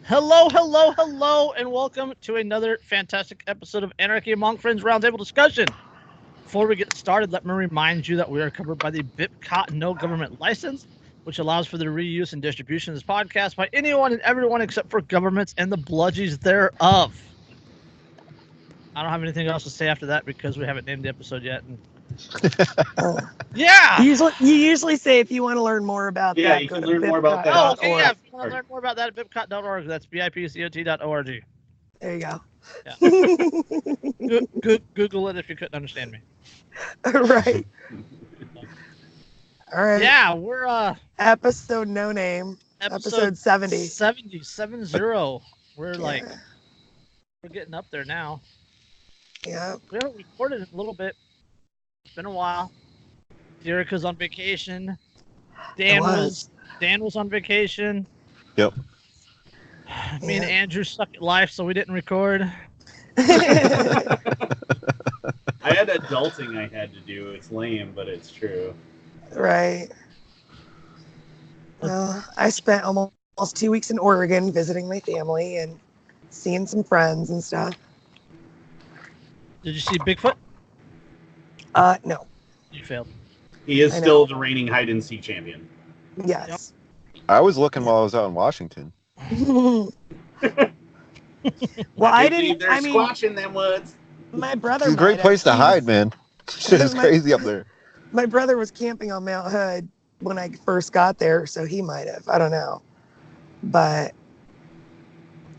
Hello, hello, hello, and welcome to another fantastic episode of Anarchy Among Friends Roundtable discussion. Before we get started, let me remind you that we are covered by the BIPCOT No Government License, which allows for the reuse and distribution of this podcast by anyone and everyone except for governments and the bludgies thereof. I don't have anything else to say after that because we haven't named the episode yet. Yeah! You usually say if you want to learn more about that, you go can to learn more about that. Oh, okay, yeah. If you want to learn more about that at bipcot.org, that's bipcot.org. There you go. Yeah. Google it if you couldn't understand me. Right. All right. Yeah, we're episode no name. Episode 70. 70. We're like we're getting up there now. Yeah. We haven't recorded in a little bit. It's been a while. Erica's on vacation. Dan was on vacation. Yep. Me and Andrew suck at life, so we didn't record. I had adulting I had to do. It's lame, but it's true. Right. Well, I spent almost 2 weeks in Oregon visiting my family and seeing some friends and stuff. Did you see Bigfoot? No. You failed. He is still the reigning hide-and-seek champion. Yes. I was looking while I was out in Washington. Well, I didn't. They're squatching them woods. My brother. It's a great place to hide, man. Shit is crazy up there. My brother was camping on Mount Hood when I first got there, so he might have. I don't know. But,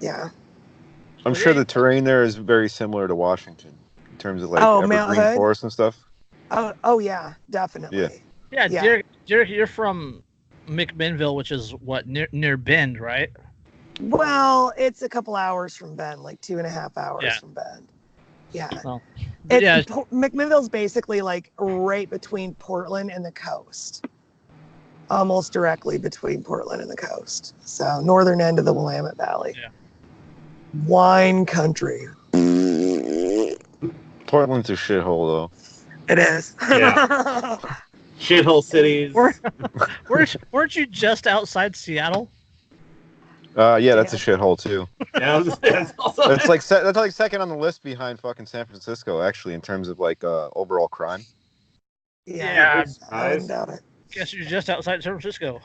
yeah. I'm sure the terrain there is very similar to Washington in terms of like evergreen forest and stuff. Oh yeah, definitely. Yeah, Derek, you're from McMinnville, which is what near Bend, right? Well, it's a couple hours from Bend, like 2.5 hours from Bend. Yeah. Well, McMinnville's basically like right between Portland and the coast. Almost directly between Portland and the coast. So northern end of the Willamette Valley. Yeah. Wine country. Portland's a shithole though. It is. Yeah. Shithole cities. Weren't you just outside Seattle? Yeah, that's a shithole too. Yeah, that's also that's like second on the list behind fucking San Francisco, actually, in terms of like overall crime. Yeah. I wouldn't doubt it. Guess you're just outside San Francisco.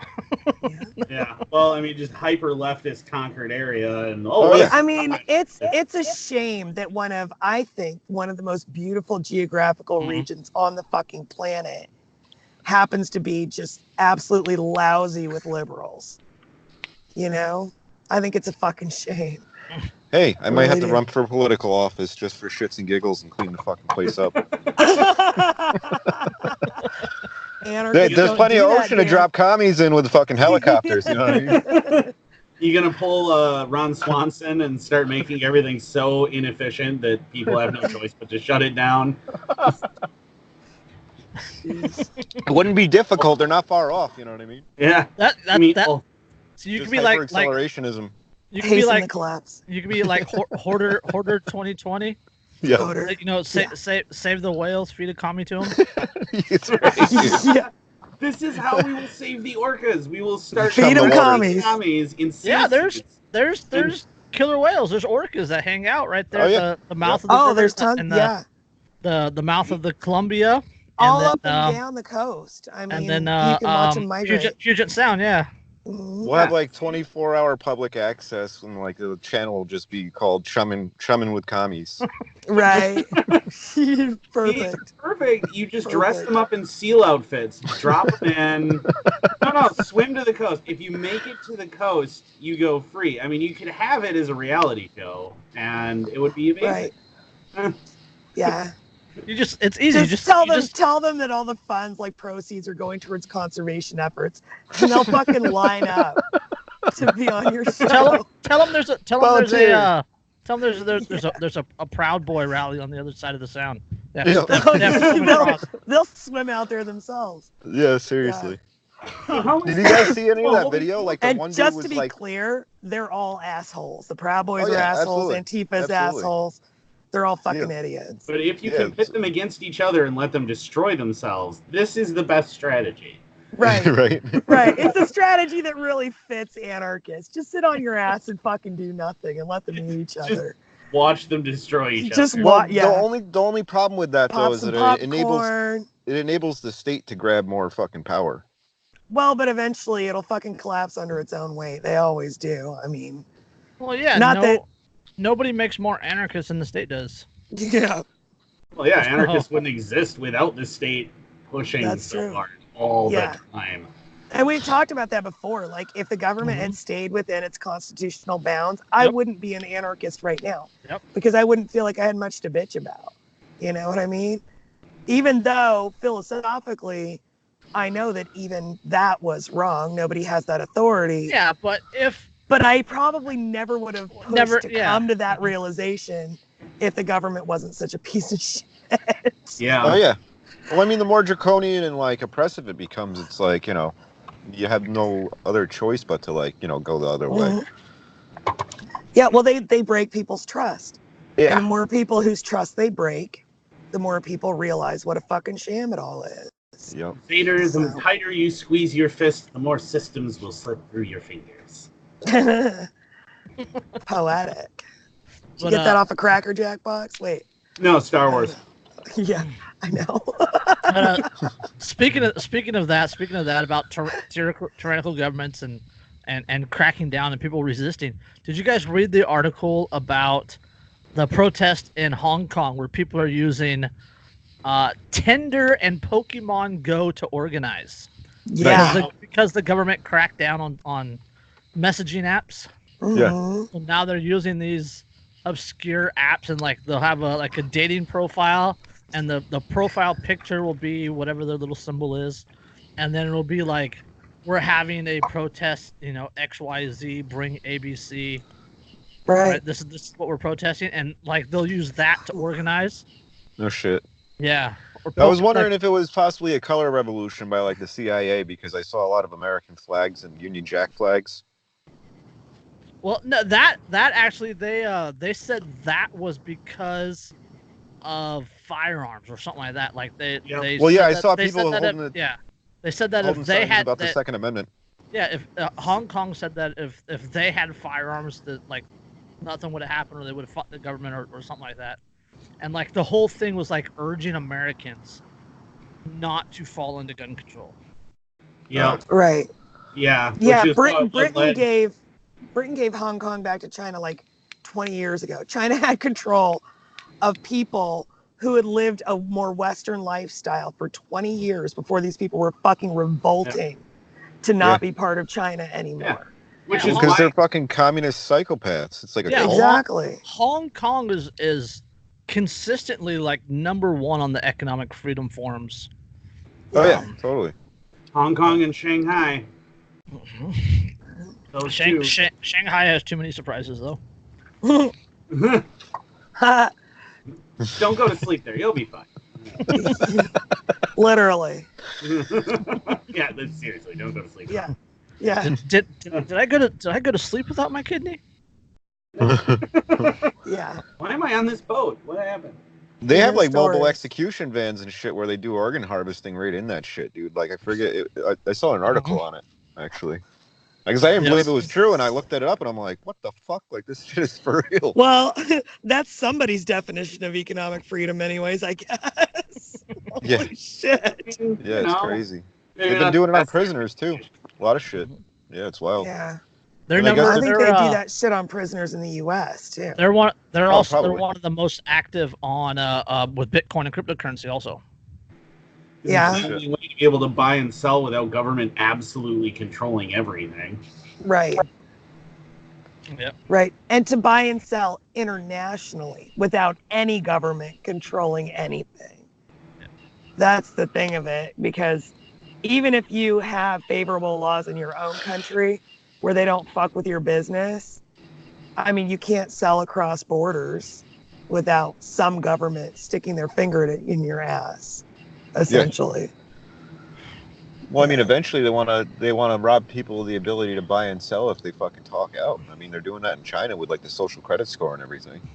Yeah. Well, I mean, just hyper leftist conquered area, and I mean, it's a shame that one of the most beautiful geographical regions on the fucking planet happens to be just absolutely lousy with liberals. You know, I think it's a fucking shame. Hey, I might have to run for political office just for shits and giggles and clean the fucking place up. There's plenty of ocean to drop commies in with fucking helicopters, you know what I mean? You gonna pull Ron Swanson and start making everything so inefficient that people have no choice but to shut it down? It wouldn't be difficult. They're not far off, you know what I mean? Yeah. So you could be like accelerationism. You could be like collapse. You could be like Hoarder 2020. Yeah. You know, save the whales, feed a commie to them. That's right. Yeah. This is how we will save the orcas. We will start feed them commies in sea. Yeah, there's killer whales. There's orcas that hang out right there. Oh, yeah. The mouth of the river, there's tons. The mouth of the Columbia. All up and down the coast. I mean, and then you can watch them migrate. Puget Sound, yeah. We'll have like 24-hour public access, and like the channel will just be called Chummin' with Commies. Right. Perfect. It's perfect. You just dress them up in seal outfits, drop them in. No, swim to the coast. If you make it to the coast, you go free. I mean, you could have it as a reality show, and it would be amazing. Right. Yeah. It's easy. Just tell them that all the funds, like proceeds, are going towards conservation efforts, and they'll fucking line up to be on your show. Tell them there's a Proud Boy rally on the other side of the Sound. They'll swim out there themselves. Yeah, seriously. Yeah. Did you guys see any of that video? Like the one dude just was to be like, clear, they're all assholes. The Proud Boys are assholes. Antifa's assholes. They're all fucking idiots. But if you can pit them against each other and let them destroy themselves, this is the best strategy. Right. Right. Right. It's a strategy that really fits anarchists. Just sit on your ass and fucking do nothing and let them eat each other. Watch them destroy each Just other. what? Well, Yeah. the only problem with that though Pop is some that it popcorn. enables the state to grab more fucking power. Well, but eventually it'll fucking collapse under its own weight. They always do. I mean, Well, yeah, Not that- nobody makes more anarchists than the state does. yeah, Well, yeah, anarchists wouldn't exist without the state pushing That's so true. hard all Yeah. the time. and we've talked about that before. Like, if the government had stayed within its constitutional bounds, I Yep. wouldn't be an anarchist right now. Yep. Because I wouldn't feel like I had much to bitch about. You know what I mean? Even though philosophically, I know that even that was wrong. Nobody has that authority. Yeah, but But I probably never would have pushed Never- to yeah. come to that realization if the government wasn't such a piece of shit. Yeah. Oh yeah. Well, I mean, the more draconian and like oppressive it becomes, it's like, you know, you have no other choice but to like, you know, go the other way. Yeah, well, they break people's trust. And Yeah. the more people whose trust they break, the more people realize what a fucking sham it all is. Yep. Vader, the So- tighter you squeeze your fist, the more systems will slip through your fingers. Poetic. Did you But, get that off a Cracker Jack box? Wait. No, Star Wars. Yeah, I know. speaking of that about tyrannical governments and cracking down and people resisting. Did you guys read the article about the protest in Hong Kong where people are using Tinder and Pokemon Go to organize? Yeah. Because the government cracked down on messaging apps. Mhm. So now they're using these obscure apps and like they'll have a dating profile and the profile picture will be whatever their little symbol is, and then it'll be like, we're having a protest, you know, XYZ, bring ABC. Right. This is what we're protesting, and like they'll use that to organize. No shit. Yeah. Or I was wondering if it was possibly a color revolution by like the CIA because I saw a lot of American flags and Union Jack flags. Well, no, that actually they said that was because of firearms or something like that. Like they Well, yeah, said I that- saw they people said that holding if, yeah, they said that holding if they signs had about the that, Second Amendment. yeah, if Hong Kong said that if they had firearms, that like nothing would have happened, or they would have fought the government or something like that. And like the whole thing was like urging Americans not to fall into gun control. Yeah. Right. Yeah. Yeah, which is Britain what led- gave Hong Kong back to China like 20 years ago. China had control of people who had lived a more Western lifestyle for 20 years before these people were fucking revolting to not be part of China anymore. Yeah. Which Yeah, is Because why they're fucking communist psychopaths. It's like a Yeah, cult. Exactly. Hong Kong is consistently like #1 on the economic freedom forums. Oh yeah, totally. Hong Kong and Shanghai. Those two. Shanghai has too many surprises though. Don't go to sleep there. You'll be fine. Literally. Yeah, seriously, don't go to sleep. Yeah. Yeah. Did I go to sleep without my kidney? Yeah. Why am I on this boat? What happened? They have like Stories. mobile execution vans and shit where they do organ harvesting right in that shit, dude. Like I forget, I saw an article on it actually, because I didn't believe it was true, and I looked it up, and I'm like, what the fuck? Like this shit is for real. Well, that's somebody's definition of economic freedom, anyways, I guess. Yeah. Holy shit. Yeah, it's crazy. Maybe They've been not doing it the on best prisoners too. A lot of shit. Yeah, it's wild. Yeah. They're And I guess I number. think They're, they do that shit on prisoners in the U.S. too. They're one. They're also probably. they're one of the most active on with Bitcoin and cryptocurrency also. Yeah. It's the only way to be able to buy and sell without government absolutely controlling everything. Right. Yep. Right. And to buy and sell internationally without any government controlling anything. That's the thing of it, because even if you have favorable laws in your own country where they don't fuck with your business, I mean, you can't sell across borders without some government sticking their finger in your ass, essentially. Well, I mean, eventually they want to rob people of the ability to buy and sell if they fucking talk out. I mean, they're doing that in China with like the social credit score and everything.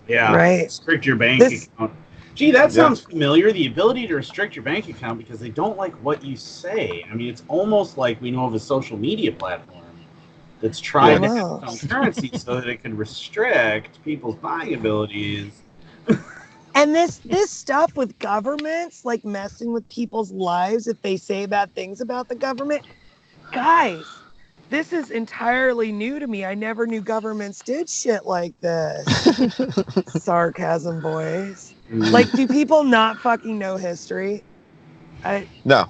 Yeah. Right. Restrict your bank This- account. Gee, that sounds familiar. The ability to restrict your bank account because they don't like what you say. I mean, it's almost like we know of a social media platform that's trying to have its own currency so that it can restrict people's buying abilities. And this stuff with governments, like messing with people's lives if they say bad things about the government, guys, this is entirely new to me. I never knew governments did shit like this. Sarcasm, boys. Like, do people not fucking know history? No.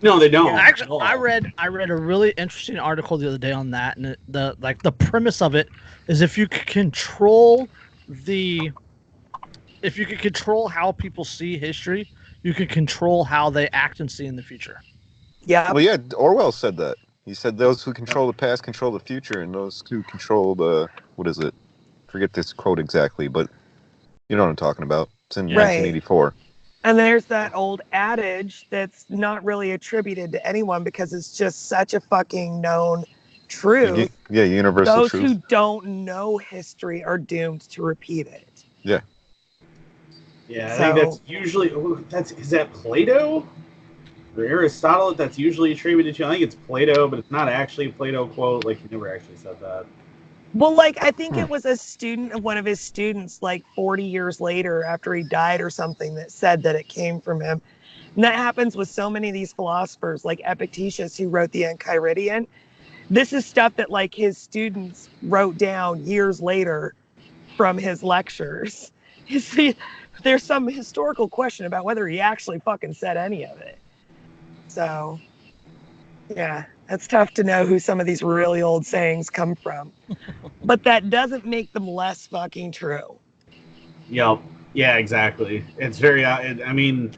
No, they don't. Yeah. Actually, I read a really interesting article the other day on that, and the premise of it is if you could control how people see history, you can control how they act and see in the future. Yeah. Well, yeah, Orwell said that. He said those who control the past control the future, and those who control the, what is it? Forget this quote exactly, but you know what I'm talking about. It's in 1984. And there's that old adage that's not really attributed to anyone because it's just such a fucking known truth. Yeah, universal truth. Those who don't know history are doomed to repeat it. Yeah. Yeah, I think that's usually, is that Plato? Or Aristotle, that's usually attributed to. I think it's Plato, but it's not actually a Plato quote. Like, he never actually said that. Well, like, I think it was a student of one of his students, like 40 years later after he died or something, that said that it came from him. And that happens with so many of these philosophers, like Epictetus, who wrote the Enchiridion. This is stuff that, like, his students wrote down years later from his lectures. You see, there's some historical question about whether he actually fucking said any of it. So, yeah, it's tough to know who some of these really old sayings come from. But that doesn't make them less fucking true. Yep. Yeah, exactly. It's very, I mean,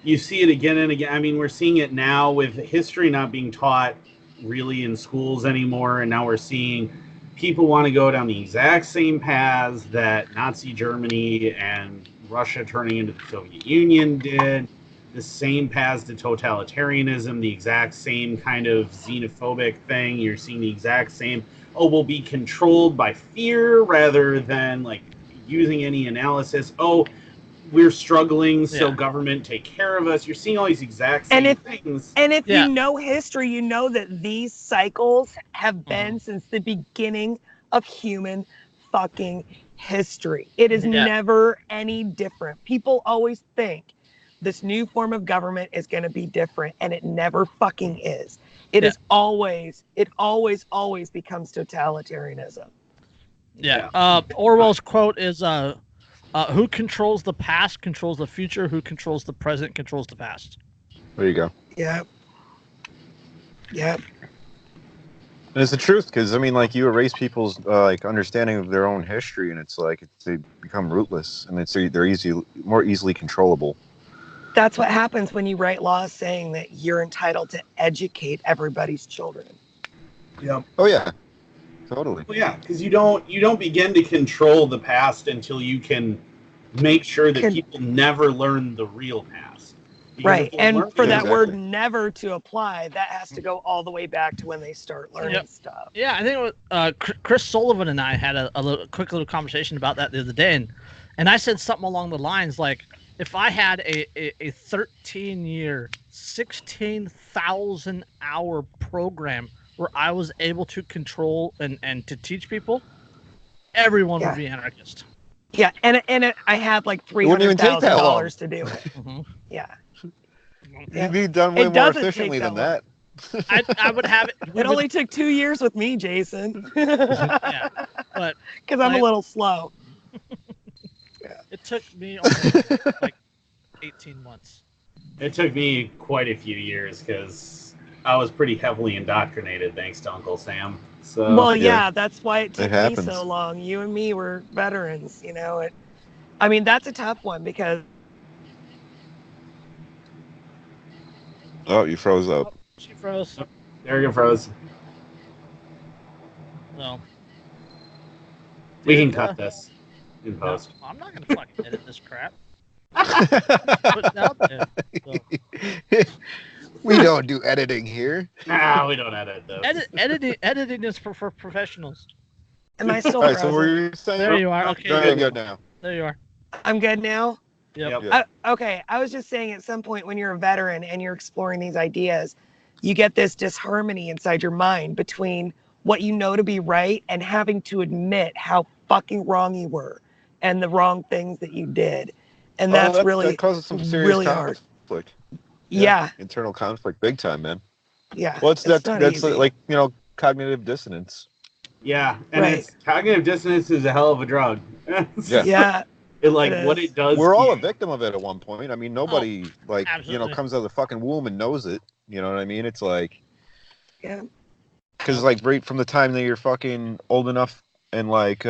you see it again and again. I mean, we're seeing it now with history not being taught really in schools anymore. And now we're seeing people want to go down the exact same paths that Nazi Germany and Russia turning into the Soviet Union did. The same paths to totalitarianism, the exact same kind of xenophobic thing. You're seeing the exact same, we'll be controlled by fear rather than like using any analysis. We're struggling, so government take care of us. You're seeing all these exact same things. And if you know history, you know that these cycles have been since the beginning of human fucking history. It is never any different. People always think this new form of government is going to be different, and it never fucking is. It always becomes totalitarianism. Orwell's quote is, who controls the past controls the future, who controls the present controls the past. There you go. Yep. And it's the truth, because, I mean, like, you erase people's, like, understanding of their own history, and it's like, they become rootless, and they're more easily controllable. That's what happens when you write laws saying that you're entitled to educate everybody's children. Yep. Oh yeah, totally. Well, yeah, because you don't begin to control the past until you can make sure that people never learn the real past. Right, and for that word "never" to apply, that has to go all the way back to when they start learning stuff. Yeah, I think Chris Sullivan and I had a quick little conversation about that the other day, and I said something along the lines like, if I had a 13-year, 16,000-hour program where I was able to control and to teach people, everyone would be anarchist. Yeah, and I had like $300,000 to do it. Yeah. You'd be done way more efficiently than that. I would have it. It only took 2 years with me, Jason. But because I'm a little slow. It took me almost like 18 months. It took me quite a few years because I was pretty heavily indoctrinated thanks to Uncle Sam. So that's why it took me so long. You and me were veterans, you know. I mean, that's a tough one because. Oh, you froze up. Oh, she froze. Oh, there you froze. No. We can cut this in post. No, I'm not gonna fucking edit this crap. Put it out there, so. We don't do editing here. Nah, we don't edit those. Editing is for professionals. Am I still All right, so were you saying? There you are. Okay. You're good now. There you are. I'm good now. Yep. Yeah. Okay, I was just saying at some point when you're a veteran and you're exploring these ideas, you get this disharmony inside your mind between what you know to be right and having to admit how fucking wrong you were and the wrong things that you did. And that's that really, causes some serious really hard. conflict. Yeah. Internal conflict, big time, man. Yeah. Well, it's that's not easy. like cognitive dissonance. Yeah, and Right. it's cognitive dissonance is a hell of a drug. Yeah. Yeah. It like It what is. it does. We're to all you. a victim of it at one point. I mean, nobody absolutely. comes out of the fucking womb and knows it. You know what I mean? It's like, Yeah. because like right from the time that you're fucking old enough and like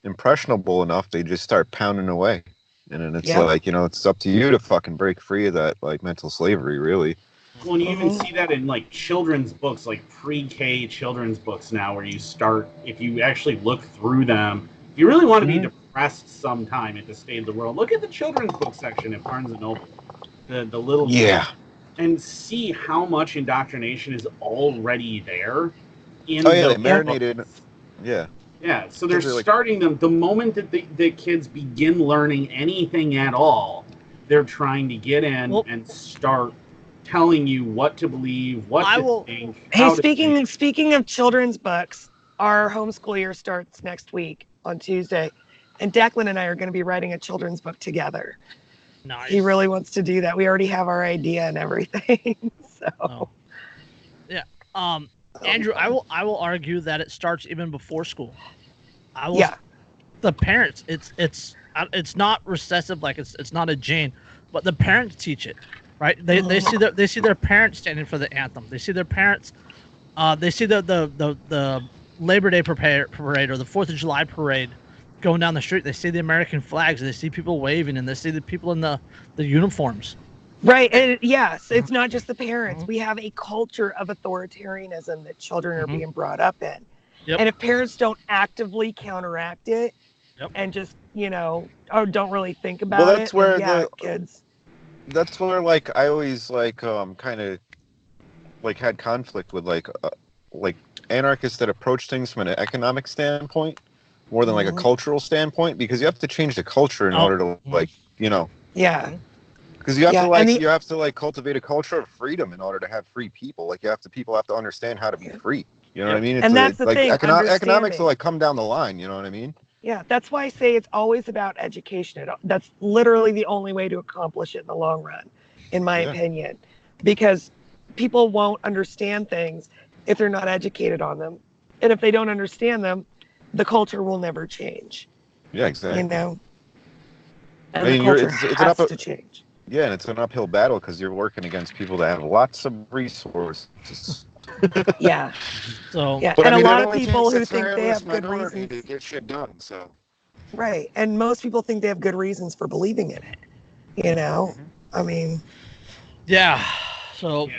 impressionable enough, they just start pounding away, and then it's Yep. like it's up to you to fucking break free of that like mental slavery, really. Well, and you even see that in like children's books, like pre-K children's books now, where you start, if you actually look through them, if you really want to be depressed sometime at the state of the world, look at the children's book section at Barnes & Noble, the little and see how much indoctrination is already there. In they marinated. Yeah. Yeah, so they're Like, starting them the moment that the kids begin learning anything at all. They're trying to get in and start telling you what to believe, what to think. Hey, speaking of children's books, our homeschool year starts next week on Tuesday, and Declan and I are going to be writing a children's book together. Nice. He really wants to do that. We already have our idea and everything. So. Yeah. Andrew, I will argue that it starts even before school. The parents, it's not recessive, like it's not a gene, but the parents teach it, right? They see their parents standing for the anthem. They see their parents. They see the Labor Day parade or the 4th of July parade going down the street. They see the American flags. They see people waving, and they see the people in the uniforms. Right. And yes, it's not just the parents. We have a culture of authoritarianism that children are being brought up in. Yep. And if parents don't actively counteract it and just, don't really think about it. That's where kids. That's where like I always like kind of like had conflict with like anarchists that approach things from an economic standpoint more than like a cultural standpoint, because you have to change the culture in order to Yeah. Because you have to cultivate a culture of freedom in order to have free people. Like people have to understand how to be free. You know what I mean? And that's the thing. Economics will like come down the line. You know what I mean? Yeah, that's why I say it's always about education. That's literally the only way to accomplish it in the long run, in my opinion, because people won't understand things if they're not educated on them, and if they don't understand them, the culture will never change. Yeah, exactly. And the culture has to change. Yeah, and it's an uphill battle because you're working against people that have lots of resources. Yeah. So, and a lot of people who think they have good reasons to get shit done. So. Right, and most people think they have good reasons for believing in it. I mean. Yeah. So. Yeah.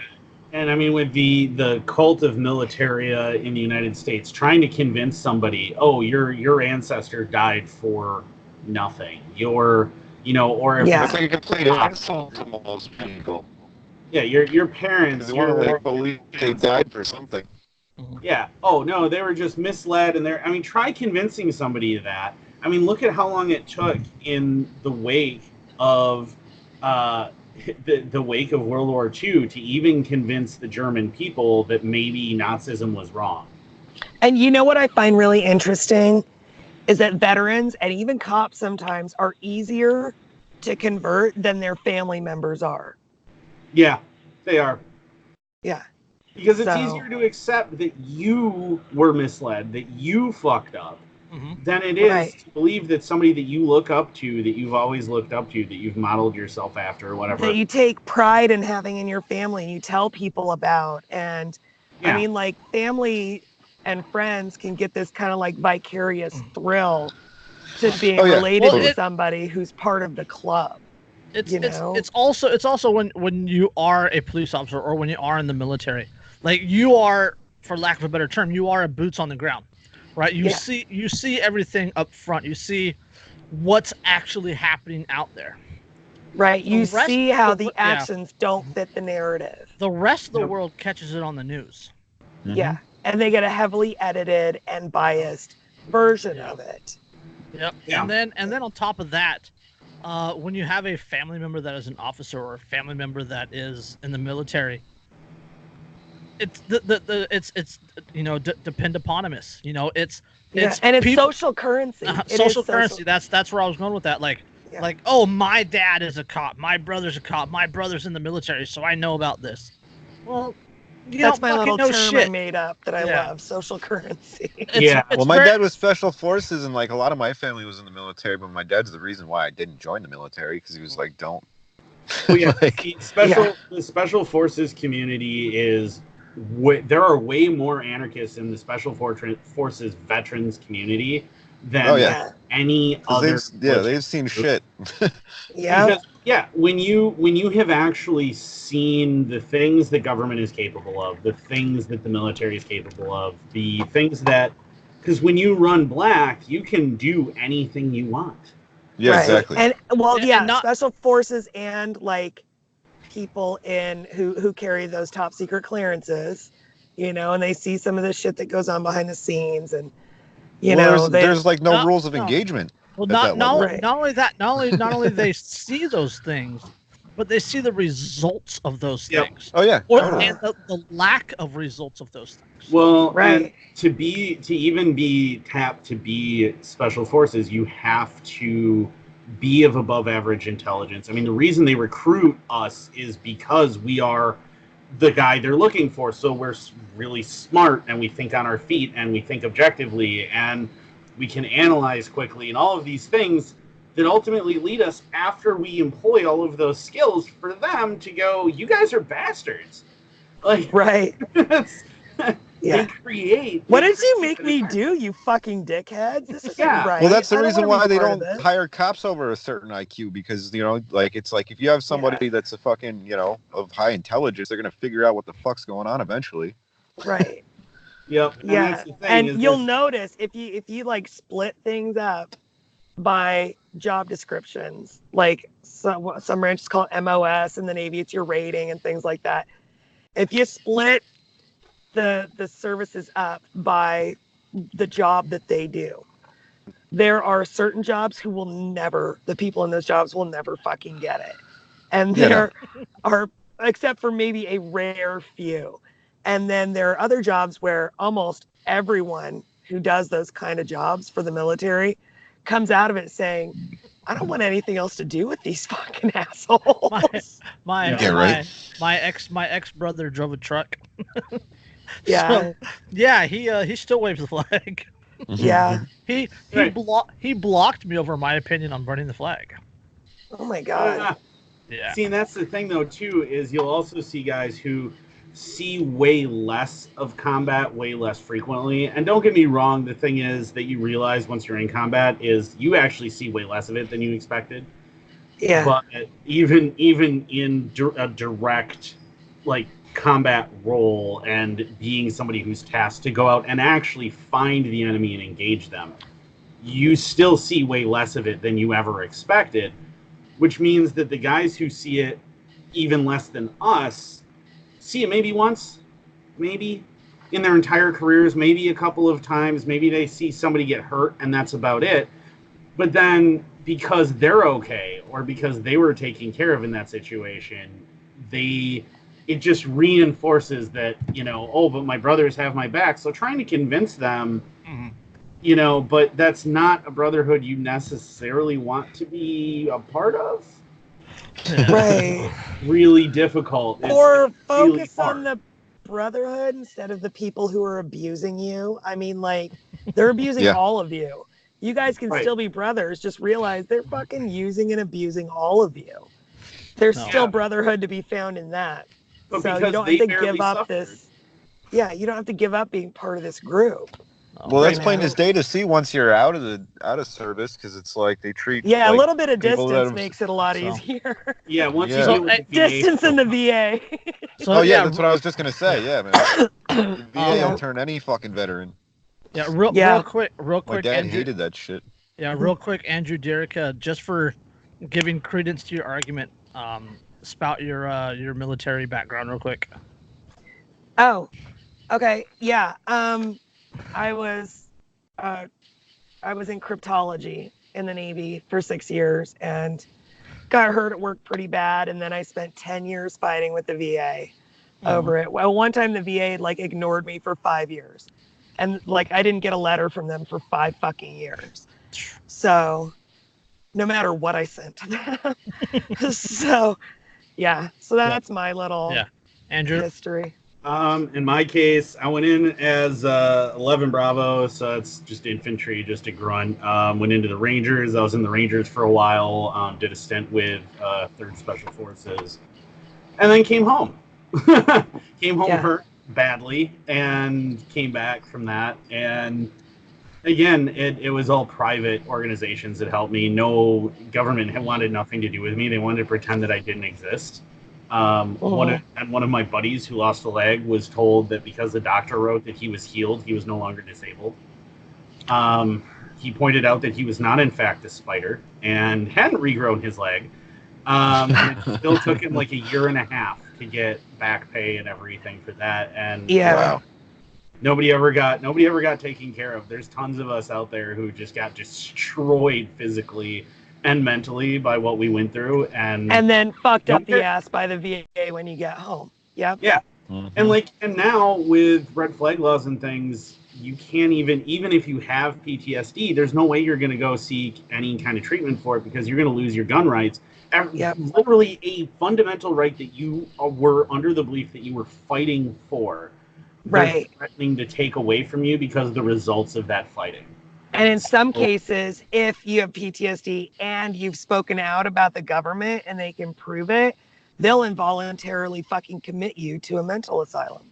And I mean, with the cult of militaria in the United States, trying to convince somebody, oh, your ancestor died for nothing. Or if it's like a complete insult to most people. Yeah, your parents. They want to believe they died for something. Yeah. Oh no, they were just misled, and try convincing somebody of that. I mean, look at how long it took in the wake of the wake of World War II to even convince the German people that maybe Nazism was wrong. And you know what I find really interesting is that veterans and even cops sometimes are easier to convert than their family members are. Yeah, they are. Yeah. Because it's easier to accept that you were misled, that you fucked up, than it is to believe that somebody that you look up to, that you've always looked up to, that you've modeled yourself after, or whatever. That you take pride in having in your family, and you tell people about. And I mean, like, family and friends can get this kind of like vicarious thrill to being related to somebody who's part of the club. It's also when you are a police officer or when you are in the military, like you are, for lack of a better term, you are a boots on the ground, right? You see everything up front. You see what's actually happening out there. Right. You see how the actions don't fit the narrative. The rest of the world catches it on the news. Yeah. And they get a heavily edited and biased version of it. Yep. Yeah. And then on top of that, when you have a family member that is an officer or a family member that is in the military, it's it's depend upon us. It's and it's social currency. Social currency. That's where I was going with that. Like, Yeah. oh, my dad is a cop. My brother's a cop. My brother's in the military, so I know about this. Well, that's my little term shit. I made up that I love. Social currency. Well, my dad was special forces, and like a lot of my family was in the military. But my dad's the reason why I didn't join the military, because he was like, "Don't." Well, yeah, the special forces community is. There are way more anarchists in the special forces veterans community than any other. They've seen shit. Because, when you have actually seen the things that government is capable of, the things that the military is capable of, the things that, because when you run black, you can do anything you want. Yeah, exactly. And special forces and like people in who carry those top secret clearances, and they see some of the shit that goes on behind the scenes, and there's like no rules of engagement. Well, not only they see those things, but they see the results of those things. Oh yeah, and the lack of results of those things. Well, and to even be tapped to be special forces, you have to be of above average intelligence. I mean, the reason they recruit us is because we are the guy they're looking for. So we're really smart, and we think on our feet, and we think objectively, and we can analyze quickly, and all of these things that ultimately lead us, after we employ all of those skills, for them to go, you guys are bastards. Like, they create. What did you make me do, you fucking dickheads? This isn't right. Well, that's the reason why they don't hire cops over a certain IQ, because, it's like if you have somebody that's a fucking, of high intelligence, they're going to figure out what the fuck's going on eventually. Right. Yep. And you'll notice if you like split things up by job descriptions, like some branches call it MOS, in the Navy it's your rating and things like that. If you split the services up by the job that they do, there are certain jobs the people in those jobs will never fucking get it. And there are, except for maybe a rare few. And then there are other jobs where almost everyone who does those kind of jobs for the military comes out of it saying, I don't want anything else to do with these fucking assholes. My ex brother drove a truck. He still waves the flag. Yeah. He blocked me over my opinion on burning the flag. Oh my God. See, and that's the thing though too, is you'll also see guys who see way less of combat way less frequently. And don't get me wrong, the thing is that you realize once you're in combat is you actually see way less of it than you expected. Yeah. But even in a direct like combat role and being somebody who's tasked to go out and actually find the enemy and engage them, you still see way less of it than you ever expected, which means that the guys who see it even less than us see it maybe once, maybe in their entire careers, maybe a couple of times, maybe they see somebody get hurt and that's about it. But then because they're okay, or because they were taken care of in that situation, it just reinforces that, but my brothers have my back. So trying to convince them, but that's not a brotherhood you necessarily want to be a part of. Right. Really difficult. Or focus on the brotherhood instead of the people who are abusing you. I mean, like, they're abusing all of you. You guys can still be brothers. Just realize they're fucking using and abusing all of you. There's still brotherhood to be found in that. But so you don't have to give up this. Yeah, you don't have to give up being part of this group. Well, that's plain as day to see once you're out of service, because it's like they treat. Yeah, a little bit of distance makes it a lot easier. Yeah, once you get with the distance in the VA. That's what I was just gonna say. Yeah, man, the VA will turn any fucking veteran. Yeah, real quick. My dad Andrew, hated that shit. Yeah, real quick, Andrew Derrick, just for giving credence to your argument, spout your military background real quick. Oh, okay, yeah. I was in cryptology in the Navy for 6 years and got hurt at work pretty bad. And then I spent 10 years fighting with the VA over it. Well, one time the VA like ignored me for 5 years. And like I didn't get a letter from them for 5 fucking years. So no matter what I sent to them. So yeah. So that's my little Andrew history. In my case, I went in as 11 Bravo, so it's just infantry, just a grunt. Went into the Rangers. I was in the Rangers for a while. Did a stint with 3rd Special Forces, and then came home. Came home hurt badly, and came back from that. And again, it was all private organizations that helped me. No government had wanted nothing to do with me. They wanted to pretend that I didn't exist. One of my buddies who lost a leg was told that because the doctor wrote that he was healed, he was no longer disabled. He pointed out that he was not, in fact, a spider and hadn't regrown his leg. And it still took him like a year and a half to get back pay and everything for that. And nobody ever got taken care of. There's tons of us out there who just got destroyed physically and mentally by what we went through, and then fucked up the ass by the VA when you get home. Yeah. And now with red flag laws and things, you can't even if you have PTSD, there's no way you're going to go seek any kind of treatment for it because you're going to lose your gun rights. Literally a fundamental right that you were under the belief that you were fighting for. They're threatening to take away from you because of the results of that fighting. And in some cases, if you have PTSD and you've spoken out about the government and they can prove it, they'll involuntarily fucking commit you to a mental asylum.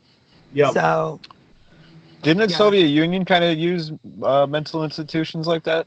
Yeah. So didn't the Soviet Union kind of use mental institutions like that?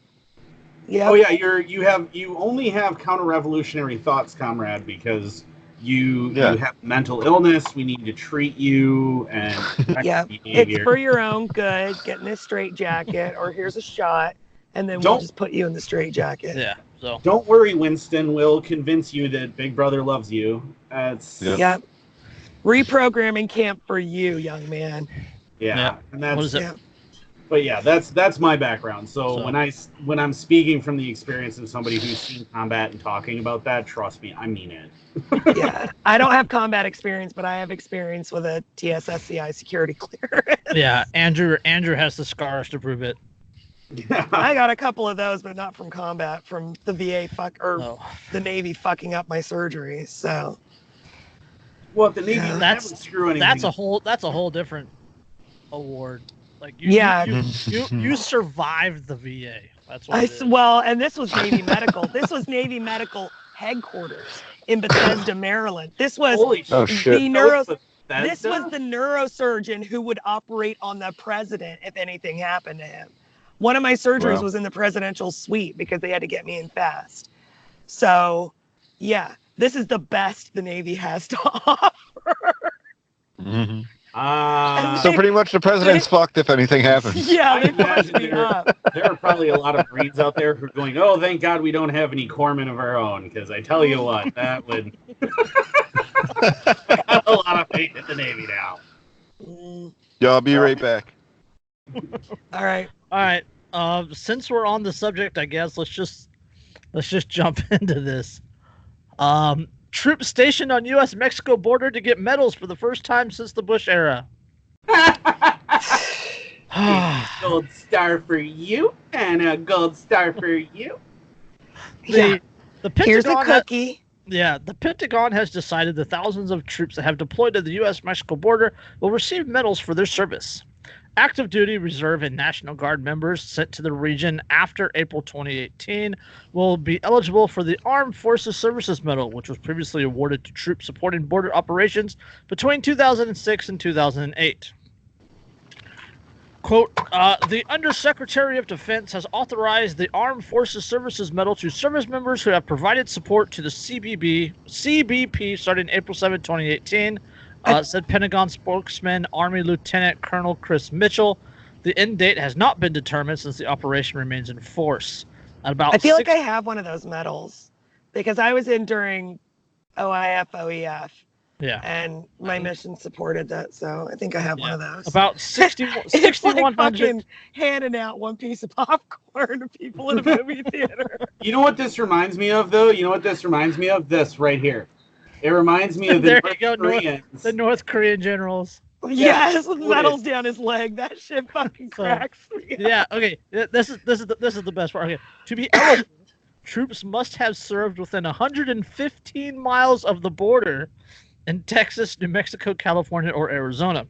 Yeah. Oh yeah, you only have counter-revolutionary thoughts, comrade, because you have mental illness. We need to treat you and it's for your own good. Get in this straitjacket, or here's a shot, and then we'll just put you in the straitjacket. Yeah. So don't worry, Winston. We'll convince you that Big Brother loves you. Reprogramming camp for you, young man. Yeah. And that's what is it? But yeah, that's my background. So when I'm speaking from the experience of somebody who's seen combat and talking about that, trust me, I mean it. I don't have combat experience, but I have experience with a TSSCI security clearance. Yeah, Andrew has the scars to prove it. Yeah. I got a couple of those, but not from combat, from the VA the Navy fucking up my surgery. So, well, the Navy never screw anything. That's a whole different award. Like you survived the VA. That's what and this was Navy Medical. This was Navy Medical headquarters in Bethesda, Maryland. This was This was the neurosurgeon who would operate on the president if anything happened to him. One of my surgeries was in the presidential suite because they had to get me in fast. So, yeah, this is the best the Navy has to offer. Mm-hmm. So pretty much the president's fucked if anything happens. Yeah, they fucked me up. There are probably a lot of Marines out there who are going, oh, thank God we don't have any corpsmen of our own, because I tell you what, that would... I got a lot of faith in the Navy now. Yeah, I'll be right back. All right. Since we're on the subject, I guess let's just jump into this. Troops stationed on U.S.-Mexico border to get medals for the first time since the Bush era. Gold star for you and a gold star for you. The Pentagon Here's a cookie. The Pentagon has decided the thousands of troops that have deployed to the U.S.-Mexico border will receive medals for their service. Active duty, reserve, and National Guard members sent to the region after April 2018 will be eligible for the Armed Forces Services Medal, which was previously awarded to troops supporting border operations between 2006 and 2008. Quote, the Undersecretary of Defense has authorized the Armed Forces Services Medal to service members who have provided support to the CBP starting April 7, 2018. Said Pentagon spokesman Army Lieutenant Colonel Chris Mitchell. The end date has not been determined since the operation remains in force. I feel like I have one of those medals because I was in during OIF, OEF, Yeah. And my mission supported that, so I think I have one of those. About 6,100. Fucking handing out one piece of popcorn to people in a movie theater. You know what this reminds me of, though? You know what this reminds me of? This right here. It reminds me of the North Koreans. The North Korean generals. Yes, with medals down his leg. That shit fucking cracks me. Yeah. Okay. This is the best part. Okay. To be eligible, troops must have served within 115 miles of the border in Texas, New Mexico, California, or Arizona.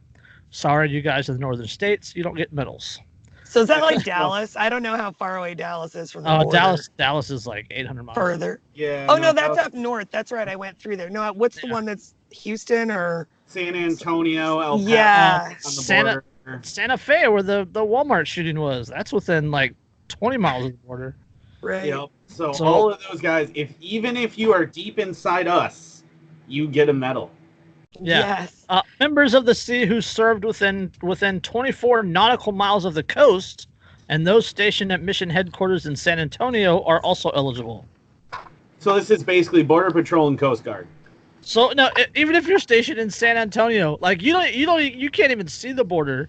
Sorry, you guys in the northern states, you don't get medals. So is that like Dallas? I don't know how far away Dallas is from the border. Dallas is like 800 miles. Further. Yeah. Oh, no, that's up north. That's right. I went through there. No, what's the one that's Houston or? San Antonio, El Paso. Yeah. On the border. Santa Fe, where the Walmart shooting was. That's within like 20 miles of the border. Right. Yep. So all of those guys, even if you are deep inside us, you get a medal. Yeah. Yes. Members of the sea who served within 24 nautical miles of the coast and those stationed at mission headquarters in San Antonio are also eligible. So this is basically Border Patrol and Coast Guard. So no, even if you're stationed in San Antonio, like you can't even see the border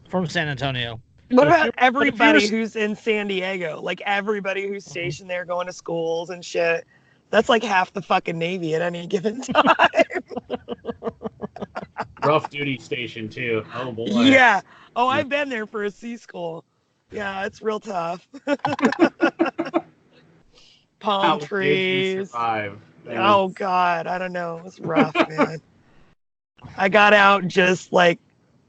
from San Antonio. What about everybody who's in San Diego? Like everybody who's stationed there going to schools and shit. That's like half the fucking Navy at any given time. Rough duty station too. Oh boy. Yeah. Oh, I've been there for a sea school. Yeah, it's real tough. Palm trees. Oh God, I don't know. It was rough, man. I got out just like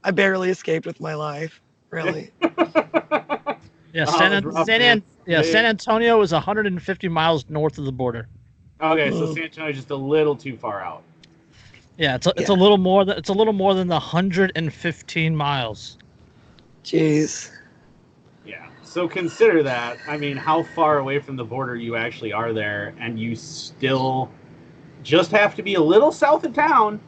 I barely escaped with my life. Really. Yeah, San Antonio is 150 miles north of the border. Okay, so San Antonio is just a little too far out. Yeah, it's a little more than the 115 miles. Jeez. Yeah. So consider that. I mean, how far away from the border you actually are there, and you still just have to be a little south of town.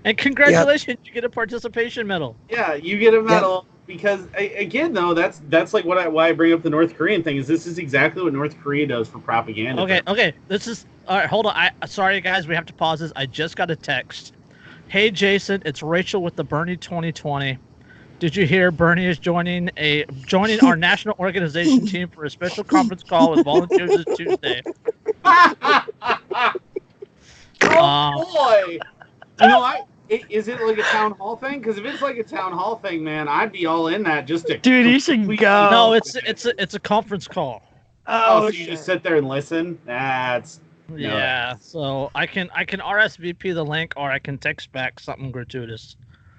And congratulations, you get a participation medal. Yeah, you get a medal because again, though, that's like why I bring up the North Korean thing is this is exactly what North Korea does for propaganda. Okay. This is all right. Hold on. Sorry, guys, we have to pause this. I just got a text. Hey, Jason, it's Rachel with the Bernie 2020. Did you hear Bernie is joining our national organization team for a special conference call with volunteers this Tuesday? Boy! You know, is it like a town hall thing? Because if it's like a town hall thing, man, I'd be all in that just to. Dude, you should go. No, it's a conference call. Oh, so you just sit there and listen? Yeah. So I can RSVP the link, or I can text back something gratuitous.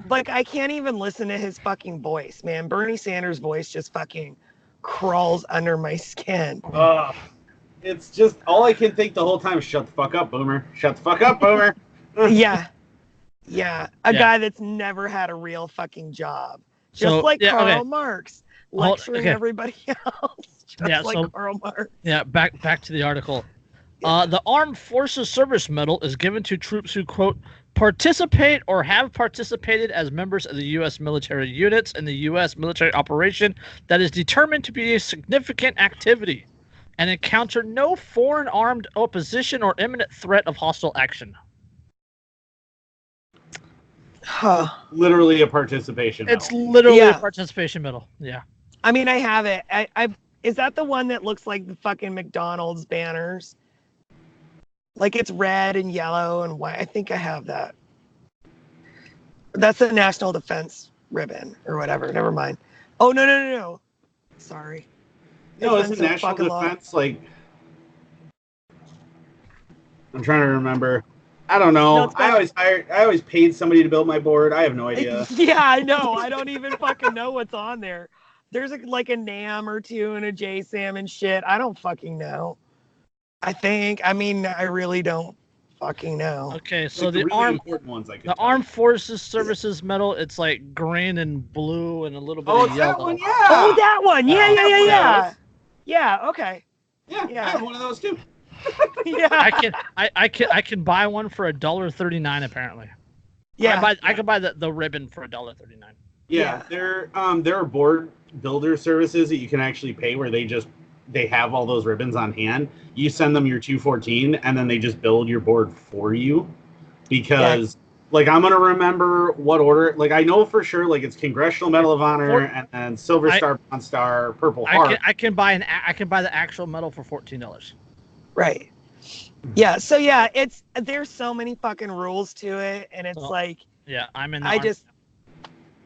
Like I can't even listen to his fucking voice, man. Bernie Sanders' voice just fucking crawls under my skin. It's just all I can think the whole time. Shut the fuck up, Boomer. Shut the fuck up, Boomer. Yeah. A guy that's never had a real fucking job. Just like Karl Marx lecturing everybody else. Karl Marx. Yeah, back to the article. The Armed Forces Service Medal is given to troops who, quote, participate or have participated as members of the U.S. military units in the U.S. military operation that is determined to be a significant activity and encounter no foreign armed opposition or imminent threat of hostile action. Huh. Literally a participation medal. It's literally a participation medal. Yeah. I mean, I have it. Is that the one that looks like the fucking McDonald's banners? Like it's red and yellow and white. I think I have that. That's the National Defense ribbon or whatever. Never mind. Oh, no. Sorry. No, it's the National Defense, like... I'm trying to remember. I don't know. I always paid somebody to build my board. I have no idea. Yeah, I know. I don't even fucking know what's on there. There's like a NAM or two and a JSAM and shit. I don't fucking know. I really don't fucking know. Okay, so the Armed Forces Services Medal, it's like green and blue and a little bit of yellow. That one, yeah. Oh, that one. Yeah. Yeah, okay. Yeah, I have one of those too. Yeah. I can buy one for $1.39 apparently. Yeah. I can buy the ribbon for $1.39. Yeah, there are board builder services that you can actually pay where they have all those ribbons on hand. You send them your 214 and then they just build your board for you. because like I'm gonna remember what order. Like I know for sure, like it's Congressional Medal of Honor and then Silver Star, Bronze Star, Purple Heart. I can buy the actual medal for $14. Right. Yeah. So yeah, there's so many fucking rules to it, and it's yeah, I'm in.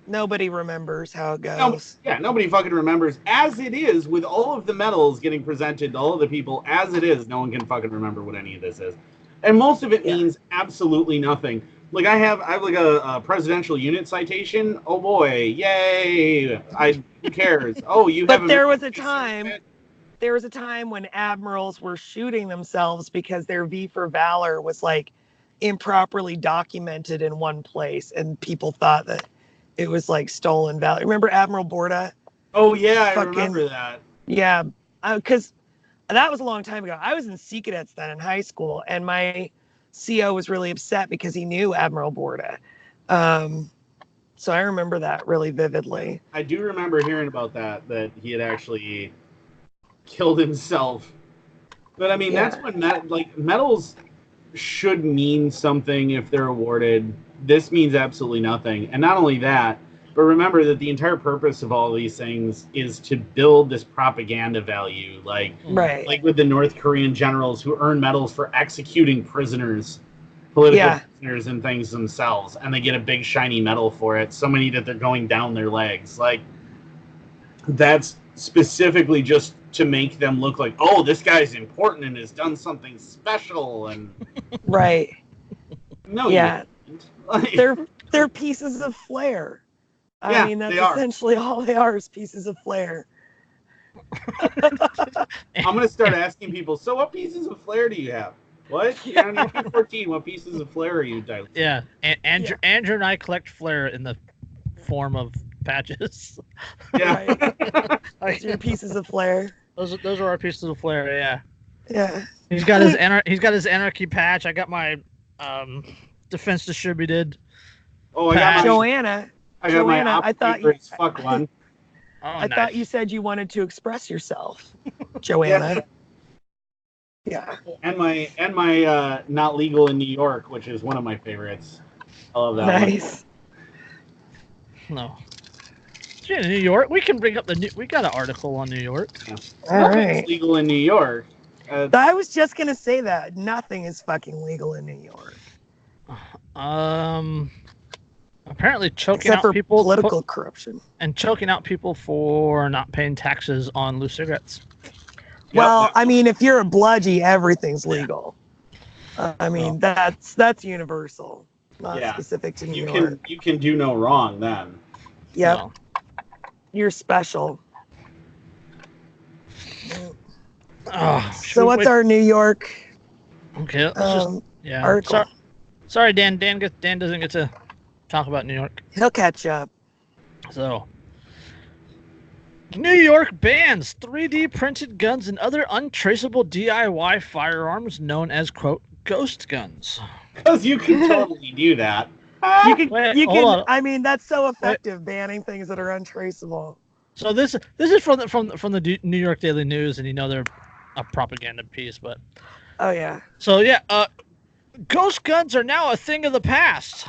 Nobody remembers how it goes. Nobody fucking remembers. As it is, with all of the medals getting presented to all of the people, as it is, no one can fucking remember what any of this is. And most of it means absolutely nothing. Like I have like a presidential unit citation. Oh boy, yay! Who cares? Oh, you have. But there was a time when admirals were shooting themselves because their V for Valor was like improperly documented in one place, and people thought that it was like stolen valor. Remember Admiral Borda? Oh yeah, I remember that. Yeah, because that was a long time ago. I was in Sea Cadets then in high school, and my CO was really upset because he knew Admiral Borda. So I remember that really vividly. I do remember hearing about that he had actually killed himself. But I mean, that's when medals should mean something if they're awarded. This means absolutely nothing. And not only that, but remember that the entire purpose of all these things is to build this propaganda value. Like with the North Korean generals who earn medals for executing prisoners, political prisoners and things themselves. And they get a big shiny medal for it. So many that they're going down their legs. Like, that's specifically just to make them look like, oh, this guy's important and has done something special. And No, they're pieces of flair. I mean, that's essentially all they are, is pieces of flair. I'm going to start asking people, so what pieces of flair do you have? What? You're on 14, what pieces of flair are you dialing? Yeah, Andrew and I collect flair in the form of patches. Yeah. Those are pieces of flair. Those are our pieces of flair, yeah. Yeah. He's got his anarchy patch. I got my defense distributed. Oh, I got my Joanna. I thought you said you wanted to express yourself, Joanna. Yeah. And my not legal in New York, which is one of my favorites. I love that. Nice. No. In New York, we can bring up we got an article on New York. Yeah. Nothing's legal in New York. I was just gonna say that nothing is fucking legal in New York. Apparently choking except out for people, political corruption, and choking out people for not paying taxes on loose cigarettes. Well, I mean, if you're a bludgy, everything's legal. I mean, that's universal, not specific to New York. You can do no wrong then. Yep. No. You're special. So what's our New York? Okay. Article. Sorry, Dan. Dan doesn't get to talk about New York. He'll catch up. So, New York bans 3D printed guns and other untraceable DIY firearms known as, quote, ghost guns. Because you can totally do that. You can. I mean, that's so effective, banning things that are untraceable. So this is from the New York Daily News, and they're a propaganda piece, but. Oh yeah. So yeah, ghost guns are now a thing of the past.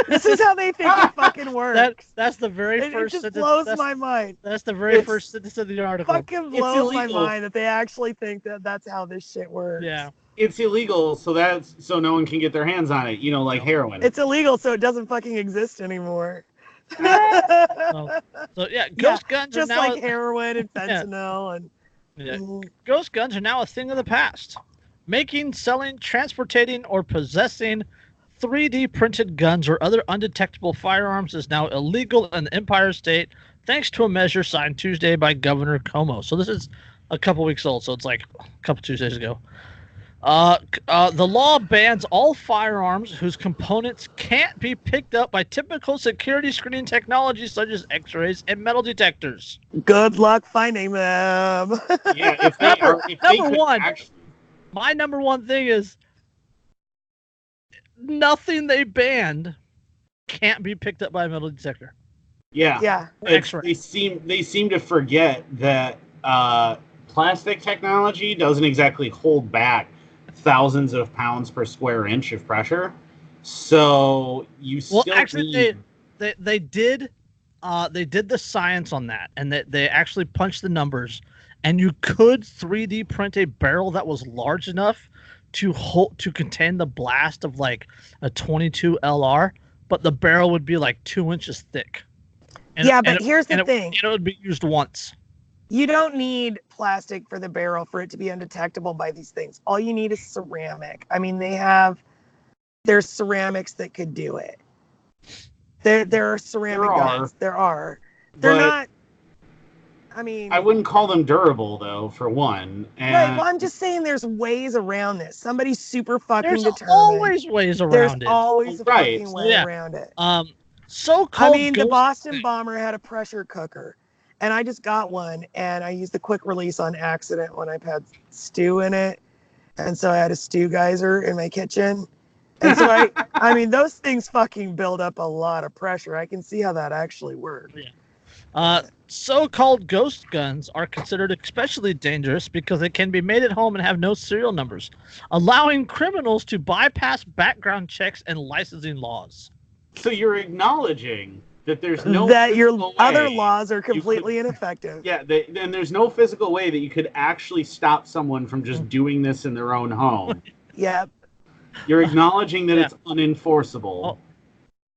This is how they think it fucking works. That's the very first. It just blows my mind. That's the very first sentence of the article. Fucking blows my mind that they actually think that that's how this shit works. Yeah. It's illegal, so no one can get their hands on it. Like heroin. It's illegal, so it doesn't fucking exist anymore. So yeah, ghost guns just are now like heroin and fentanyl and. Yeah. Ghost guns are now a thing of the past. Making, selling, transporting, or possessing 3D printed guns or other undetectable firearms is now illegal in the Empire State, thanks to a measure signed Tuesday by Governor Cuomo. So this is a couple weeks old, so it's like a couple Tuesdays ago. The law bans all firearms whose components can't be picked up by typical security screening technologies such as X-rays and metal detectors. Good luck finding them. Yeah, my number one thing is nothing they banned can't be picked up by a metal detector. Yeah. Yeah. They seem to forget that plastic technology doesn't exactly hold back thousands of pounds per square inch of pressure. So you still actually, they did the science on that, and they actually punched the numbers, and you could 3D print a barrel that was large enough to contain the blast of like a 22 LR, but the barrel would be like 2 inches thick. Here's the thing. It would be used once. You don't need plastic for the barrel for it to be undetectable by these things. All you need is ceramic. I mean, there's ceramics that could do it. There are ceramic guns. There are. They're not. I mean, I wouldn't call them durable though, for one. And right. Well, I'm just saying there's ways around this. Somebody's super fucking determined. There's always ways around it. There's always a fucking way around it. So-called. I mean, the Boston bomber had a pressure cooker, and I just got one, and I used the quick release on accident when I've had stew in it, and so I had a stew geyser in my kitchen. And so I mean, those things fucking build up a lot of pressure. I can see how that actually works. Yeah. So-called ghost guns are considered especially dangerous because they can be made at home and have no serial numbers, allowing criminals to bypass background checks and licensing laws. So you're acknowledging that there's your other laws are completely ineffective. Yeah, and there's no physical way that you could actually stop someone from just doing this in their own home. Yep. You're acknowledging that it's unenforceable.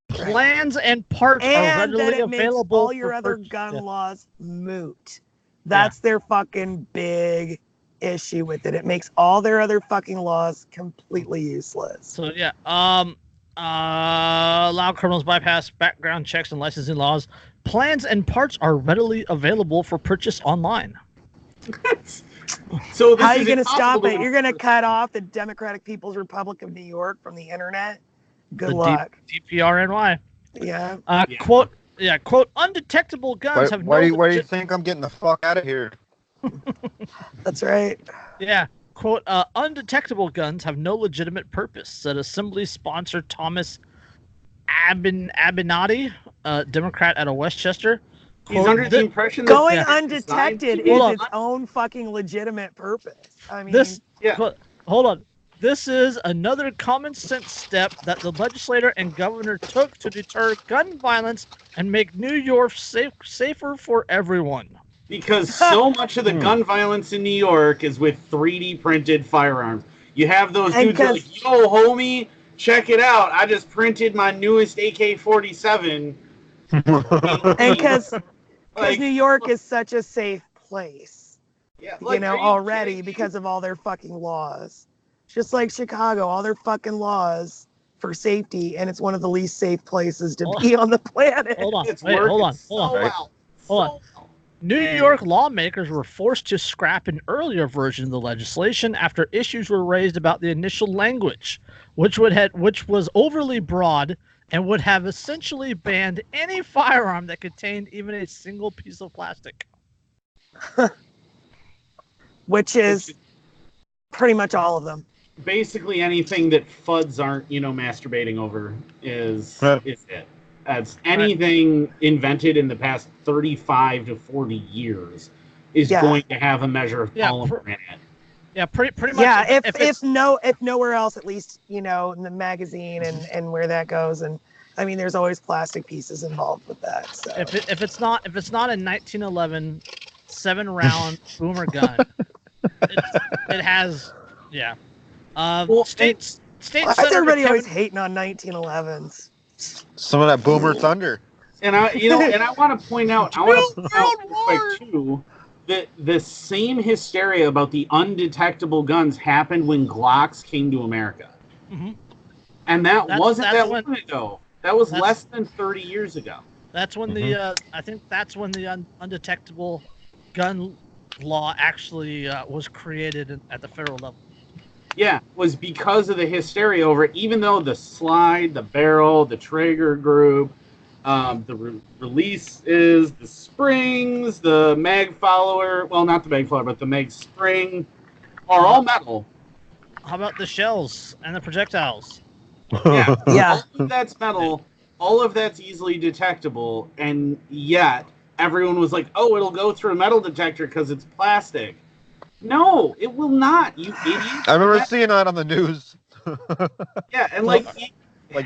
Plans and parts are readily available. All your other gun laws moot. That's their fucking big issue with it. It makes all their other fucking laws completely useless. So allow criminals bypass background checks and licensing laws. Plans and parts are readily available for purchase online. So how are you going to stop it? You're going to cut off the Democratic People's Republic of New York from the internet? Good luck. DPRNY. Yeah. Quote, undetectable guns have why do you think I'm getting the fuck out of here? That's right. Yeah. Quote, undetectable guns have no legitimate purpose, said Assembly sponsor Thomas Abenati, Democrat out of Westchester. Quote, he's under the impression that going undetected is its own fucking legitimate purpose. I mean, hold on. This is another common sense step that the legislator and governor took to deter gun violence and make New York safer for everyone. Because so much of the gun violence in New York is with 3D printed firearms. You have those dudes that are like, yo, homie, check it out. I just printed my newest AK-47. And because New York is such a safe place, already because of all their fucking laws. Just like Chicago, all their fucking laws for safety, and it's one of the least safe places to be on the planet. Hold on. New York lawmakers were forced to scrap an earlier version of the legislation after issues were raised about the initial language, which was overly broad and would have essentially banned any firearm that contained even a single piece of plastic. Which is pretty much all of them. Basically anything that FUDs aren't, masturbating over is it. As anything invented in the past 35 to 40 years is going to have a measure of polymer in it. Yeah, pretty much. Yeah, if nowhere else, at least in the magazine and where that goes, and I mean, there's always plastic pieces involved with that. So if it's not a 1911 7-round boomer gun, it has state. Why is everybody always hating on 1911s? Some of that boomer thunder. And I want to point out, too, that the same hysteria about the undetectable guns happened when Glocks came to America. Mm-hmm. And that wasn't that long ago. That was less than 30 years ago. That's when I think that's when the undetectable gun law actually was created at the federal level. Yeah, was because of the hysteria over it, even though the slide, the barrel, the trigger group, the release is, the springs, the mag follower, well, not the mag follower, but the mag spring, are all metal. How about the shells and the projectiles? Yeah. Yeah. All of that's metal, all of that's easily detectable, and yet everyone was like, oh, it'll go through a metal detector because it's plastic. No, it will not, you idiot. I remember seeing that on the news. Yeah, and like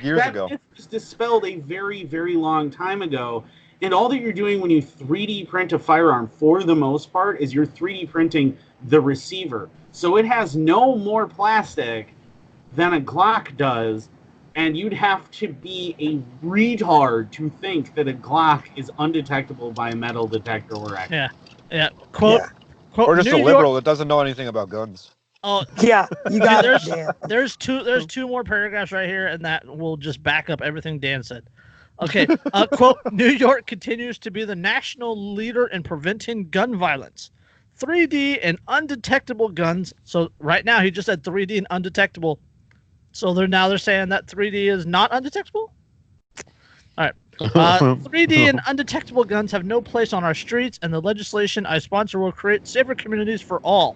years that ago. myth was dispelled a very, very long time ago. And all that you're doing when you 3D print a firearm, for the most part, is you're 3D printing the receiver. So it has no more plastic than a Glock does, and you'd have to be a retard to think that a Glock is undetectable by a metal detector or X. Yeah. Quote, or just New a liberal York... that doesn't know anything about guns. Oh, yeah, you got it, Dan. There's two more paragraphs right here, and that will just back up everything Dan said. Okay, quote, New York continues to be the national leader in preventing gun violence. 3D and undetectable guns. So right now he just said 3D and undetectable. So they're saying that 3D is not undetectable? All right. 3D and undetectable guns have no place on our streets, and the legislation I sponsor will create safer communities for all.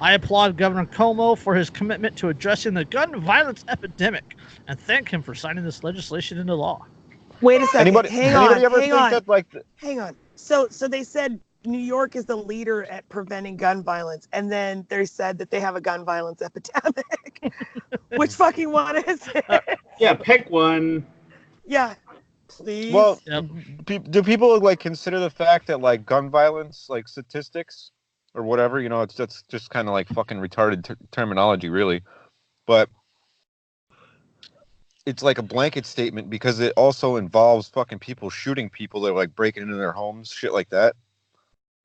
I applaud Governor Cuomo for his commitment to addressing the gun violence epidemic and thank him for signing this legislation into law. Wait a second. Hang on. So they said New York is the leader at preventing gun violence, and then they said that they have a gun violence epidemic. Which fucking one is it? Yeah, pick one. Yeah, please. Well, do people like consider the fact that like gun violence, like statistics or whatever, you know, that's just kind of like fucking retarded terminology, really, but it's like a blanket statement because it also involves fucking people shooting people that are like breaking into their homes, shit like that.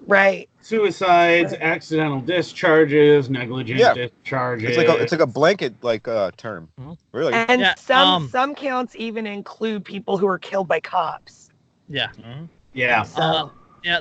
Right. Suicides, accidental discharges, negligent discharges. It's like a blanket term. Really. And some counts even include people who are killed by cops. Yeah. Mm-hmm. Yeah. So.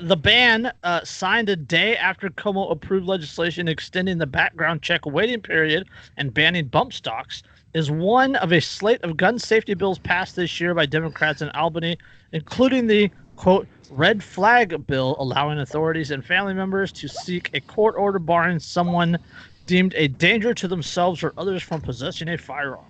The ban signed a day after Cuomo approved legislation extending the background check waiting period and banning bump stocks is one of a slate of gun safety bills passed this year by Democrats in Albany, including the, quote, red flag bill allowing authorities and family members to seek a court order barring someone deemed a danger to themselves or others from possessing a firearm.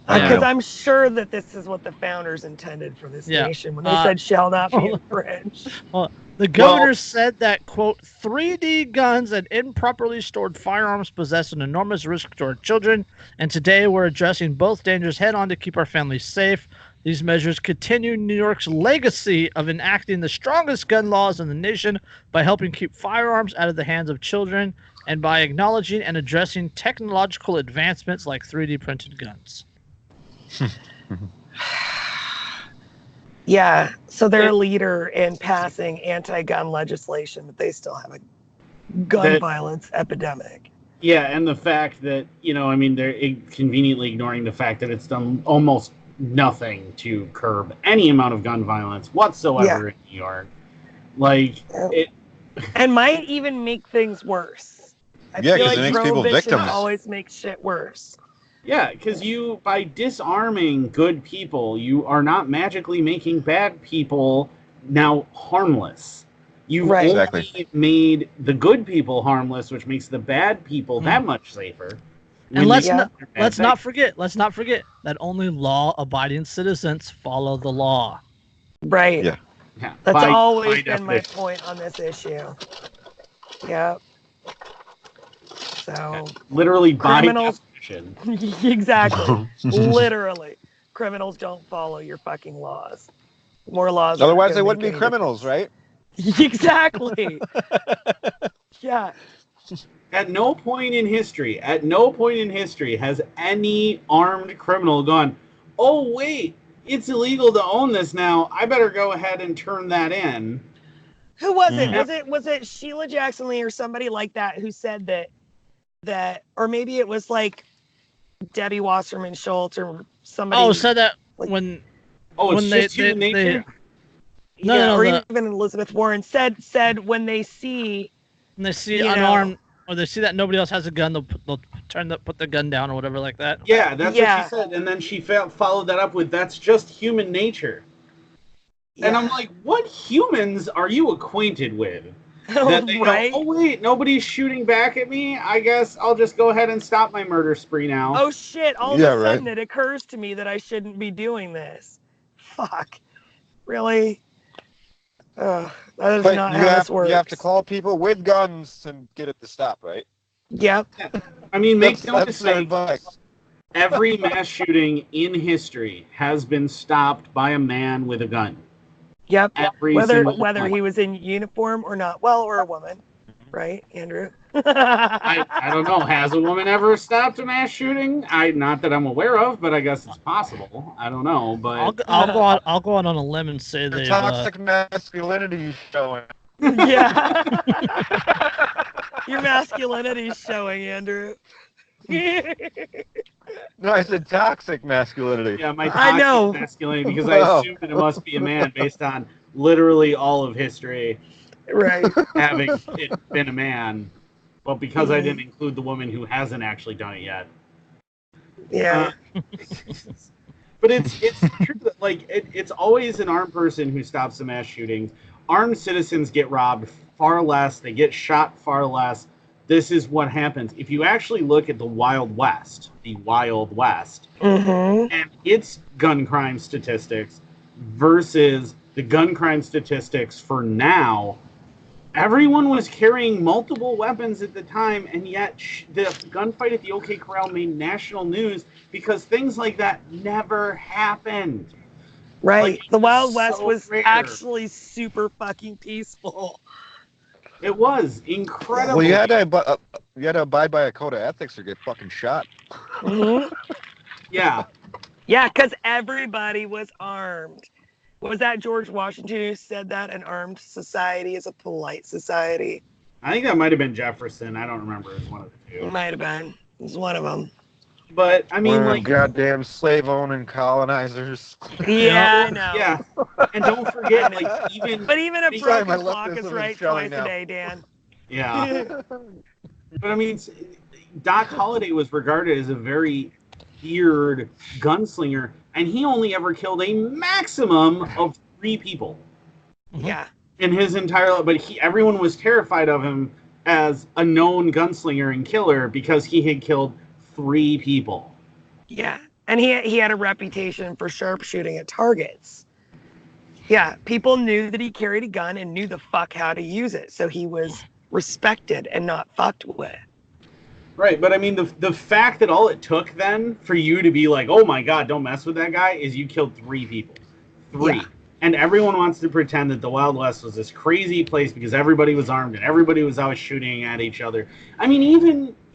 Because I'm sure that this is what the founders intended for this nation when they said shall not be infringed. Well, the governor said that, quote, 3D guns and improperly stored firearms possess an enormous risk to our children, and today we're addressing both dangers head on to keep our families safe. These measures continue New York's legacy of enacting the strongest gun laws in the nation by helping keep firearms out of the hands of children and by acknowledging and addressing technological advancements like 3D printed guns. Yeah, so they're a leader in passing anti-gun legislation, but they still have a gun violence epidemic. Yeah, and the fact that, you know, I mean, they're conveniently ignoring the fact that it's done almost nothing to curb any amount of gun violence whatsoever in New York. Like, and might even make things worse. I feel like it makes people victims. Always makes shit worse. Yeah, because by disarming good people, you are not magically making bad people now harmless. You've only made the good people harmless, which makes the bad people that much safer. And let's not forget that only law-abiding citizens follow the law. Right. Yeah. That's always been my point on this issue. Yep. So literally criminals. Exactly. Literally. Criminals don't follow your fucking laws. More laws. Otherwise they wouldn't be criminals, right? Exactly. Yeah. At no point in history has any armed criminal gone, oh wait, it's illegal to own this now. I better go ahead and turn that in. Who was it? Was it Sheila Jackson Lee or somebody like that who said that or maybe it was like Debbie Wasserman Schultz or somebody. Oh, said that when. Oh, it's just human nature. Or even Elizabeth Warren said when they see unarmed or they see that nobody else has a gun, they'll put the gun down or whatever like that. Yeah, that's what she said, and then she followed that up with that's just human nature. Yeah. And I'm like, what humans are you acquainted with? That they go, oh wait, nobody's shooting back at me. I guess I'll just go ahead and stop my murder spree now. Oh shit! All of a sudden it occurs to me that I shouldn't be doing this. Fuck. Really? That is But not how this works. you have to call people with guns and get it to stop, right? Yep. I mean, make no That's their mistake. advice. Every mass shooting in history has been stopped by a man with a gun. Yep. Every single Whether one. he was in uniform or not. Well, or a woman, right, Andrew? I don't know. Has a woman ever stopped a mass shooting? Not that I'm aware of, but I guess it's possible. I don't know, but I'll go on a limb and say Your they've. toxic masculinity is showing. Yeah. Your masculinity is showing, Andrew. No, I said toxic masculinity. yeah, my I know. toxic masculinity, because I Wow. assume that it must be a man based on literally all of history Right. having it been a man. But because I didn't include the woman who hasn't actually done it yet. Yeah. But it's true that it's always an armed person who stops the mass shootings. Armed citizens get robbed far less. They get shot far less. This is what happens. If you actually look at the Wild West, and its gun crime statistics versus the gun crime statistics for now, everyone was carrying multiple weapons at the time, and yet the gunfight at the OK Corral made national news because things like that never happened. Right. Like, The Wild so West was rare. actually super fucking peaceful. It was incredible. Well, you had to abide by a code of ethics or get fucking shot. Yeah. Yeah, because everybody was armed. Was that George Washington who said that an armed society is a polite society? I think that might have been Jefferson. I don't remember. It's one of the two. It might have been. It was one of them. But I mean, One of them goddamn slave-owning colonizers. Yeah, I know. Yeah. And don't forget, even But even a Sorry, broken my clock leftism is is right showing twice a now. day, Dan. yeah. But I mean, Doc Holliday was regarded as a very feared gunslinger, and he only ever killed a maximum of 3 people Yeah. in his entire life. But everyone was terrified of him as a known gunslinger and killer because he had killed 3 people. Yeah. And he had a reputation for sharpshooting at targets. Yeah. People knew that he carried a gun and knew the fuck how to use it. So he was respected and not fucked with. Right, but I mean, the fact that all it took then for you to be like, oh my god, don't mess with that guy, is you killed 3 people. 3. Yeah. And everyone wants to pretend that the Wild West was this crazy place because everybody was armed and everybody was out shooting at each other. I mean,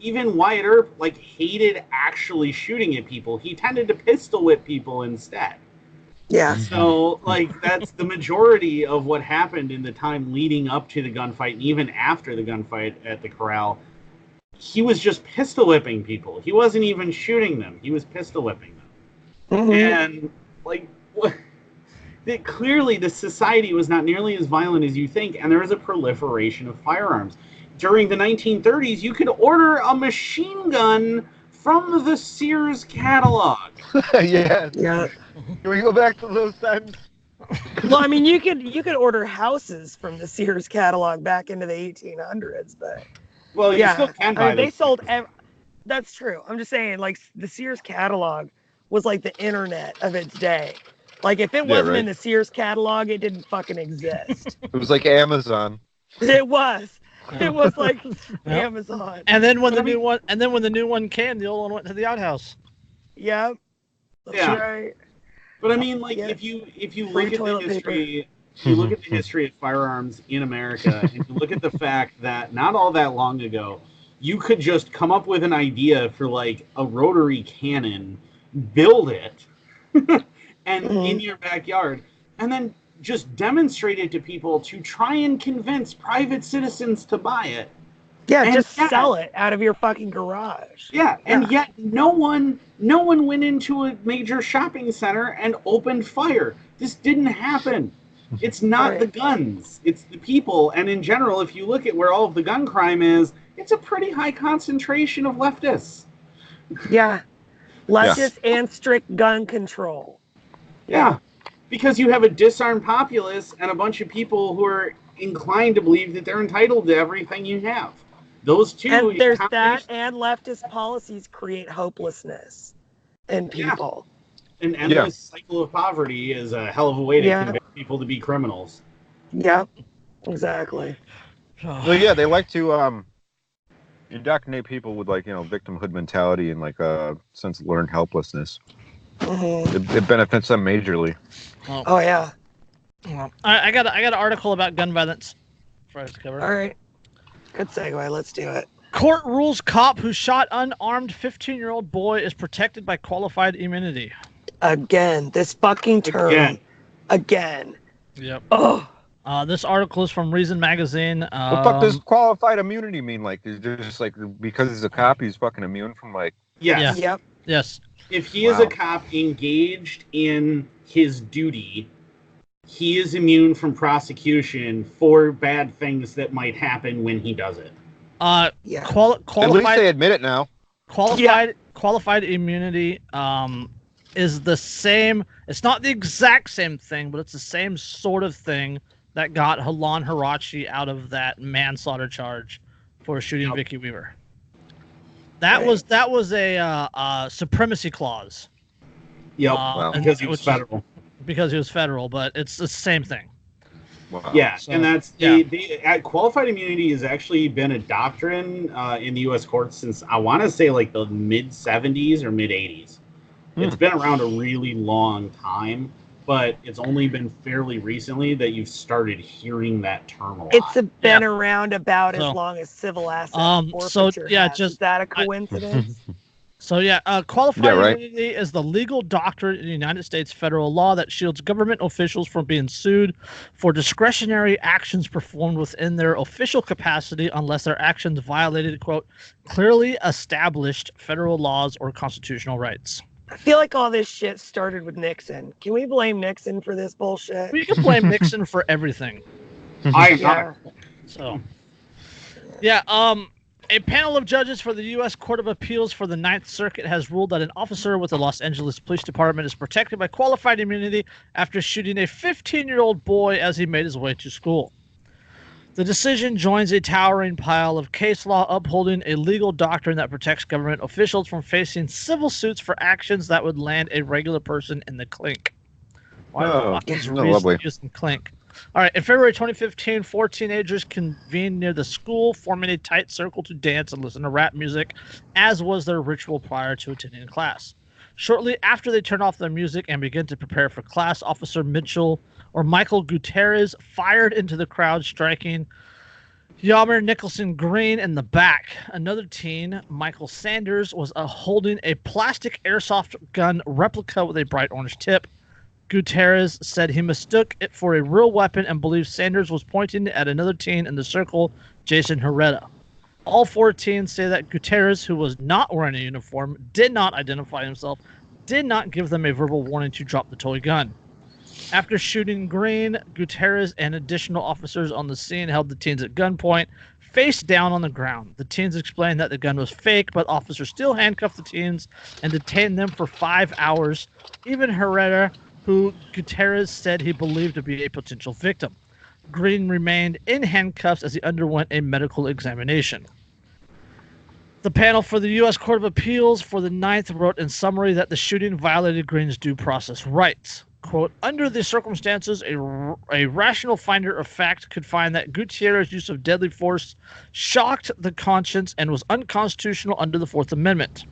even Wyatt Earp hated actually shooting at people. He tended to pistol whip people instead. Yeah. So that's the majority of what happened in the time leading up to the gunfight, and even after the gunfight at the corral. He was just pistol whipping people. He wasn't even shooting them. He was pistol whipping them. And clearly the society was not nearly as violent as you think, and there was a proliferation of firearms. During the 1930s, you could order a machine gun from the Sears catalog. Yeah. Yeah. Can we go back to those times? Well, I mean, you could order houses from the Sears catalog back into the 1800s, but Well, you still can buy they those sold. things. That's true. I'm just saying, the Sears catalog was like the internet of its day. Like, if it wasn't in the Sears catalog, it didn't fucking exist. It was like Amazon. It was. It was like Amazon. And then when the new one came, the old one went to the outhouse. Yep. That's Yeah. right. But I mean, if you look at the history, you look at the history of firearms in America, and you look at the fact that not all that long ago, you could just come up with an idea for a rotary cannon, build it, and in your backyard, and then just demonstrate it to people to try and convince private citizens to buy it. Yeah, just sell it out of your fucking garage. Yeah, and yet no one went into a major shopping center and opened fire. This didn't happen. It's not the guns, it's the people. And in general, if you look at where all of the gun crime is, it's a pretty high concentration of leftists. Yeah. Leftists and strict gun control. Yeah, because you have a disarmed populace and a bunch of people who are inclined to believe that they're entitled to everything you have. Those two. And there's that, and leftist policies create hopelessness in people. An endless cycle of poverty is a hell of a way to convince people to be criminals. Yeah, exactly. Well, yeah, they like to indoctrinate people with like victimhood mentality and like a sense of learned helplessness. Mm-hmm. It benefits them majorly. Oh yeah. Well, I got an article about gun violence for us to cover. All right. Good segue. Let's do it. Court rules cop who shot unarmed 15-year-old boy is protected by qualified immunity. Again, this fucking term. Again. Yep. Oh. This article is from Reason Magazine. What the fuck does qualified immunity mean? Like, is just like because he's a cop, he's fucking immune from like? Yes. Yep. Yes. If he is a cop engaged in his duty, he is immune from prosecution for bad things that might happen when he does it. Yeah. At least they admit it now. Qualified immunity is the same. It's not the exact same thing, but it's the same sort of thing that got Halan Harachi out of that manslaughter charge for shooting Vicky Weaver. That was a supremacy clause. Yep. Because he was federal. Because he was federal, but it's the same thing. Wow. Yeah, so, and that's qualified immunity has actually been a doctrine in the U.S. courts since I want to say like the mid 70s or mid 80s. It's been around a really long time, but it's only been fairly recently that you've started hearing that term a lot. It's been around about as long as civil asset forfeiture has. Is that a coincidence? Qualified immunity is the legal doctrine in the United States federal law that shields government officials from being sued for discretionary actions performed within their official capacity unless their actions violated, quote, clearly established federal laws or constitutional rights. I feel like all this shit started with Nixon. Can we blame Nixon for this bullshit? We can blame Nixon for everything. A panel of judges for the U.S. Court of Appeals for the Ninth Circuit has ruled that an officer with the Los Angeles Police Department is protected by qualified immunity after shooting a 15-year-old boy as he made his way to school. The decision joins a towering pile of case law upholding a legal doctrine that protects government officials from facing civil suits for actions that would land a regular person in the clink. Why the fuck is Reese using clink? All right, in February 2015, 4 teenagers convened near the school, forming a tight circle to dance and listen to rap music, as was their ritual prior to attending class. Shortly after they turned off their music and began to prepare for class, Officer Michael Gutierrez fired into the crowd, striking Yamir Nicholson Green in the back. Another teen, Michael Sanders, was holding a plastic airsoft gun replica with a bright orange tip. Gutierrez said he mistook it for a real weapon and believed Sanders was pointing at another teen in the circle, Jason Herrera. All 4 teens say that Gutierrez, who was not wearing a uniform, did not identify himself, did not give them a verbal warning to drop the toy gun. After shooting Green, Gutierrez and additional officers on the scene held the teens at gunpoint, face down on the ground. The teens explained that the gun was fake, but officers still handcuffed the teens and detained them for 5 hours. Even Herrera, who Gutierrez said he believed to be a potential victim. Green remained in handcuffs as he underwent a medical examination. The panel for the U.S. Court of Appeals for the Ninth wrote in summary that the shooting violated Green's due process rights. Quote, under the circumstances, a rational finder of fact could find that Gutierrez's use of deadly force shocked the conscience and was unconstitutional under the Fourth Amendment.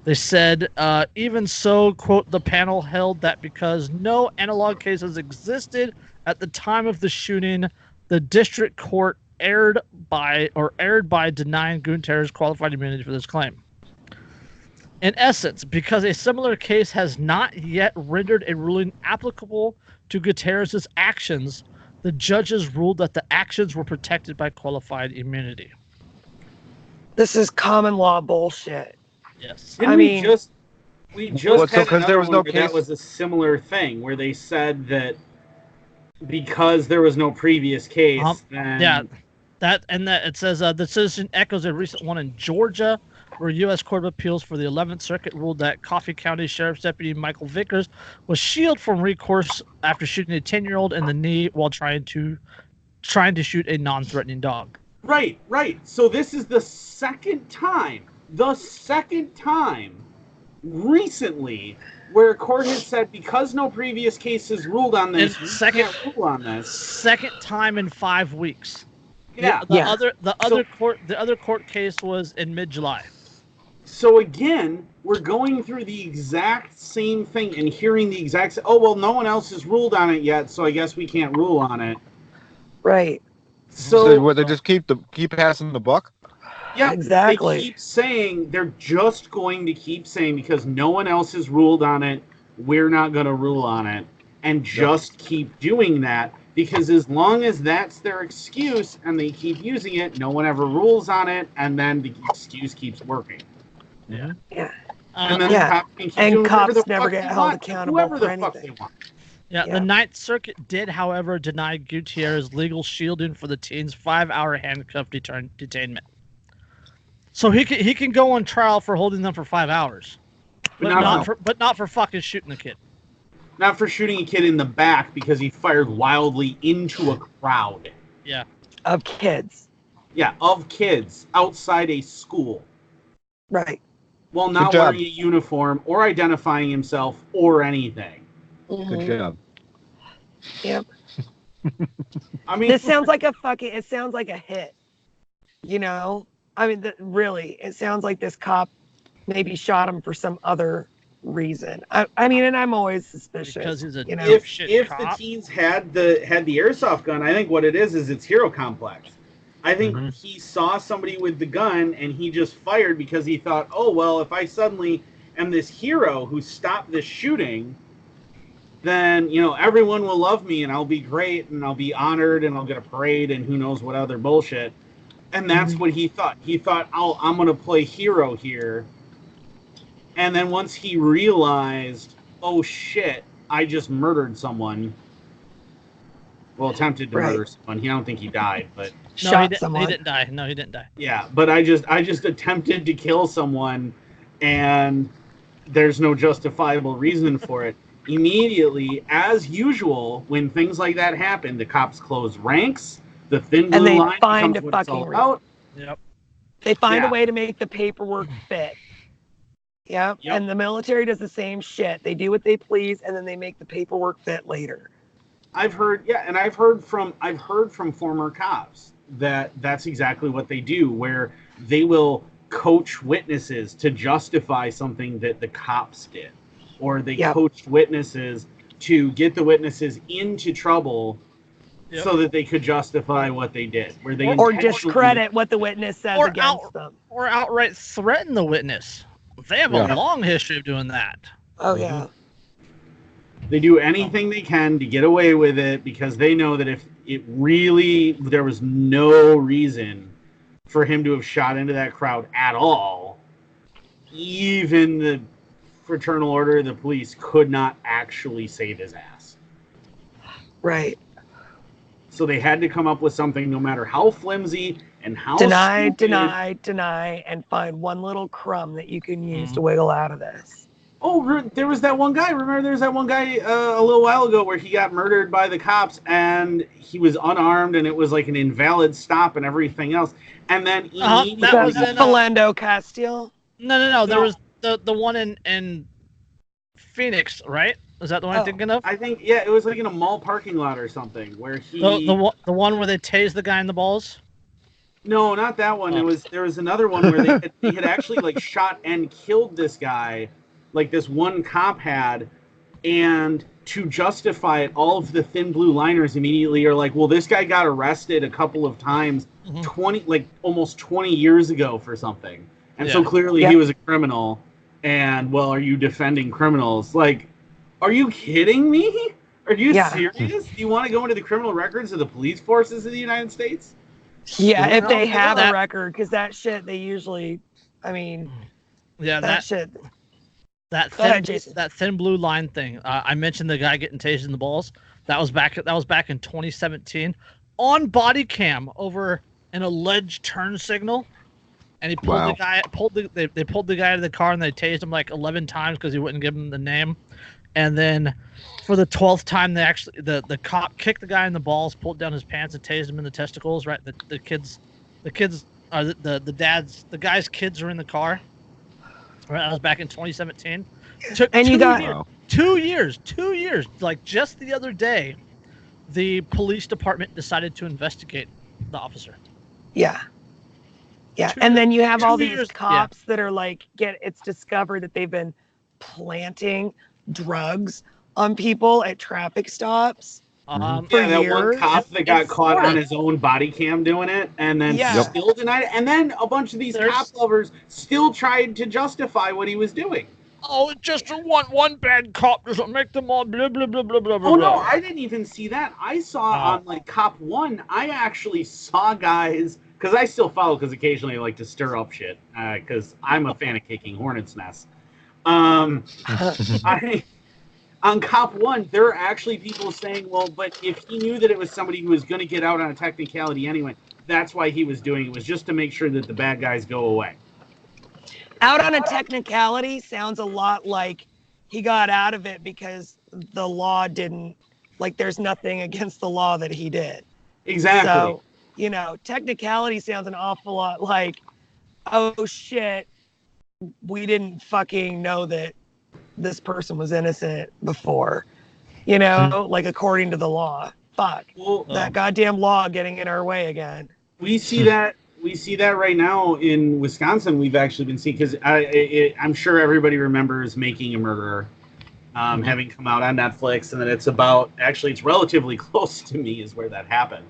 They said, even so, quote, the panel held that because no analog cases existed at the time of the shooting, the district court erred by denying Gutierrez qualified immunity for this claim. In essence, because a similar case has not yet rendered a ruling applicable to Gutierrez's actions, the judges ruled that the actions were protected by qualified immunity. This is common law bullshit. Yes. We just had another one where that was a similar thing where they said that because there was no previous case, it says the decision echoes a recent one in Georgia, where U.S. Court of Appeals for the 11th Circuit ruled that Coffee County Sheriff's Deputy Michael Vickers was shielded from recourse after shooting a 10-year-old in the knee while trying to shoot a non-threatening dog. Right. So this is the second time recently where a court has said because no previous case has ruled on this, we can't rule on this. Second time in 5 weeks. Yeah. The other court case was in mid-July. So again, we're going through the exact same thing and hearing the exact. Oh well, no one else has ruled on it yet, so I guess we can't rule on it. Right. So they just keep passing the buck. Yeah, exactly. They keep saying they're just going to keep saying because no one else has ruled on it, we're not going to rule on it, and just keep doing that because as long as that's their excuse and they keep using it, no one ever rules on it, and then the excuse keeps working. Yeah. Yeah. And then the cops can keep doing cops the never get held accountable whoever for the fuck anything. they want. Yeah, the Ninth Circuit did, however, deny Gutierrez legal shielding for the teen's 5-hour handcuff detainment. So he can go on trial for holding them for 5 hours, but not for fucking shooting the kid. Not for shooting a kid in the back because he fired wildly into a crowd. Yeah. Of kids. Yeah, of kids outside a school. Right. While not wearing a uniform or identifying himself or anything. Mm-hmm. Good job. Yep. I mean, it sounds like a hit. You know? I mean, really, it sounds like this cop maybe shot him for some other reason. I mean, and I'm always suspicious. Because he's a if the teens had the airsoft gun, I think what it is it's hero complex. I think he saw somebody with the gun and he just fired because he thought, oh, well, if I suddenly am this hero who stopped this shooting, then, everyone will love me and I'll be great and I'll be honored and I'll get a parade and who knows what other bullshit. And that's what he thought. He thought, oh, I'm going to play hero here. And then once he realized, oh, shit, I just murdered someone. Well, attempted to murder someone. I don't think he died, but... Shot someone. He didn't die. No, he didn't die. Yeah, but I just attempted to kill someone, and there's no justifiable reason for it. Immediately, as usual, when things like that happen, the cops close ranks, the thin blue line becomes what it's all about. Yep. They find a way to make the paperwork fit. Yep. And the military does the same shit. They do what they please, and then they make the paperwork fit later. I've heard from former cops that's exactly what they do, where they will coach witnesses to justify something that the cops did, or they coached witnesses to get the witnesses into trouble so that they could justify what they did, or discredit what the witness says against them, or outright threaten the witness. They have a long history of doing that. Oh yeah. They do anything they can to get away with it because they know that if there was no reason for him to have shot into that crowd at all, even the Fraternal Order of the Police could not actually save his ass. Right. So they had to come up with something, no matter how flimsy and how deny, and find one little crumb that you can use to wiggle out of this. Oh, there was that one guy. Remember, there was that one guy a little while ago where he got murdered by the cops, and he was unarmed, and it was like an invalid stop and everything else. And then immediately, that was in Philando Castile. No. There was the one in Phoenix, right? Is that the one I'm thinking of? I think it was like in a mall parking lot or something where he the one where they tased the guy in the balls. No, not that one. There was another one where they had actually like shot and killed this guy. Like this one cop had, and to justify it, all of the thin blue liners immediately are like, well, this guy got arrested a couple of times, almost 20 years ago for something. And so clearly he was a criminal. And, well, are you defending criminals? Like, are you kidding me? Are you serious? Do you want to go into the criminal records of the police forces of the United States? Yeah, if they have a record, because that shit, they usually, that shit. That thin blue line thing. I mentioned the guy getting tased in the balls. That was back in 2017 on body cam over an alleged turn signal, and he pulled the guy. They pulled the guy out of the car and they tased him like 11 times because he wouldn't give him the name. And then for the 12th time, they actually the cop kicked the guy in the balls, pulled down his pants, and tased him in the testicles. Right, the guy's kids are in the car. Right, that was back in 2017. Took And you got- Wow. 2 years. 2 years. Like just the other day, the police department decided to investigate the officer. Yeah. Yeah. 2 And years. then you have 2 all these years, cops that are like, it's discovered that they've been planting drugs on people at traffic stops. For Yeah, that one years. cop that got It's caught sort of- on his own body cam doing it, and then Yeah. still denied it. And then a bunch of these cop lovers still tried to justify what he was doing. Oh, just one bad cop doesn't make them all blah blah blah blah blah. Oh no, I didn't even see that. I saw on like Cop 1, I actually saw guys, because I still follow, because occasionally I like to stir up shit, because I'm a fan of kicking hornets' nests. On Cop 1, there are actually people saying, well, but if he knew that it was somebody who was going to get out on a technicality anyway, that's why he was doing it, was just to make sure that the bad guys go away. Out on a technicality sounds a lot like he got out of it because the law didn't, like there's nothing against the law that he did. Exactly. So, you know, technicality sounds an awful lot like, oh shit, we didn't fucking know that this person was innocent before, you know, like according to the law. Fuck. Well, that goddamn law getting in our way again. We see that right now in Wisconsin. We've actually been seeing, because I'm sure everybody remembers Making a Murderer, having come out on Netflix, and then it's relatively close to me is where that happened,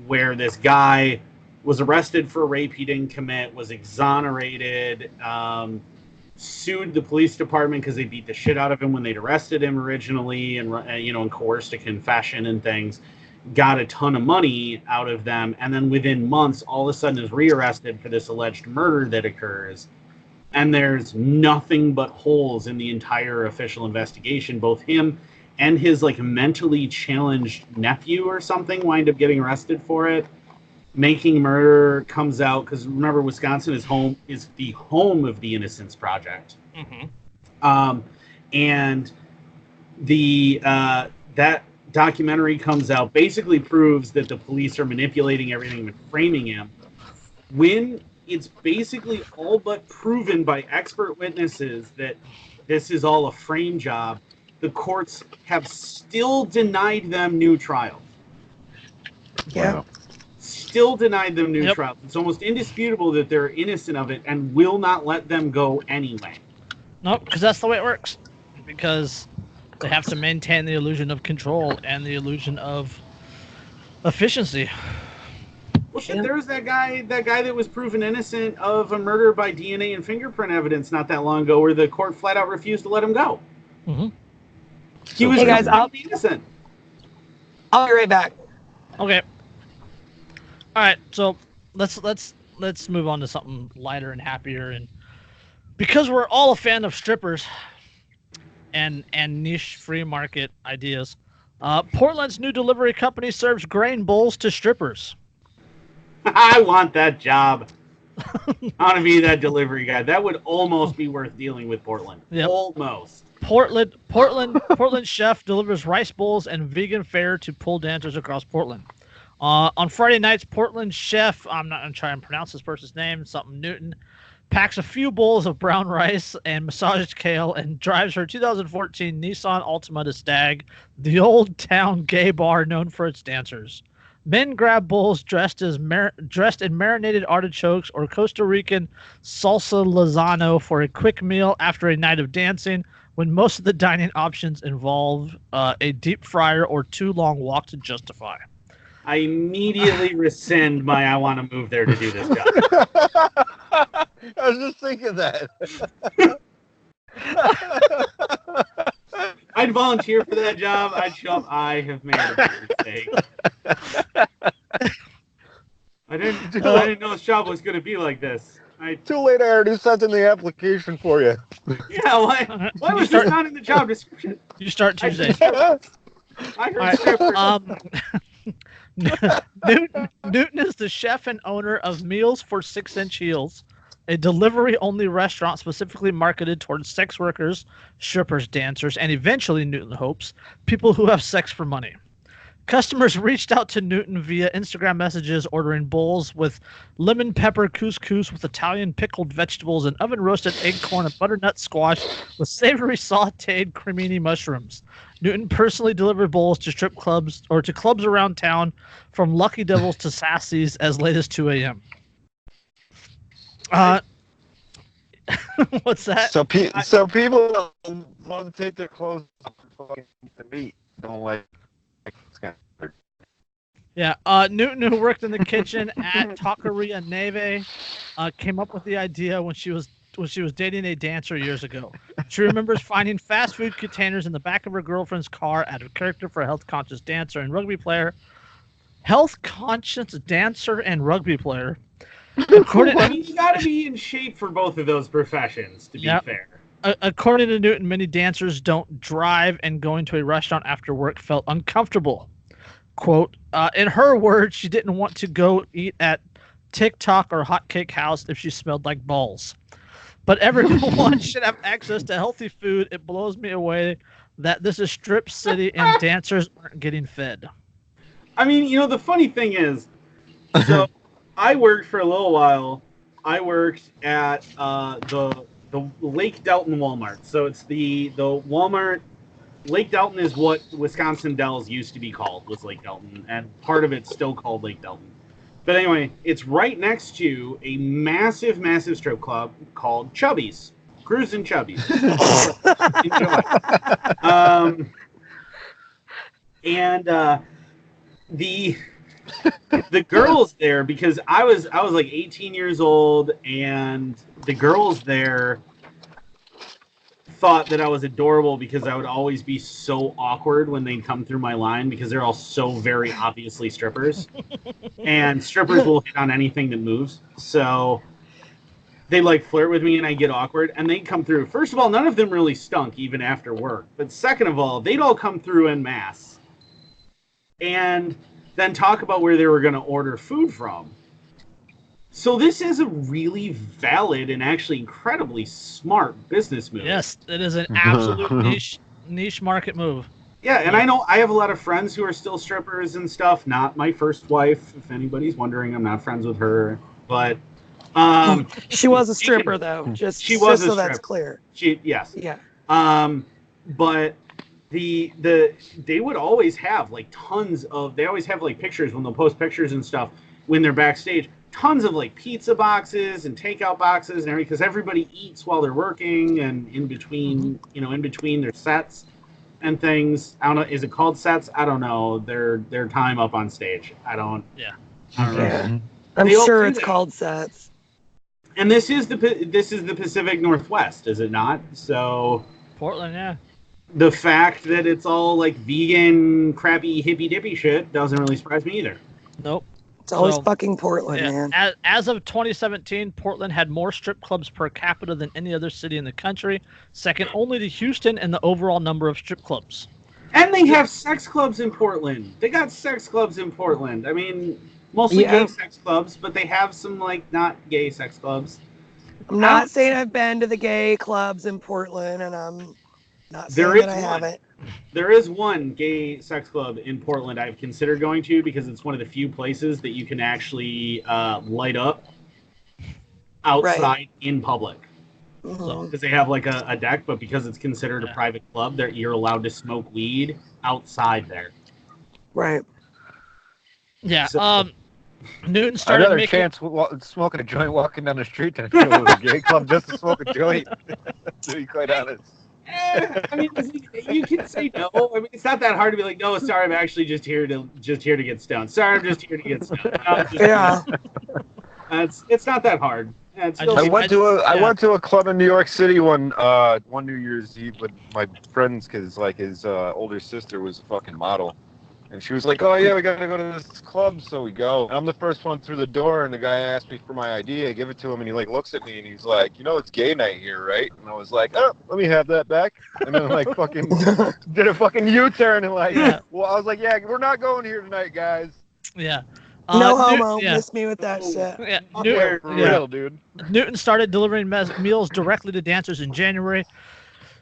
where this guy was arrested for a rape he didn't commit, was exonerated, sued the police department because they beat the shit out of him when they'd arrested him originally, and and coerced a confession and things. Got a ton of money out of them, and then within months, all of a sudden is rearrested for this alleged murder that occurs. And there's nothing but holes in the entire official investigation. Both him and his like mentally challenged nephew or something wind up getting arrested for it. Making Murder comes out because remember, Wisconsin is the home of the Innocence Project, and that documentary comes out, basically proves that the police are manipulating everything and framing him, when it's basically all but proven by expert witnesses that this is all a frame job. The courts have still denied them new trials. Yeah. Wow. Still denied them new trials. It's almost indisputable that they're innocent of it and will not let them go anyway. Nope, because that's the way it works. Because they have to maintain the illusion of control and the illusion of efficiency. Well, shit, there was that guy that was proven innocent of a murder by DNA and fingerprint evidence not that long ago, where the court flat out refused to let him go. He was innocent. I'll be right back. Okay. All right, so let's move on to something lighter and happier, and because we're all a fan of strippers and niche free market ideas, Portland's new delivery company serves grain bowls to strippers. I want that job. I want to be that delivery guy. That would almost be worth dealing with Portland. Yep. Almost. Portland chef delivers rice bowls and vegan fare to pole dancers across Portland. On Friday nights, Portland chef, I'm not going to try and pronounce this person's name, something Newton, packs a few bowls of brown rice and massaged kale and drives her 2014 Nissan Altima to Stag, the old town gay bar known for its dancers. Men grab bowls dressed in marinated artichokes or Costa Rican salsa Lozano for a quick meal after a night of dancing, when most of the dining options involve a deep fryer or too long walk to justify. I immediately rescind my I want to move there to do this job. I was just thinking that. I'd volunteer for that job. I'd show up. I have made a mistake. I didn't know this job was going to be like this. Too late, I already sent in the application for you. Yeah, why was this not in the job description? You start Tuesday. I heard strippers. Newton is the chef and owner of Meals for 6-Inch Heels, a delivery-only restaurant specifically marketed towards sex workers, strippers, dancers, and eventually, Newton hopes, people who have sex for money. Customers reached out to Newton via Instagram messages ordering bowls with lemon pepper couscous with Italian pickled vegetables and oven roasted acorn and butternut squash with savory sauteed cremini mushrooms. Newton personally delivered bowls to strip clubs or to clubs around town, from Lucky Devils to Sassy's, as late as 2 a.m. What's that? So people want to take their clothes off and fucking eat the meat. Don't like. Yeah, Newton, who worked in the kitchen at Taqueria Neve, came up with the idea when she was dating a dancer years ago. She remembers finding fast food containers in the back of her girlfriend's car out of character for a health-conscious dancer and rugby player. Health-conscious dancer and rugby player. I mean, you got to be in shape for both of those professions, to be fair. According to Newton, many dancers don't drive, and going to a restaurant after work felt uncomfortable. Quote, in her words, she didn't want to go eat at TikTok or Hotcake House if she smelled like balls. But everyone should have access to healthy food. It blows me away that this is Strip City and dancers aren't getting fed. I mean, you know, the funny thing is, so I worked for a little while. I worked at the Lake Delton Walmart. So it's the Walmart. Lake Delton is what Wisconsin Dells used to be called, was Lake Delton, and part of it's still called Lake Delton. But anyway, it's right next to a massive, massive strip club called Chubby's. Cruising Chubby's. The girls there, because I was like 18 years old, and the girls there thought that I was adorable because I would always be so awkward when they'd come through my line, because they're all so very obviously strippers. And strippers will hit on anything that moves. So they like flirt with me and I get awkward, and they'd come through. First of all, none of them really stunk even after work. But second of all, they'd all come through en masse and then talk about where they were going to order food from. So this is a really valid and actually incredibly smart business move. Yes, it is an absolute niche market move. Yeah, and I know I have a lot of friends who are still strippers and stuff. Not my first wife, if anybody's wondering. I'm not friends with her, but she was a stripper though. Just so that's clear. Yes. Yeah. But they would always have like tons of. They always have like pictures when they'll post pictures and stuff when they're backstage. Tons of like pizza boxes and takeout boxes and everything, because everybody eats while they're working and in between, in between their sets and things. I don't know. Is it called sets? I don't know. Their time up on stage. I don't know. I'm sure it's called sets. And this is the Pacific Northwest, is it not? So Portland, yeah. The fact that it's all like vegan, crappy, hippy dippy shit doesn't really surprise me either. Nope. It's always fucking Portland, man. As of 2017, Portland had more strip clubs per capita than any other city in the country, second only to Houston in the overall number of strip clubs. And they have sex clubs in Portland. They got sex clubs in Portland. I mean, mostly gay sex clubs, but they have some like not gay sex clubs. I'm not saying I've been to the gay clubs in Portland, and I'm not saying that I haven't. There is one gay sex club in Portland I've considered going to, because it's one of the few places that you can actually light up outside in public. So, because they have like a deck, but because it's considered a private club, you're allowed to smoke weed outside there. Right. Yeah. So, Newton started I'd rather chance smoking a joint walking down the street than go to a gay club just to smoke a joint, to be quite honest. I mean, you can say no. I mean, it's not that hard to be like, no, sorry, I'm actually just here to get stoned. Sorry, I'm just here to get stoned. It's not that hard. I went to a club in New York City one New Year's Eve with my friends, because like his older sister was a fucking model, and she was like, "Oh yeah, we gotta go to this club," so we go. And I'm the first one through the door, and the guy asked me for my ID. I give it to him, and he like looks at me, and he's like, "It's gay night here, right?" And I was like, "Oh, let me have that back." And then like fucking did a fucking U-turn and like, well, I was like, "Yeah, we're not going here tonight, guys." Yeah. No homo. Miss me with that shit. Yeah. For real, dude. Newton started delivering meals directly to dancers in January.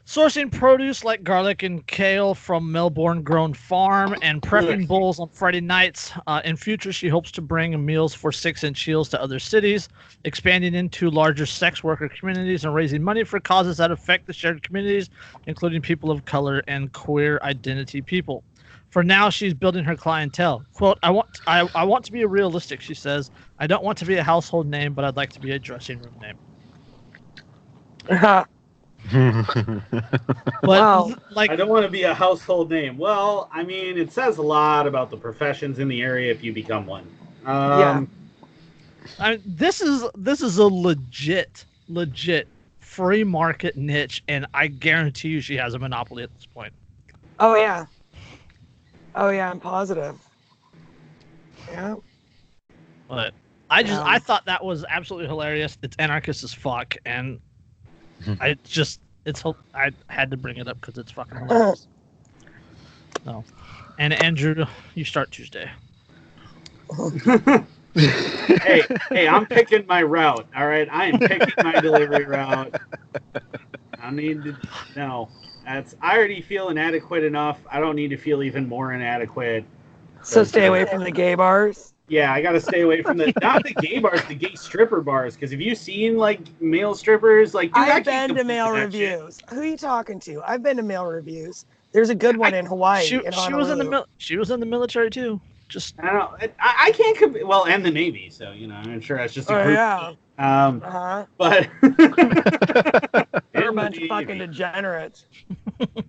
Sourcing produce like garlic and kale from Melbourne-grown farm and prepping bowls on Friday nights. In future, she hopes to bring meals for 6-inch heels to other cities, expanding into larger sex worker communities and raising money for causes that affect the shared communities, including people of color and queer identity people. For now, she's building her clientele. Quote, I want to be realistic, she says. I don't want to be a household name, but I'd like to be a dressing room name. But Wow. like, I don't want to be a household name. Well, I mean, it says a lot about the professions in the area if you become one. Yeah. I mean, this is a legit free market niche, and I guarantee you she has a monopoly at this point. Oh yeah. Oh yeah, I'm positive. Yeah. But I thought that was absolutely hilarious. It's anarchist as fuck, and I had to bring it up because it's fucking hilarious. No, and Andrew, you start Tuesday. hey, I'm picking my route. All right, I am picking my delivery route. I need to. No, I already feel inadequate enough. I don't need to feel even more inadequate. So stay away from the gay bars. Yeah, I gotta stay away from not the gay bars, the gay stripper bars. Because have you seen like male strippers? Like, dude, I've been to male reviews. Who are you talking to? I've been to male reviews. There's a good one in Hawaii. She was in the military too. Just I don't know. I can't. Well, and the Navy. So you know, I'm sure that's just a group. Yeah. But We're a bunch of fucking degenerates. That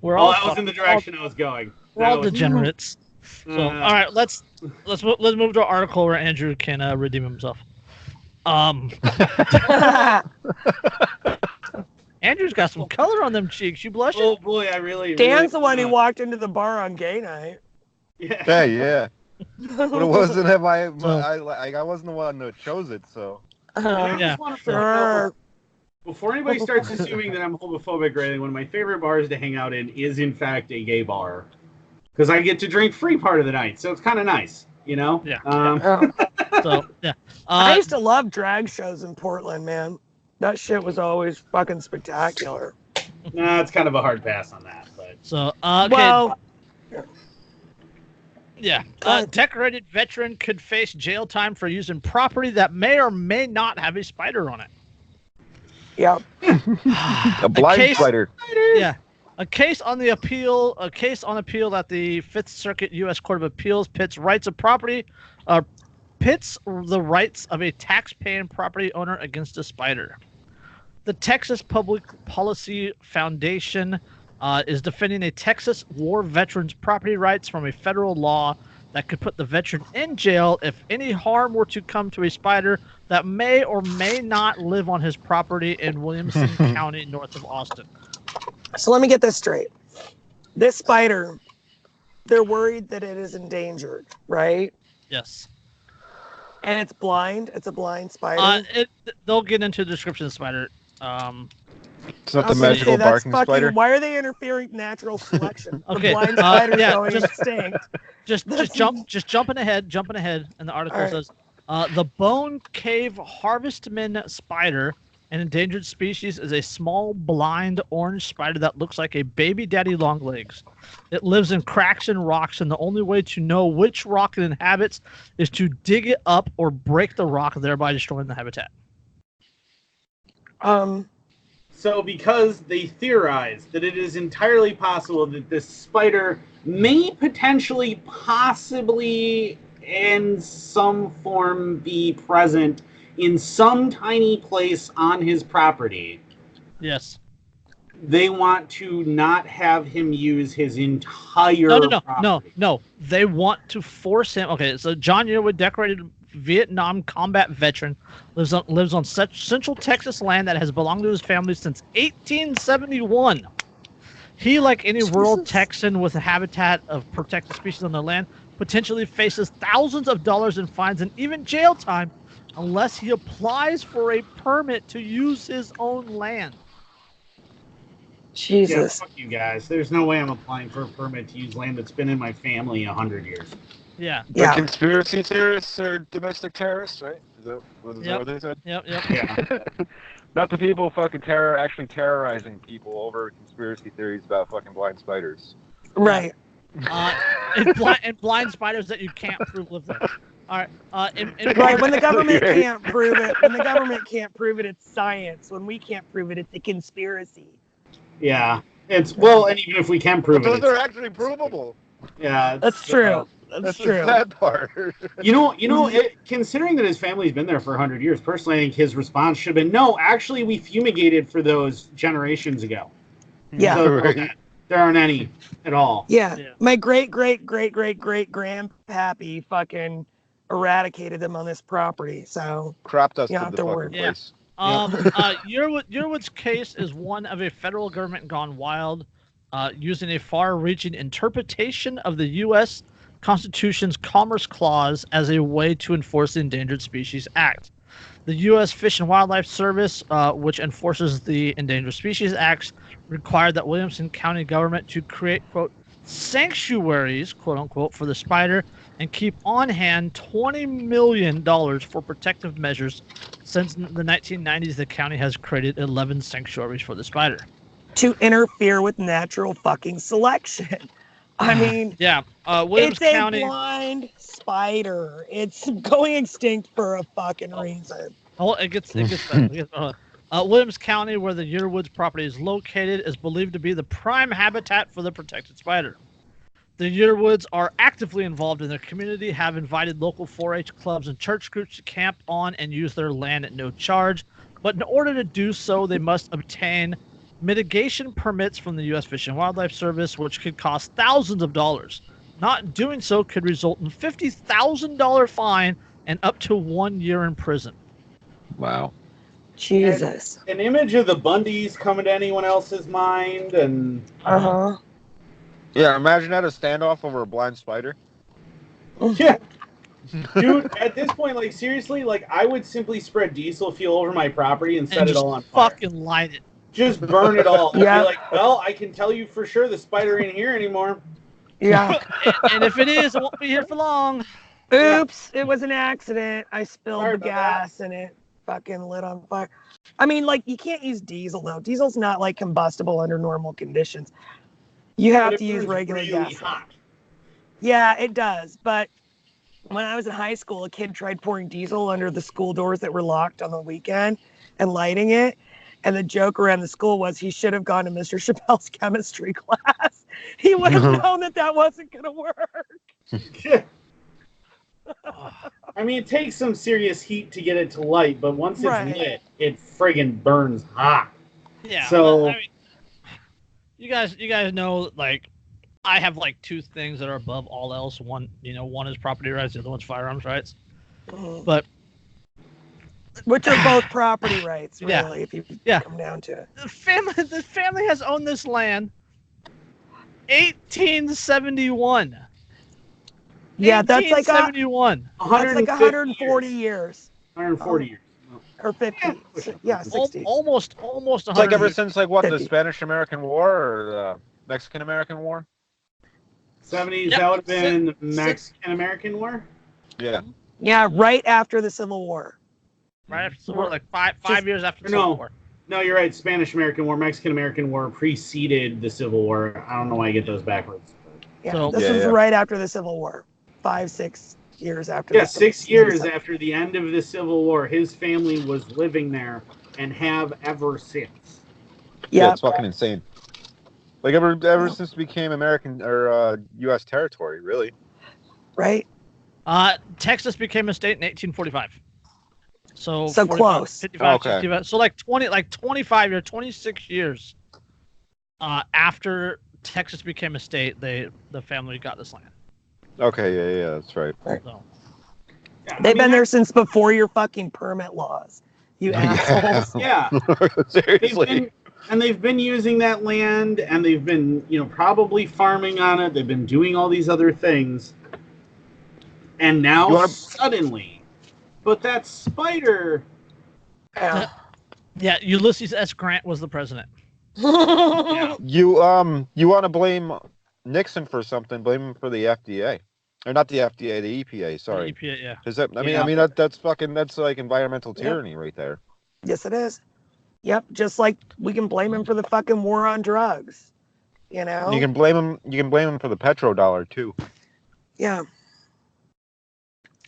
was in the direction I was going. We're all degenerates. So, all right, let's move to an article where Andrew can redeem himself. Andrew's got some color on them cheeks. You blushing? Oh boy, I really. Dan's the one who walked into the bar on gay night. Yeah. But it wasn't I wasn't the one that chose it, so. Yeah. Before anybody starts assuming that I'm homophobic or anything, one of my favorite bars to hang out in is in fact a gay bar. Because I get to drink free part of the night, so it's kind of nice, you know? Yeah. So, yeah. I used to love drag shows in Portland, man. That shit was always fucking spectacular. Nah, it's kind of a hard pass on that. But so, okay. Well, yeah. Decorated veteran could face jail time for using property that may or may not have a spider on it. Yeah. A blind spider. Yeah. A case on appeal that the Fifth Circuit U.S. Court of Appeals pits the rights of a tax-paying property owner against a spider. The Texas Public Policy Foundation is defending a Texas war veteran's property rights from a federal law that could put the veteran in jail if any harm were to come to a spider that may or may not live on his property in Williamson County, north of Austin. So let me get this straight. This spider, they're worried that it is endangered, right? Yes. And it's blind. It's a blind spider. They'll get into the description of the spider. It's not the magical barking spider. Why are they interfering with natural selection? Okay. The blind spider going extinct. Just jumping ahead. And the article says, the bone cave harvestman spider, an endangered species, is a small, blind, orange spider that looks like a baby daddy longlegs. It lives in cracks and rocks, and the only way to know which rock it inhabits is to dig it up or break the rock, thereby destroying the habitat. So because they theorize that it is entirely possible that this spider may potentially, possibly, in some form be present in some tiny place on his property. Yes. They want to not have him use his entire property. No. They want to force him. Okay, so John Yearwood, decorated Vietnam combat veteran, lives on Central Texas land that has belonged to his family since 1871. He, like any rural Texan with a habitat of protected species on their land, potentially faces thousands of dollars in fines and even jail time unless he applies for a permit to use his own land. Jesus. Yeah, fuck you guys. There's no way I'm applying for a permit to use land that's been in my family 100 years. Yeah. The conspiracy theorists are domestic terrorists, right? Is that what they said? Yep. Yeah. Not the people fucking actually terrorizing people over conspiracy theories about fucking blind spiders. Right. And blind spiders that you can't prove live there. All right. Right. When the government can't prove it, it's science. When we can't prove it, it's a conspiracy. Yeah. And even if we can prove But it, those are actually provable. Yeah, that's true. That's true. The sad part. Considering that his family's been there for 100 years, personally, I think his response should have been, "No, actually, we fumigated for those generations ago. Yeah, so there aren't any at all." Yeah. My great grandpappy fucking eradicated them on this property. So crop dust you to the fucking place. Yearwood's case is one of a federal government gone wild, using a far-reaching interpretation of the U.S. Constitution's Commerce Clause as a way to enforce the Endangered Species Act. The U.S. Fish and Wildlife Service, which enforces the Endangered Species Act, required that Williamson County government to create, quote, sanctuaries, quote unquote, for the spider and keep on hand $20 million for protective measures. Since the 1990s, the county has created 11 sanctuaries for the spider. To interfere with natural fucking selection. I mean, Williams it's County, a blind spider. It's going extinct for a fucking reason. Oh, it gets better. Williams County, where the Yearwoods property is located, is believed to be the prime habitat for the protected spider. The Yearwoods are actively involved in their community, have invited local 4-H clubs and church groups to camp on and use their land at no charge. But in order to do so, they must obtain mitigation permits from the U.S. Fish and Wildlife Service, which could cost thousands of dollars. Not doing so could result in $50,000 fine and up to 1 year in prison. Wow. Jesus. An image of the Bundys coming to anyone else's mind, and yeah, imagine that, a standoff over a blind spider. Yeah. Dude, at this point, like, seriously, like, I would simply spread diesel fuel over my property and set it all on fire. Fucking light it. Just burn it all. Yeah. Be like, well, I can tell you for sure the spider ain't here anymore. Yeah. and if it is, it won't be here for long. Oops, it was an accident. I spilled the gas and it fucking lit on fire. I mean, like, you can't use diesel, though. Diesel's not, like, combustible under normal conditions. You have to use regular gas. Hot. Yeah, it does. But when I was in high school, a kid tried pouring diesel under the school doors that were locked on the weekend and lighting it. And the joke around the school was he should have gone to Mr. Chappelle's chemistry class. He would have known that wasn't going to work. I mean, it takes some serious heat to get it to light, but once it's lit, it friggin' burns hot. Yeah. So, I mean, you guys know, like, I have like two things that are above all else. One is property rights, the other one's firearms rights. But which are both property rights, really, if you come down to it. The family has owned this land 1871. Yeah, that's like 71. That's like 140 years. 140 years. Or 50. Yeah, 60. Almost 100. It's like ever since, like, what, 50. the Spanish-American War or the Mexican-American War? 70s, that would have been the Mexican-American War? Yeah. Yeah, right after the Civil War. Right after the Civil War, like five years after the Civil War. No, you're right. Spanish-American War, Mexican-American War preceded the Civil War. I don't know why I get those backwards. Yeah, this was right after the Civil War. 5-6 years after. Yeah, 6 years after the end of the Civil War, his family was living there and have ever since. Yeah, it's fucking insane. Like ever since it became American or U.S. territory, really. Right. Texas became a state in 1845. So close. 55, 65. So like 25 years, 26 years after Texas became a state, the family got this land. Okay, yeah, that's right. So, they've been there since before your fucking permit laws, you assholes. Yeah. Seriously. They've been using that land, and they've been, probably farming on it. They've been doing all these other things. And now suddenly, but that spider. Yeah, Ulysses S. Grant was the president. Yeah. You want to blame Nixon for something? Blame him for the FDA, or not the FDA, the EPA. Sorry, the EPA, yeah. Is that? I mean, that's like environmental tyranny right there. Yes, it is. Yep, just like we can blame him for the fucking war on drugs. You know? You can blame him. You can blame him for the petrodollar too. Yeah.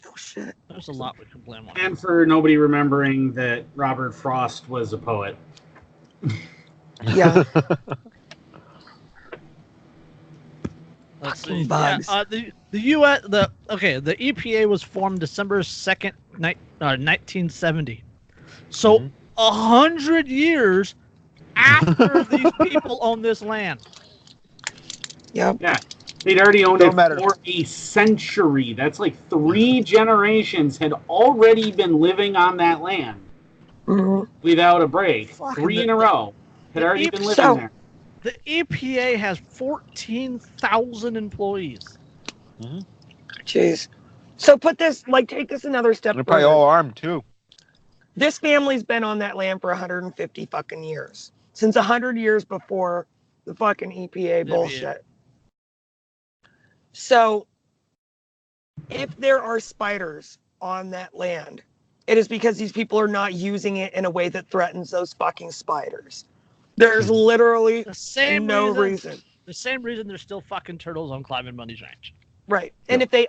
Oh shit. There's a lot we can blame on. And for nobody remembering that Robert Frost was a poet. Yeah. Let's Fucking see. bugs. Yeah, the U.S. the EPA was formed December 2nd, 1970. So 100 years after these people own this land. Yep. Yeah. They'd already owned Don't it matter. for a century. That's like 3 generations had already been living on that land Mhm. without a break. Fucking 3 in a row had the already been living So- there. The EPA has 14,000 employees. Jeez. So take this another step They're probably further. all armed too. This family's been on that land for 150 fucking years. Since 100 years before the fucking EPA bullshit. So, if there are spiders on that land, it is because these people are not using it in a way that threatens those fucking spiders. There's literally The same no reason. reason. The same reason there's still fucking turtles on Climbing Money's ranch. Right. And if they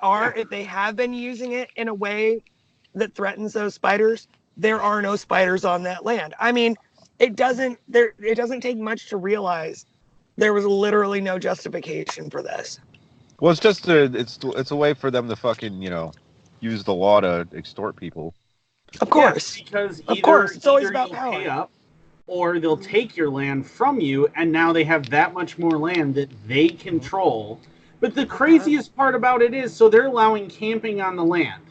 have been using it in a way that threatens those spiders, there are no spiders on that land. I mean, it doesn't take much to realize there was literally no justification for this. Well, it's just it's a way for them to fucking use the law to extort people. Of course. Yeah, because Of course. It's always about you'll power. pay up, or they'll take your land from you, and now they have that much more land that they control. But the craziest part about it is, so they're allowing camping on the land.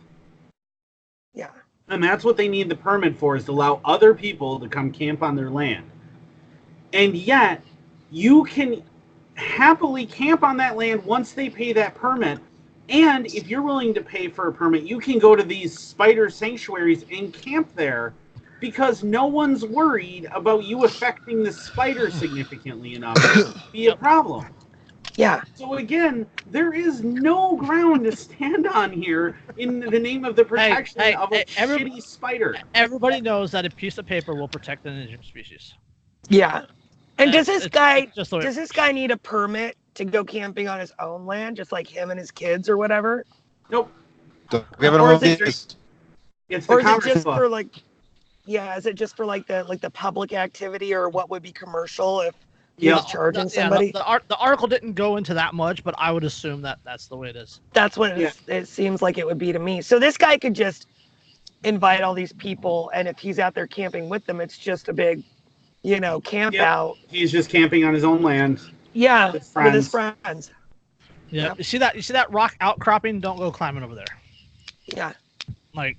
Yeah. And that's what they need the permit for, is to allow other people to come camp on their land. And yet, you can happily camp on that land once they pay that permit. And if you're willing to pay for a permit, you can go to these spider sanctuaries and camp there, because no one's worried about you affecting the spider significantly enough to be a problem. Yeah. So again, there is no ground to stand on here in the name of the protection of a shitty spider. Everybody knows that a piece of paper will protect an endangered species. Yeah. And does this guy just the way- need a permit to go camping on his own land, just like him and his kids or whatever? Nope. Give it Or a is it It's the Or is it Commerce just Clause. for is it just for the public activity, or what would be commercial if he was charging somebody? The article didn't go into that much, but I would assume that that's the way it is. That's what it seems like it would be to me. So this guy could just invite all these people, and if he's out there camping with them, it's just a big, camp out. He's just camping on his own land. Yeah, with with his friends. Yeah. Yep. You see that rock outcropping? Don't go climbing over there. Yeah. Like,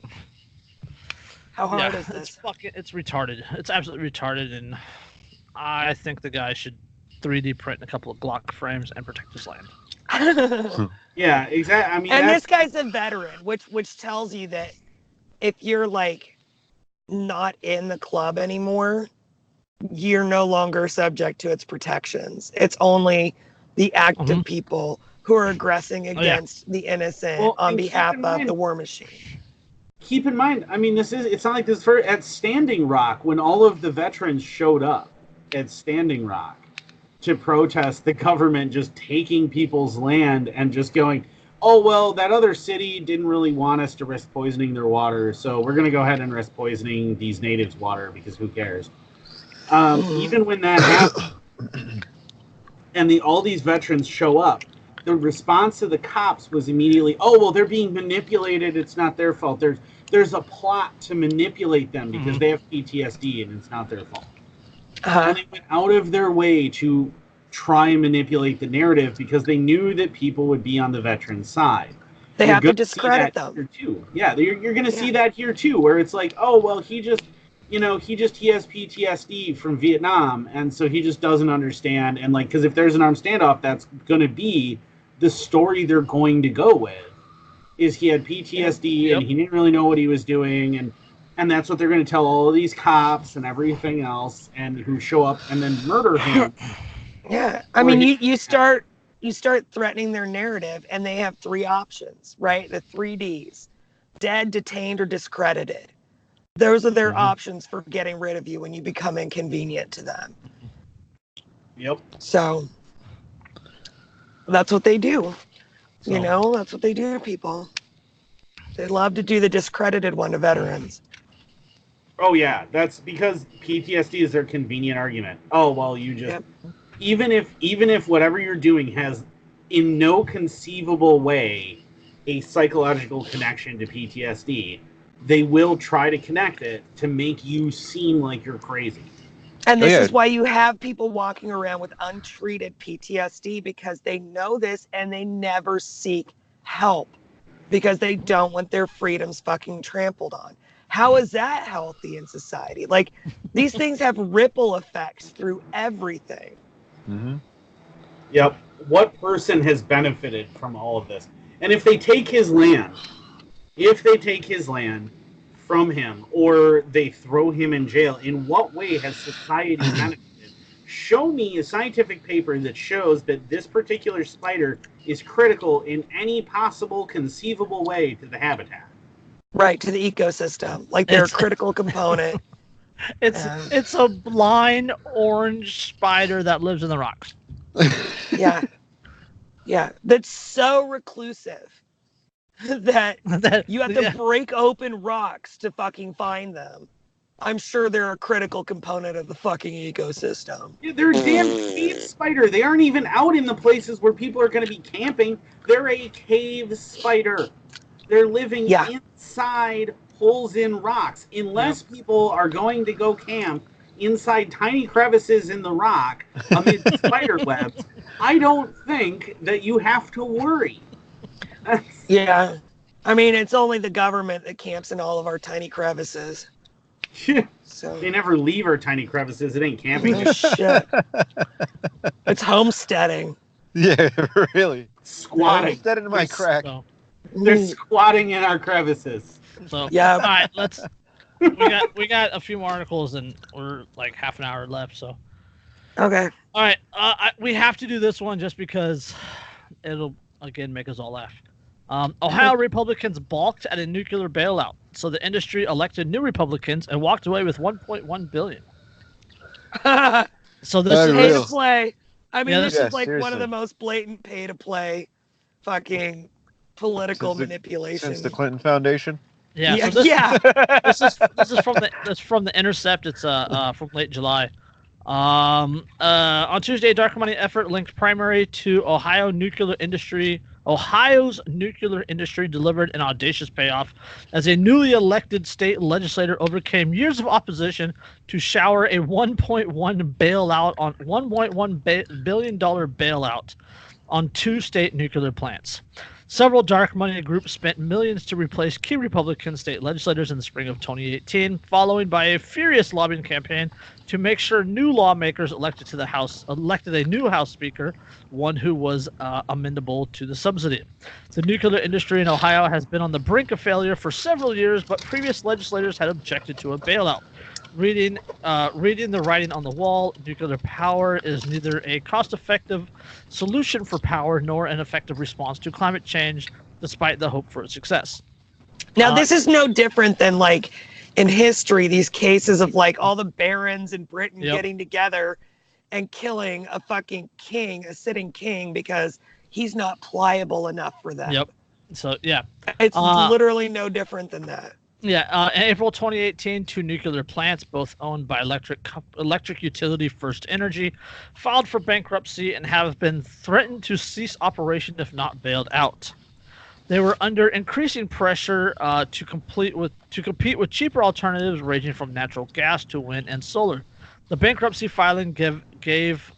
how hard is this? It's retarded. It's absolutely retarded, and I think the guy should 3D print a couple of Glock frames and protect his land. Yeah, exactly. I mean, And this guy's a veteran, which tells you that if you're not in the club anymore, you're no longer subject to its protections. It's only the active people who are aggressing against the innocent on behalf of the war machine. Keep in mind, I mean, it's not like this at Standing Rock, when all of the veterans showed up at Standing Rock to protest the government just taking people's land and just going, oh, well, that other city didn't really want us to risk poisoning their water, so we're going to go ahead and risk poisoning these natives' water, because who cares? Even when that happened, and all these veterans show up, the response to the cops was immediately, oh, well, they're being manipulated, it's not their fault. There's a plot to manipulate them because they have PTSD and it's not their fault. And they went out of their way to try and manipulate the narrative because they knew that people would be on the veteran side. They have to discredit them. Here too. Yeah, you're going to see that here too, where it's like, oh, well, he has PTSD from Vietnam, and so he just doesn't understand. And because if there's an armed standoff, that's going to be the story they're going to go with, is he had PTSD and he didn't really know what he was doing, and that's what they're going to tell all of these cops and everything else, and who show up and then murder him. Yeah, I mean, you start threatening their narrative, and they have 3 options, right? The 3 Ds: dead, detained, or discredited. Those are their options for getting rid of you when you become inconvenient to them. Yep. So that's what they do. So- You know, that's what they do to people. They love to do the discredited one to veterans. Oh yeah, that's because PTSD is their convenient argument. Oh well, you just Yep. even if whatever you're doing has in no conceivable way a psychological connection to PTSD, they will try to connect it to make you seem like you're crazy. And this is why you have people walking around with untreated PTSD, because they know this and they never seek help because they don't want their freedoms fucking trampled on. How is that healthy in society? Like, these things have ripple effects through everything. Mm-hmm. Yep. What person has benefited from all of this? And if they take his land from him, or they throw him in jail, in what way has society benefited? Show me a scientific paper that shows that this particular spider is critical in any possible conceivable way to the habitat. Right, to the ecosystem. Like, they're a critical component. It's a blind orange spider that lives in the rocks. Yeah. Yeah. That's so reclusive that you have to break open rocks to fucking find them. I'm sure they're a critical component of the fucking ecosystem. Yeah, they're a damn cave spider. They aren't even out in the places where people are going to be camping. They're a cave spider. They're living inside holes in rocks. Unless people are going to go camp inside tiny crevices in the rock amid spider webs, I don't think that you have to worry. Yeah. I mean, it's only the government that camps in all of our tiny crevices. So they never leave our tiny crevices. It ain't camping. Oh, shit. It's homesteading. Yeah, really. Squatting. Homesteading in my crack. So, they're squatting in our crevices. So yeah. All right, we got a few more articles and we're like half an hour left. So okay. All right, we have to do this one just because it'll again make us all laugh. Ohio Republicans balked at a nuclear bailout, so the industry elected new Republicans and walked away with $1.1 billion. So this is pay to play. I mean, this is like seriously. one of the most blatant pay to play fucking political manipulation since the Clinton Foundation. Yeah. Yeah. So Yeah. this is from the Intercept. It's from late July. On Tuesday, dark money effort linked primary to Ohio's nuclear industry delivered an audacious payoff as a newly elected state legislator overcame years of opposition to shower a $1.1 billion bailout on 2 state nuclear plants. Several dark money groups spent millions to replace key Republican state legislators in the spring of 2018, followed by a furious lobbying campaign to make sure new lawmakers elected a new House Speaker, one who was amendable to the subsidy. The nuclear industry in Ohio has been on the brink of failure for several years, but previous legislators had objected to a bailout. Reading the writing on the wall, nuclear power is neither a cost-effective solution for power nor an effective response to climate change, despite the hope for its success. Now, this is no different than, like, in history, these cases of, like, all the barons in Britain getting together and killing a fucking king, a sitting king, because he's not pliable enough for them. Yep. So, yeah. It's literally no different than that. Yeah, in April 2018, 2 nuclear plants, both owned by electric utility First Energy, filed for bankruptcy and have been threatened to cease operation if not bailed out. They were under increasing pressure to compete with cheaper alternatives ranging from natural gas to wind and solar. The bankruptcy filing give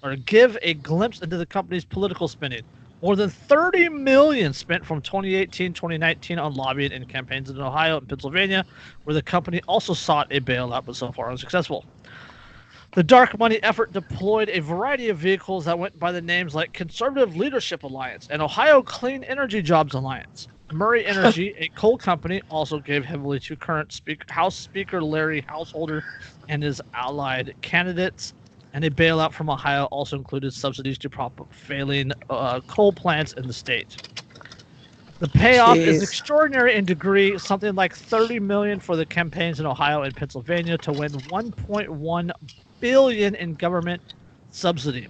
a glimpse into the company's political spending. More than $30 million spent from 2018-2019 on lobbying and campaigns in Ohio and Pennsylvania, where the company also sought a bailout, but so far unsuccessful. The dark money effort deployed a variety of vehicles that went by the names like Conservative Leadership Alliance and Ohio Clean Energy Jobs Alliance. Murray Energy, a coal company, also gave heavily to current House Speaker Larry Householder and his allied candidates. And a bailout from Ohio also included subsidies to prop up failing coal plants in the state. The payoff is Jeez. extraordinary in degree, something like $30 million for the campaigns in Ohio and Pennsylvania to win $1.1 billion in government subsidy.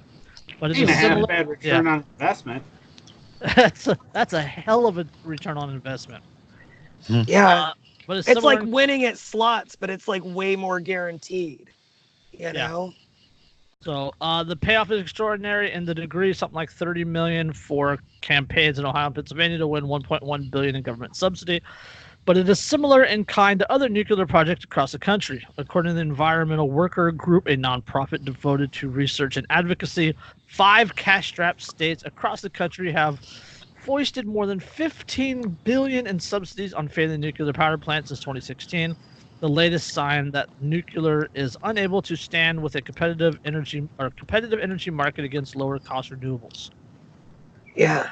But Ain't a half bad return on investment. that's a hell of a return on investment. Yeah. But It's like winning at slots, but it's like way more guaranteed. You Yeah. know? So the payoff is extraordinary in the degree, something like $30 million for campaigns in Ohio and Pennsylvania to win $1.1 billion in government subsidy. But it is similar in kind to other nuclear projects across the country. According to the Environmental Worker Group, a nonprofit devoted to research and advocacy, 5 cash-strapped states across the country have foisted more than $15 billion in subsidies on failing nuclear power plants since 2016. The latest sign that nuclear is unable to stand with a competitive energy market against lower cost renewables. Yeah.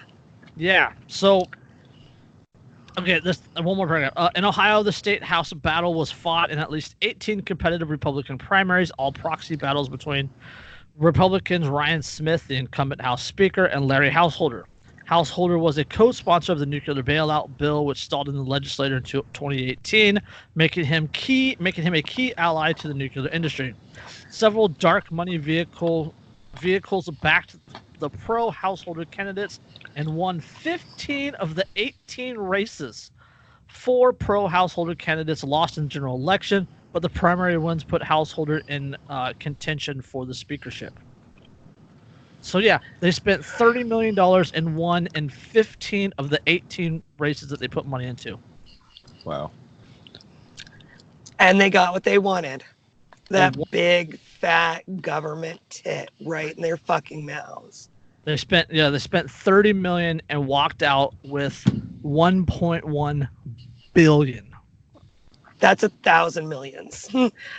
Yeah. So, okay, this one more paragraph. In Ohio, the state house battle was fought in at least 18 competitive Republican primaries, all proxy battles between Republicans Ryan Smith, the incumbent House Speaker, and Larry Householder. Householder was a co-sponsor of the nuclear bailout bill, which stalled in the legislature until 2018, making him a key ally to the nuclear industry. Several dark money vehicles backed the pro-Householder candidates and won 15 of the 18 races. 4 pro-Householder candidates lost in the general election, but the primary ones put Householder in contention for the speakership. So yeah, they spent $30 million and won in 15 of the 18 races that they put money into. Wow. And they got what they wanted. That big, fat government tit right in their fucking mouths. They spent $30 million and walked out with $1.1 billion. That's 1,000 millions.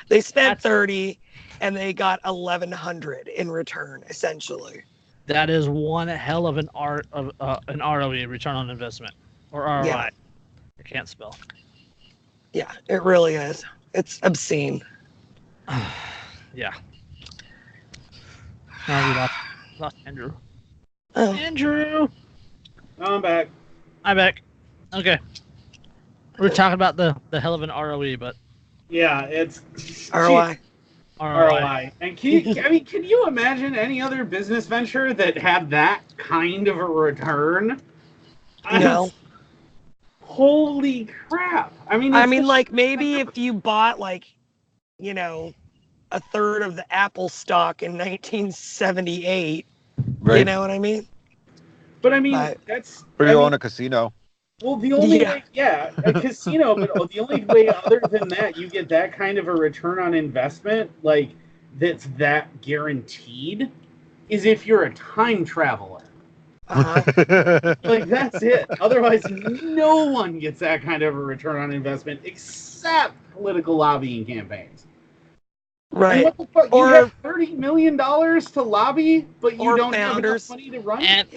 They spent 30 and they got 1,100 in return, essentially. That is one hell of an ROE, return on investment, or ROI. Yeah. I can't spell. Yeah, it really is. It's obscene. Yeah. Now we lost Andrew. Oh. Andrew! I'm back. I'm back. Okay. We're talking about the hell of an ROE, but... Yeah, it's... ROI. ROI. And can you imagine any other business venture that had that kind of a return? No. Holy crap. I mean, like maybe if you bought like, you know, a third of the Apple stock in 1978, Right. You know what I mean? But I mean, that's... Or you own a casino. Well, the only way, a casino, but the only way other than that you get that kind of a return on investment, like, that's that guaranteed, is if you're a time traveler. Like, that's it. Otherwise, no one gets that kind of a return on investment except political lobbying campaigns. Right. And what the fuck? You have $30 million to lobby, but you don't have enough money to run? And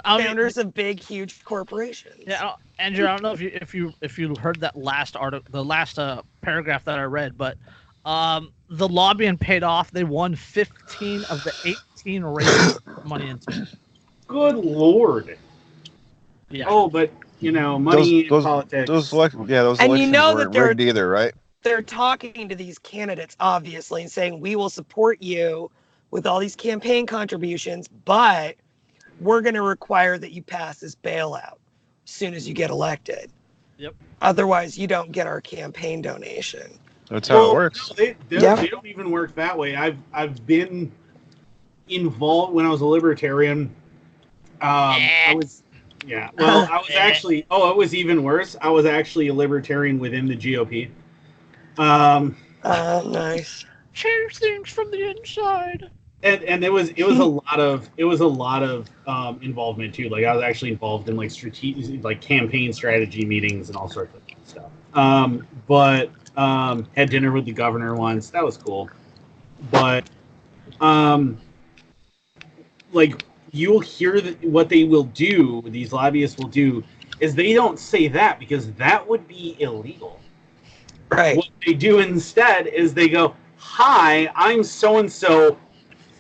founders of big, huge corporations. Yeah, Andrew, I don't know if you heard that last article, the last paragraph that I read, but the lobbying paid off. They won 15 of the 18 races money into. Good Lord. Yeah. Oh, but you know, money in politics. Those elections weren't rigged either, right? They're talking to these candidates, obviously, and saying, we will support you with all these campaign contributions, but we're going to require that you pass this bailout as soon as you get elected. Yep. Otherwise, you don't get our campaign donation. That's how it works. No, they don't even work that way. I've been involved when I was a libertarian. It was even worse. I was actually a libertarian within the GOP. Nice. Change things from the inside. And it was a lot of involvement too. Like I was actually involved in like strategic, like campaign strategy meetings and all sorts of stuff. But had dinner with the governor once. That was cool. But like you'll hear that what they will do, these lobbyists will do, is they don't say that because that would be illegal. Right. What they do instead is they go, "Hi, I'm so-and-so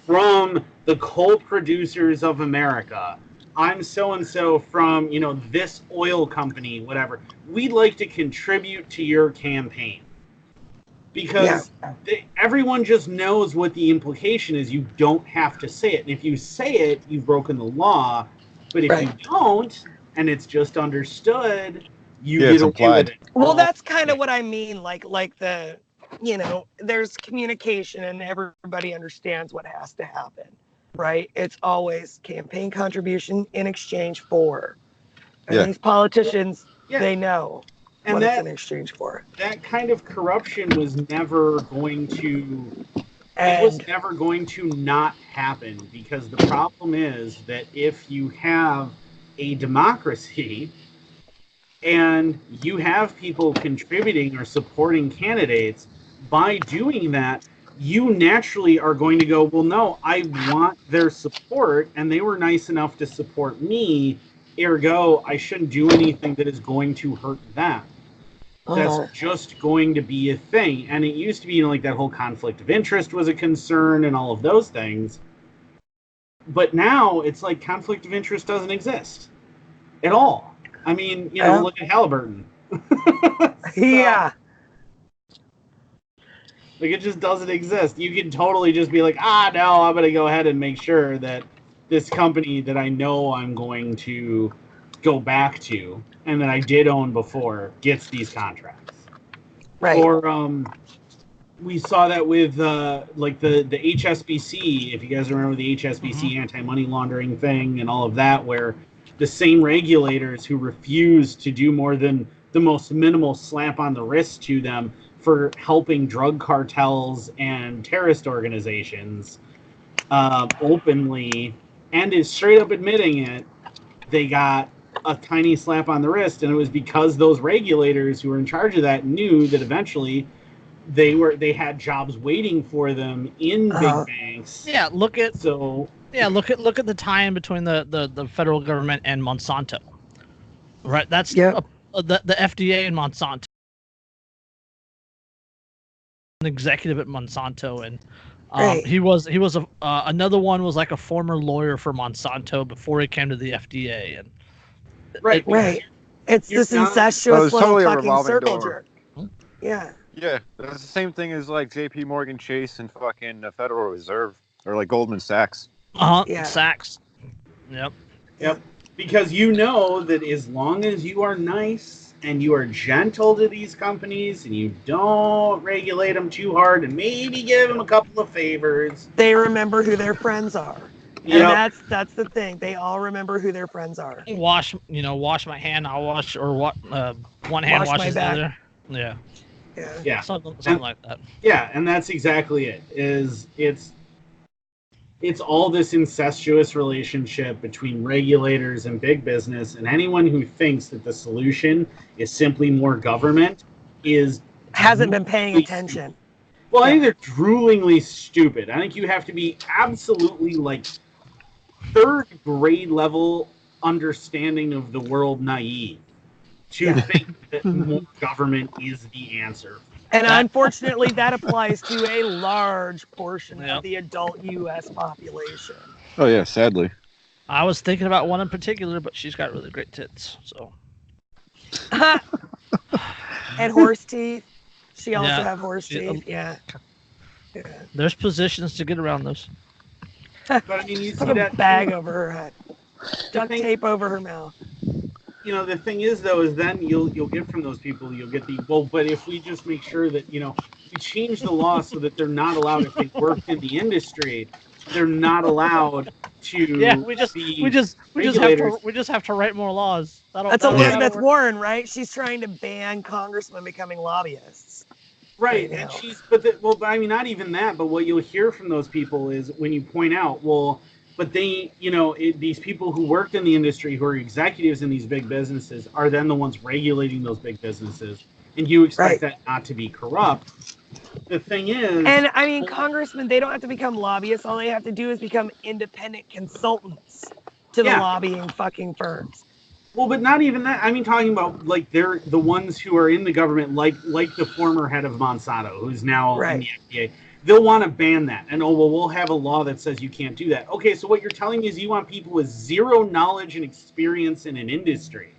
from the coal producers of America. I'm so-and-so from, this oil company, whatever. We'd like to contribute to your campaign. Because everyone just knows what the implication is. You don't have to say it. And if you say it, you've broken the law. But if you don't, and it's just understood, you get away with it. Well, that's kind of what I mean. Like the, there's communication and everybody understands what has to happen, right? It's always campaign contribution in exchange for. And these politicians, they know. And what it's in exchange for. That kind of corruption was never going to it was never going to not happen, because the problem is that if you have a democracy and you have people contributing or supporting candidates, by doing that, you naturally are going to go, well, no, I want their support, and they were nice enough to support me, ergo, I shouldn't do anything that is going to hurt them. That's just going to be a thing. And it used to be, like, that whole conflict of interest was a concern and all of those things. But now it's like conflict of interest doesn't exist at all. I mean, look at Halliburton. Yeah. Like, it just doesn't exist. You can totally just be like, no, I'm going to go ahead and make sure that this company that I know I'm going to go back to and that I did own before gets these contracts. Right. Or we saw that with like the HSBC, if you guys remember the HSBC anti-money laundering thing and all of that, where the same regulators who refused to do more than the most minimal slap on the wrist to them for helping drug cartels and terrorist organizations openly, and is straight up admitting it, they got a tiny slap on the wrist, and it was because those regulators who were in charge of that knew that eventually they had jobs waiting for them in big banks. Yeah, look at the tie-in between the federal government and Monsanto. Right, that's the FDA and Monsanto. An executive at Monsanto, and he was another one was like a former lawyer for Monsanto before he came to the FDA, and it's this incestuous little totally fucking circle jerk. Yeah, that's the same thing as like J.P. Morgan Chase and fucking the Federal Reserve, or like Goldman Sachs. Sachs. Yep. Because you know that as long as you are nice and you are gentle to these companies and you don't regulate them too hard and maybe give them a couple of favors, they remember who their friends are. And that's the thing. They all remember who their friends are. Wash my hand, I'll wash, or what? One hand washes the other. Yeah. Something like that. Yeah, and that's exactly it. It's all this incestuous relationship between regulators and big business, and anyone who thinks that the solution is simply more government hasn't been paying attention. Well, I think they're droolingly stupid. I think you have to be absolutely like third grade level understanding of the world naive to think that more government is the answer. And unfortunately, that applies to a large portion of the adult U.S. population. Oh, yeah, sadly. I was thinking about one in particular, but she's got really great tits, so. And horse teeth. She also have horse teeth, yeah. There's positions to get around those. But I mean, you put see a that bag over her head. Duct tape over her mouth. The thing is, though, is then you'll get from those people, you'll get but if we just make sure that, we change the law so that they're not allowed, if they work in the industry, they're not allowed to we just have to write more laws. That's Elizabeth Warren, right? She's trying to ban congressmen becoming lobbyists. Right, and I mean, not even that, but what you'll hear from those people is when you point out, but they, these people who worked in the industry, who are executives in these big businesses, are then the ones regulating those big businesses. And you expect that not to be corrupt. The thing is... And, I mean, congressmen, they don't have to become lobbyists. All they have to do is become independent consultants to the lobbying fucking firms. Well, but not even that. I mean, talking about, like, they're the ones who are in the government, like the former head of Monsanto, who's now in the FDA. they'll want to ban that. And, we'll have a law that says you can't do that. Okay, so what you're telling me is you want people with zero knowledge and experience in an industry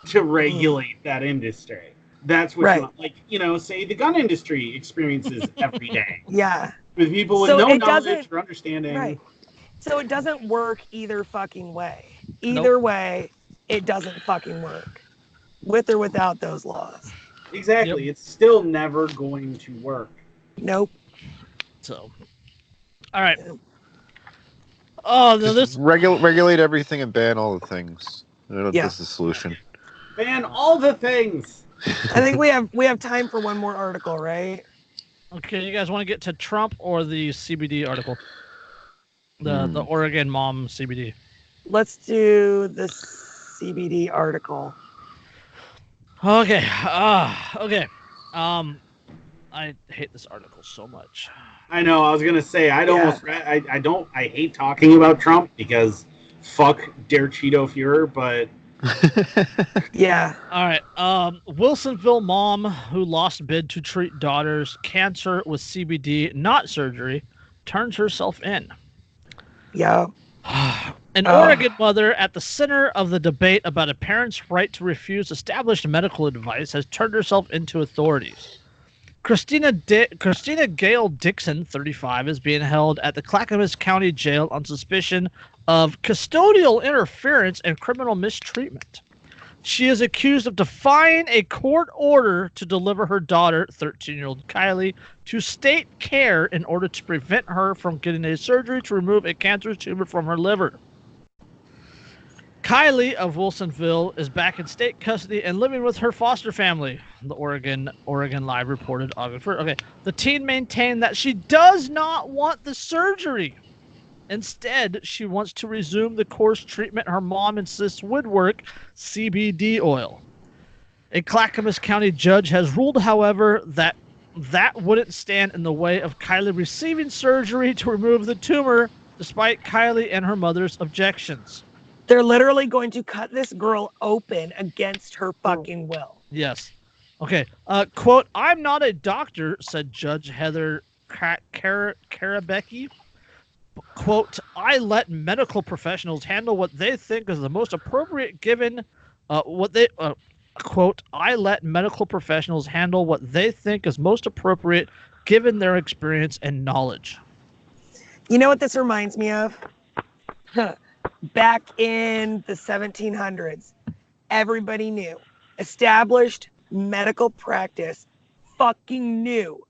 to regulate that industry. That's what you want. Like, say the gun industry experiences every day. Yeah. With people with no knowledge or understanding. Right. So it doesn't work either fucking way. Either way, it doesn't fucking work. With or without those laws. Exactly. Yep. It's still never going to work. Nope. So, all right. Oh, no, this regulate everything and ban all the things. That's the solution. Ban all the things. I think we have time for one more article, right? Okay, you guys want to get to Trump or the CBD article? The Oregon mom CBD. Let's do the CBD article. Okay. Okay. I hate this article so much. I know. I was gonna say I hate talking about Trump because fuck Der Cheeto Führer, but yeah. All right. Wilsonville mom who lost bid to treat daughter's cancer with CBD, not surgery, turns herself in. Yeah. An Oregon mother at the center of the debate about a parent's right to refuse established medical advice has turned herself into authorities. Christina Gail Dixon, 35, is being held at the Clackamas County Jail on suspicion of custodial interference and criminal mistreatment. She is accused of defying a court order to deliver her daughter, 13-year-old Kylie, to state care in order to prevent her from getting a surgery to remove a cancerous tumor from her liver. Kylie of Wilsonville is back in state custody and living with her foster family, the Oregon Live reported August 1st. Okay, the teen maintained that she does not want the surgery. Instead, she wants to resume the course treatment her mom insists would work, CBD oil. A Clackamas County judge has ruled, however, that wouldn't stand in the way of Kylie receiving surgery to remove the tumor, despite Kylie and her mother's objections. They're literally going to cut this girl open against her fucking will. Yes. Okay. Quote, "I'm not a doctor," said Judge Heather Karabecki. Quote, "I let medical professionals handle what they think is the most appropriate given quote, "I let medical professionals handle what they think is most appropriate given their experience and knowledge." You know what this reminds me of? Back in the 1700s, everybody knew. Established medical practice fucking knew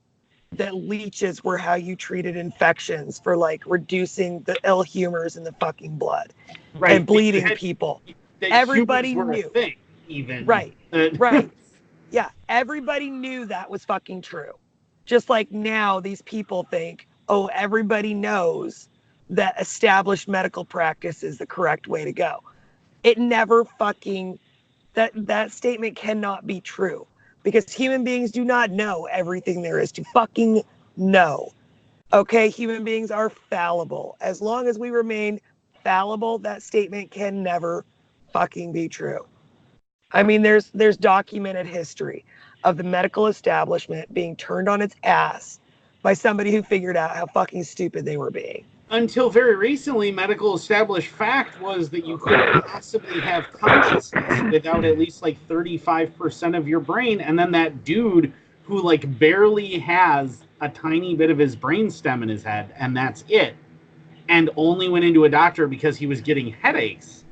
that leeches were how you treated infections for like reducing the ill humors in the fucking blood and bleeding people. Everybody knew. Right. Yeah. Everybody knew that was fucking true. Just like now these people think, oh, everybody knows that established medical practice is the correct way to go. It never fucking, that statement cannot be true because human beings do not know everything there is to fucking know. Okay, human beings are fallible. As long as we remain fallible, that statement can never fucking be true. I mean, there's documented history of the medical establishment being turned on its ass by somebody who figured out how fucking stupid they were being. Until very recently, medical established fact was that you couldn't possibly have consciousness without at least like 35% of your brain. And then that dude who like barely has a tiny bit of his brainstem in his head, and that's it. And only went into a doctor because he was getting headaches.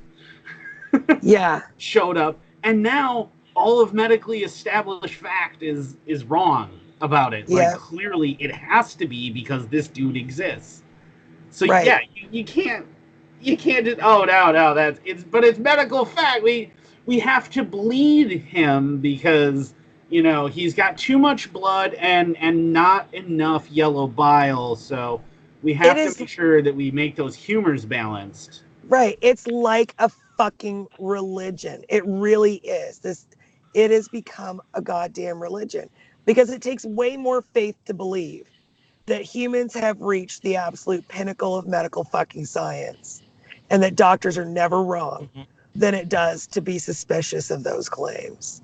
Yeah. Showed up. And now all of medically established fact is wrong about it. Yeah. Like clearly it has to be because this dude exists. So right. Yeah, you can't just but it's medical fact. We have to bleed him because he's got too much blood and not enough yellow bile. So we have to make sure that we make those humors balanced. Right. It's like a fucking religion. It really is. It has become a goddamn religion because it takes way more faith to believe that humans have reached the absolute pinnacle of medical fucking science and that doctors are never wrong than it does to be suspicious of those claims.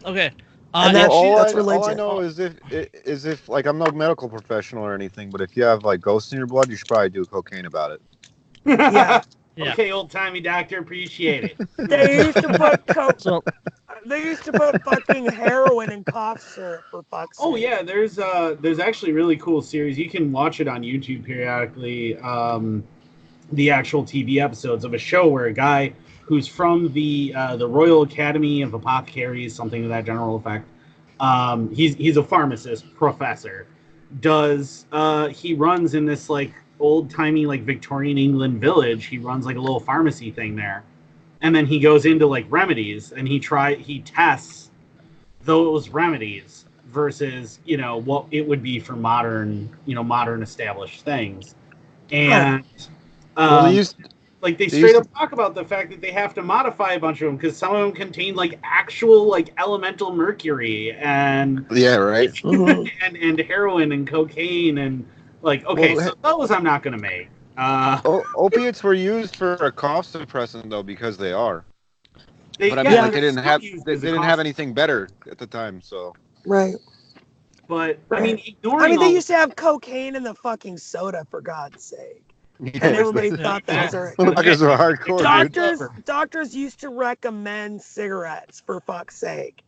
Okay. That's all I religion. know is if like I'm no medical professional or anything, but if you have like ghosts in your blood, you should probably do cocaine about it. Yeah. Yeah. Okay, old timey doctor, appreciate it. They used to put So they used to put fucking heroin in cough syrup for fuck's sake. Oh yeah, there's actually a really cool series. You can watch it on YouTube periodically. The actual TV episodes of a show where a guy who's from the Royal Academy of Apothecaries, something to that general effect. He's a pharmacist professor. He runs in this like old timey like Victorian England village. He runs like a little pharmacy thing there, and then he goes into like remedies and he tests those remedies versus what it would be for modern established things, and Well, they straight up talk about the fact that they have to modify a bunch of them because some of them contain like actual like elemental mercury and right. and heroin and cocaine and like so those I'm not gonna make. Opiates were used for a cough suppressant though because they are. But I mean, like, they didn't have anything better at the time, so. Right. But I mean, they used to have cocaine in the fucking soda, for God's sake. And everybody thought that was alright. Fuckers were hardcore. Doctors used to recommend cigarettes, for fuck's sake.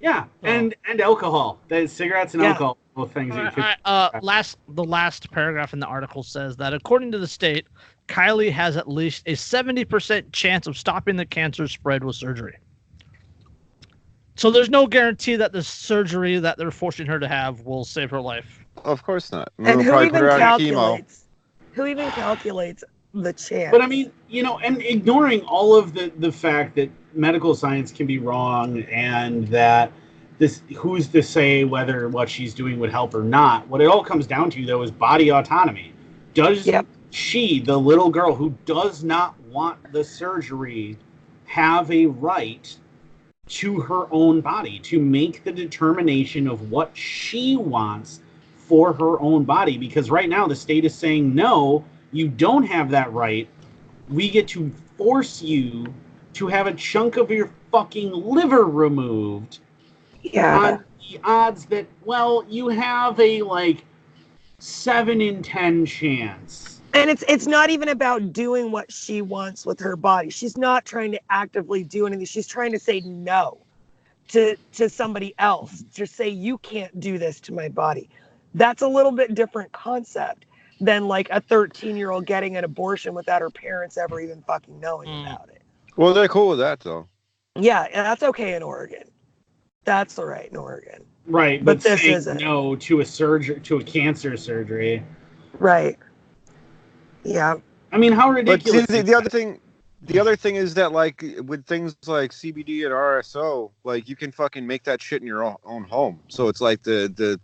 Yeah, and alcohol. Cigarettes and alcohol, both things. The last paragraph in the article says that according to the state, Kylie has at least a 70% chance of stopping the cancer spread with surgery. So there's no guarantee that the surgery that they're forcing her to have will save her life. Of course not. And who even calculates the chance? But I mean, and ignoring all of the fact that medical science can be wrong and that who's to say whether what she's doing would help or not. What it all comes down to, though, is body autonomy. Does she, the little girl who does not want the surgery, have a right to her own body to make the determination of what she wants for her own body? Because right now the state is saying, no, you don't have that right. We get to force you to have a chunk of your fucking liver removed. Yeah. On the odds that, well, you have a 7 in 10 chance. And it's not even about doing what she wants with her body. She's not trying to actively do anything. She's trying to say no to somebody else, to say, you can't do this to my body. That's a little bit different concept than like a 13-year-old getting an abortion without her parents ever even fucking knowing about it. Well, they're cool with that, though. Yeah, and that's okay in Oregon. That's all right in Oregon. Right, but this saying isn't. No to a cancer surgery. Right. Yeah. I mean, how ridiculous. But see, the other thing is that, like, with things like CBD and RSO, like, you can fucking make that shit in your own home. So it's like the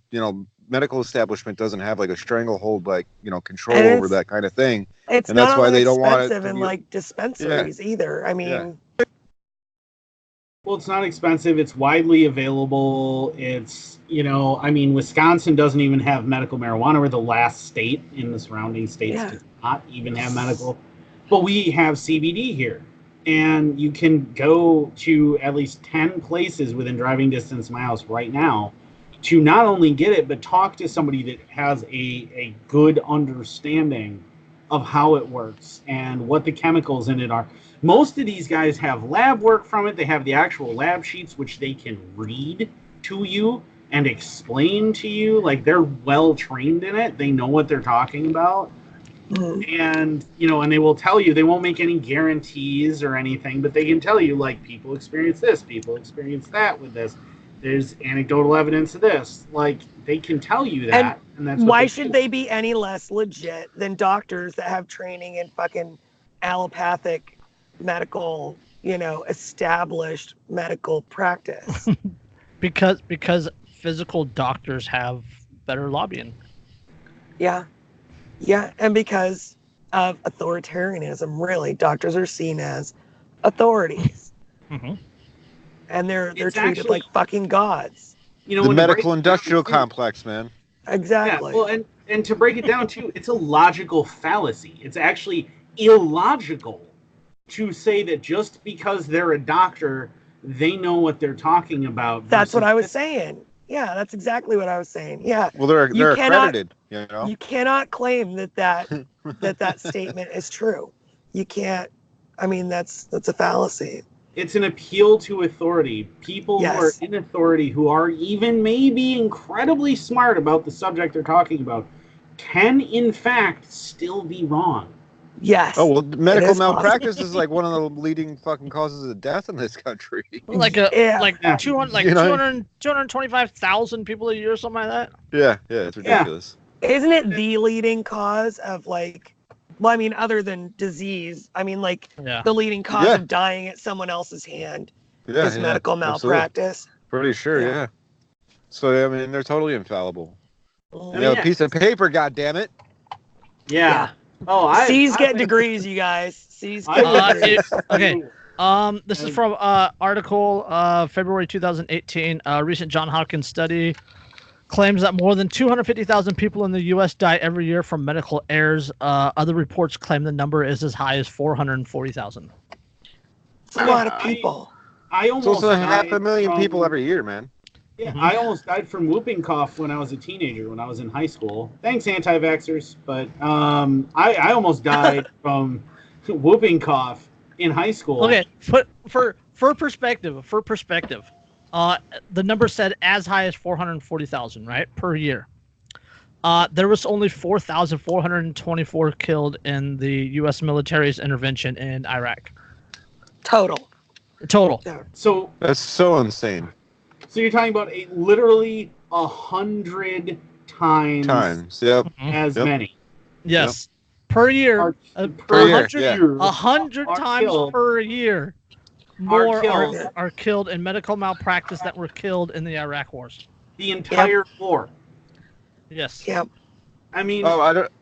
medical establishment doesn't have like a stranglehold, like, control over that kind of thing. It's and that's why they don't want it expensive in like dispensaries either. I mean, well, it's not expensive. It's widely available. It's, Wisconsin doesn't even have medical marijuana. We're the last state in the surrounding states to not even have medical. But we have CBD here. And you can go to at least 10 places within driving distance of my house right now to not only get it, but talk to somebody that has a good understanding of how it works and what the chemicals in it are. Most of these guys have lab work from it. They have the actual lab sheets, which they can read to you and explain to you. Like, they're well trained in it. They know what they're talking about. And, and they will tell you, they won't make any guarantees or anything, but they can tell you, like, people experience this, people experience that with this. There's anecdotal evidence of this. Like, they can tell you that. And that's why should they be any less legit than doctors that have training in fucking allopathic medical, established medical practice? because physical doctors have better lobbying. Yeah. Yeah, and because of authoritarianism, really, doctors are seen as authorities. Mm-hmm. And they're treated like fucking gods. The medical industrial complex, man. Exactly. Yeah, well, and to break it down too, it's a logical fallacy. It's actually illogical to say that just because they're a doctor, they know what they're talking about. That's what I was saying. Yeah, that's exactly what I was saying. Yeah. Well, they're accredited, you know. You cannot claim that statement is true. You can't. I mean, that's a fallacy. It's an appeal to authority. People who are in authority, who are even maybe incredibly smart about the subject they're talking about, can in fact still be wrong. Yes. Oh, well, medical malpractice is like one of the leading fucking causes of death in this country. Like 225,000 people a year or something like that. Yeah, it's ridiculous. Isn't it the leading cause of other than disease, the leading cause of dying at someone else's hand is medical malpractice? Absolutely. Pretty sure, yeah. So, I mean, they're totally infallible. They have a piece of paper, goddammit. Yeah. Oh, C's get degrees, you guys. C's get degrees. Okay. This is from article February 2018. Recent Johns Hopkins study claims that more than 250,000 people in the U.S. die every year from medical errors. Other reports claim the number is as high as 440,000. It's a lot of people. I almost died 500,000 people every year, man. Yeah, I almost died from whooping cough when I was a teenager, when I was in high school. Thanks, anti-vaxxers. But I almost died from whooping cough in high school. Okay, for perspective, the number said as high as 440,000, right, per year. There was only 4,424 killed in the U.S. military's intervention in Iraq. Total. So that's so insane. So you're talking about literally 100 times as many. Yes, per year. Per year. 100 times per year. More are killed in medical malpractice that were killed in the Iraq wars. The entire war. Yes. Yep. I mean. Oh, I don't.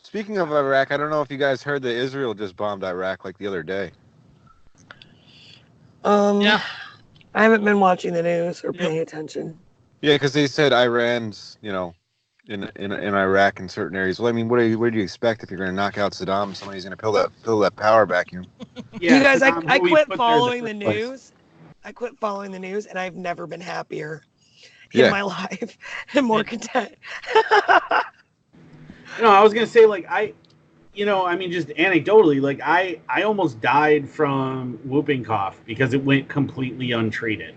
Speaking of Iraq, I don't know if you guys heard that Israel just bombed Iraq like the other day. Yeah. I haven't been watching the news or paying attention. Yeah, because they said Iran's, in Iraq in certain areas. Well, I mean, what do you expect if you're going to knock out Saddam? Somebody's going to fill that power vacuum. Yeah, you guys, I quit following the news. I quit following the news, and I've never been happier in my life and more content. I was going to say, just anecdotally, I almost died from whooping cough because it went completely untreated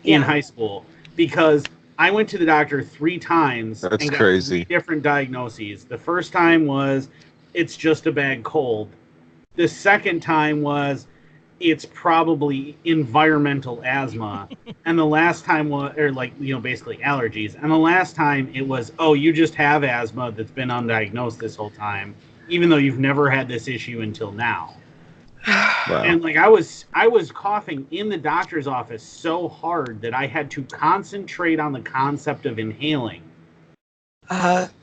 in high school, because I went to the doctor 3 times. That's and got crazy. 3 different diagnoses. The first time was it's just a bad cold. The second time was it's probably environmental asthma. And the last time was, basically allergies. And the last time it was, you just have asthma that's been undiagnosed this whole time, even though you've never had this issue until now. Wow. And I was coughing in the doctor's office so hard that I had to concentrate on the concept of inhaling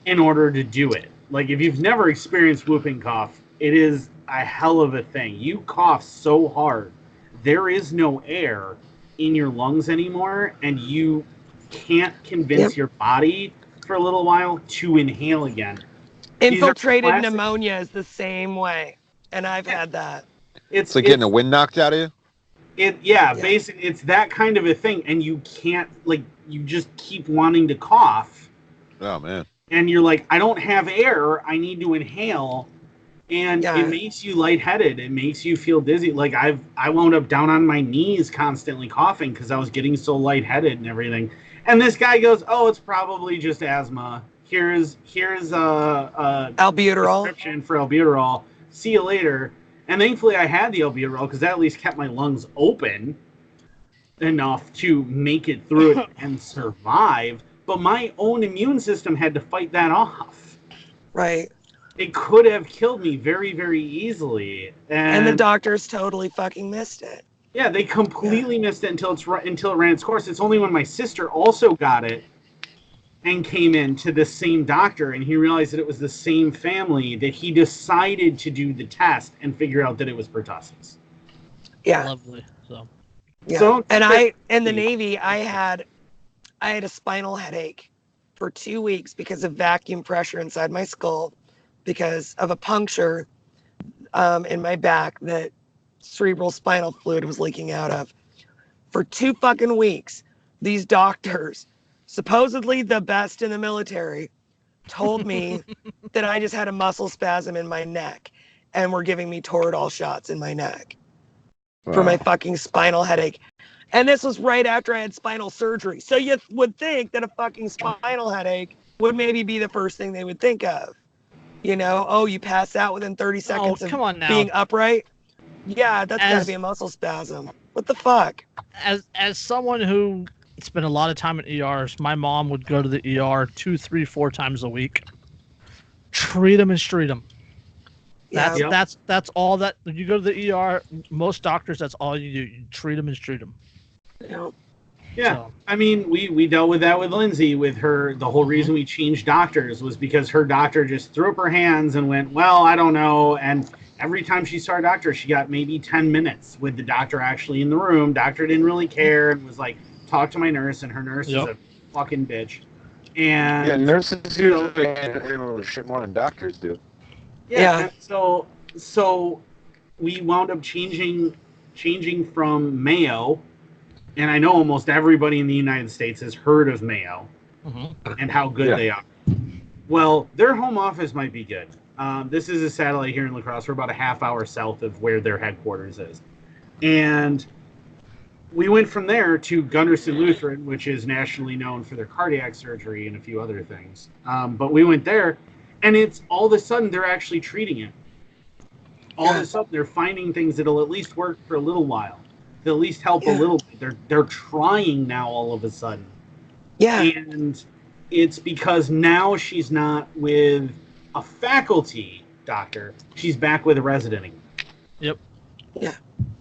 in order to do it. If you've never experienced whooping cough, it is a hell of a thing. You cough so hard, there is no air in your lungs anymore, and you can't convince your body for a little while to inhale again. Infiltrated pneumonia is the same way, and I've had that. It's like getting the wind knocked out of you? Basically, it's that kind of a thing, and you can't, you just keep wanting to cough. Oh, man. And you're like, I don't have air, I need to inhale. And it makes you lightheaded. It makes you feel dizzy. I wound up down on my knees constantly coughing because I was getting so lightheaded and everything. And this guy goes, it's probably just asthma. Here's albuterol. Prescription for albuterol. See you later. And thankfully I had the albuterol because that at least kept my lungs open enough to make it through it and survive. But my own immune system had to fight that off. Right. It could have killed me very, very easily. And the doctors totally fucking missed it. Yeah, they completely missed it until it ran its course. It's only when my sister also got it and came in to the same doctor, and he realized that it was the same family, that he decided to do the test and figure out that it was pertussis. Yeah. Lovely. So. Yeah. So, and in the Navy, I had a spinal headache for 2 weeks because of vacuum pressure inside my skull, because of a puncture in my back that cerebral spinal fluid was leaking out of. For 2 fucking weeks, these doctors, supposedly the best in the military, told me that I just had a muscle spasm in my neck and were giving me Toradol shots in my neck for my fucking spinal headache. And this was right after I had spinal surgery. So you would think that a fucking spinal headache would maybe be the first thing they would think of. You know, oh, you pass out within 30 seconds of being upright? Yeah, that's got to be a muscle spasm. What the fuck? As someone who spent a lot of time in ERs, my mom would go to the ER 2, 3, 4 times a week. Treat them and street them. That's all that you go to the ER. Most doctors, that's all you do. You treat them and street them. Yep. Yeah, So. I mean, we dealt with that with Lindsay. With her, the whole reason we changed doctors was because her doctor just threw up her hands and went, well, I don't know. And every time she saw a doctor, she got maybe 10 minutes with the doctor actually in the room. Doctor didn't really care and was like, talk to my nurse, and her nurse is a fucking bitch. And yeah, nurses usually handle shit more than doctors do. Yeah. So we wound up changing from Mayo, and I know almost everybody in the United States has heard of Mayo and how good they are. Well, their home office might be good. This is a satellite here in La Crosse. We're about a half hour south of where their headquarters is. And we went from there to Gunderson Lutheran, which is nationally known for their cardiac surgery and a few other things. But we went there, and it's all of a sudden they're actually treating it. All of a sudden they're finding things that'll at least work for a little while. They'll at least help a little bit. They're trying now all of a sudden. Yeah. And it's because now she's not with a faculty doctor. She's back with a resident again. Yep. Yeah.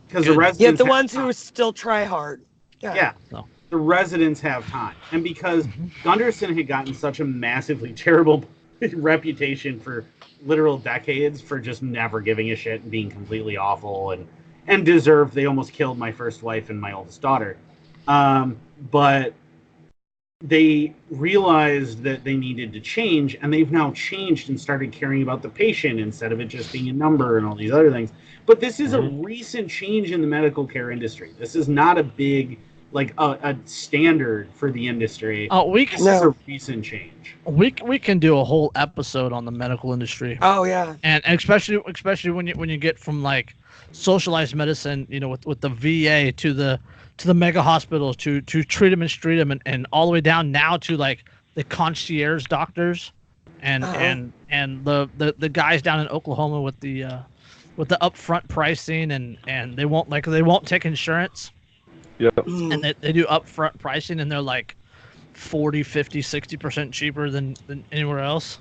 Because the residents the ones who still try hard. Yeah. No. The residents have time. And because Gunderson had gotten such a massively terrible reputation for literal decades for just never giving a shit and being completely awful and deserved. They almost killed my first wife and my oldest daughter. But they realized that they needed to change, and they've now changed and started caring about the patient instead of it just being a number and all these other things. But this is a recent change in the medical care industry. This is not a big, like a standard for the industry. This is a recent change. We can do a whole episode on the medical industry. Oh yeah. And especially when you get from like socialized medicine, you know, with the VA to the mega hospitals to treat them and street them and all the way down now to like the concierge doctors and the guys down in Oklahoma with the upfront pricing and they won't take insurance. Yeah. And they do upfront pricing and they're like 40, 50, 60% cheaper than anywhere else.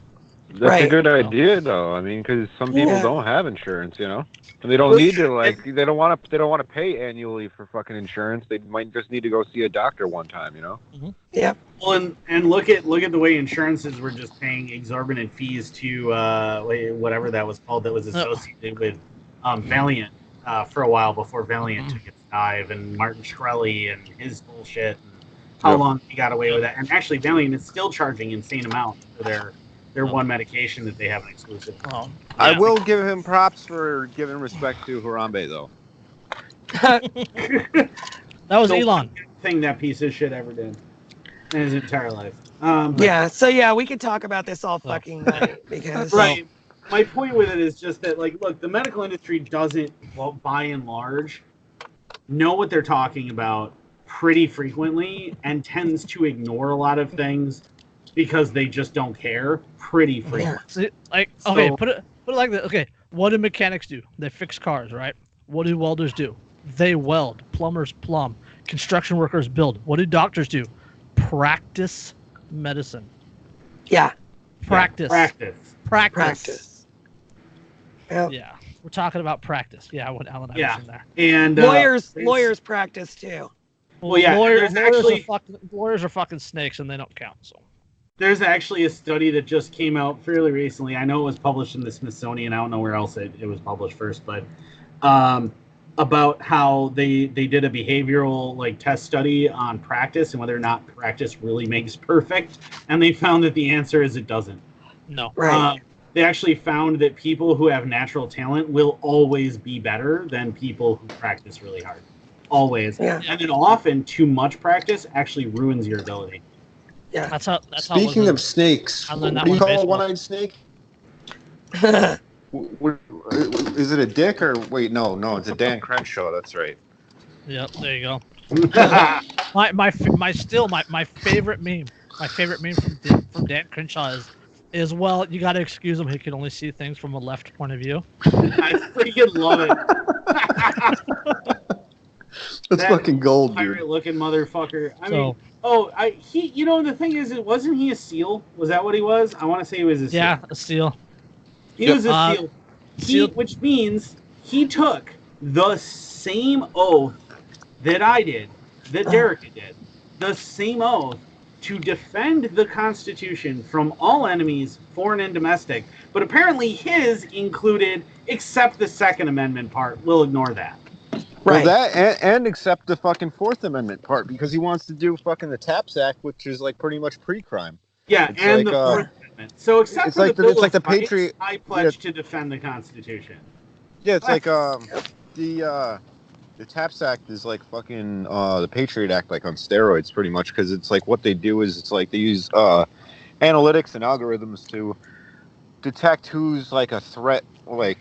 That's a good idea, though. I mean, because some people don't have insurance, you know, and they don't need to they don't want to pay annually for fucking insurance. They might just need to go see a doctor one time, you know. Yeah. Well, and look at the way insurances were just paying exorbitant fees to whatever that was called that was associated with Valiant for a while before Valiant took its dive, and Martin Shkreli and his bullshit, and how long he got away with that. And actually, Valiant is still charging insane amounts for their one medication that they have an exclusive. I will give him props for giving respect to Harambe, though. That was Elon. Thing that piece of shit ever did in his entire life. So we could talk about this all fucking night because right. My point with it is just that, like, look, the medical industry doesn't, well, by and large, know what they're talking about pretty frequently and tends to ignore a lot of things because they just don't care pretty frequently. See, like, okay, put it like this. Okay, what do mechanics do? They fix cars, right? What do welders do? They weld. Plumbers plumb. Construction workers build. What do doctors do? Practice medicine. Yeah. Practice. Yep. Yeah, we're talking about practice. Yeah, I want Alan Iverson there. And lawyers practice too. Well, yeah, lawyers are fucking snakes and they don't count. So there's actually a study that just came out fairly recently. I know it was published in the Smithsonian. I don't know where else it was published first, but about how they did a behavioral test study on practice and whether or not practice really makes perfect, and they found that the answer is it doesn't. No. Right. they actually found that people who have natural talent will always be better than people who practice really hard. Always. Yeah. And then often too much practice actually ruins your ability. Yeah. That's how. Speaking of snakes, I what learned that do you one in call a baseball. one-eyed snake? Is it a dick or wait? No, it's a Dan Crenshaw. That's right. Yep, there you go. My favorite meme. My favorite meme from Dan Crenshaw is well, you got to excuse him. He can only see things from a left point of view. I freaking love it. That's That fucking gold, dude. Pirate-looking motherfucker. I mean, the thing is, wasn't he a SEAL? Was that what he was? I want to say he was a SEAL. Yeah, a steal. He was a SEAL. Which means he took the same oath that I did, that Derek did, the same oath to defend the Constitution from all enemies, foreign and domestic. But apparently his included, except the Second Amendment part. We'll ignore that. Well, that and accept the fucking Fourth Amendment part because he wants to do fucking the TAPS Act, which is like pretty much pre-crime. Yeah, it's and like, the Fourth Amendment. So except it's for like the Bill it's like of the Rights, Patriot. I pledge to defend the Constitution. Yeah, it's like the TAPS Act is like fucking the Patriot Act like on steroids pretty much because it's like what they do is it's like they use analytics and algorithms to detect who's like a threat like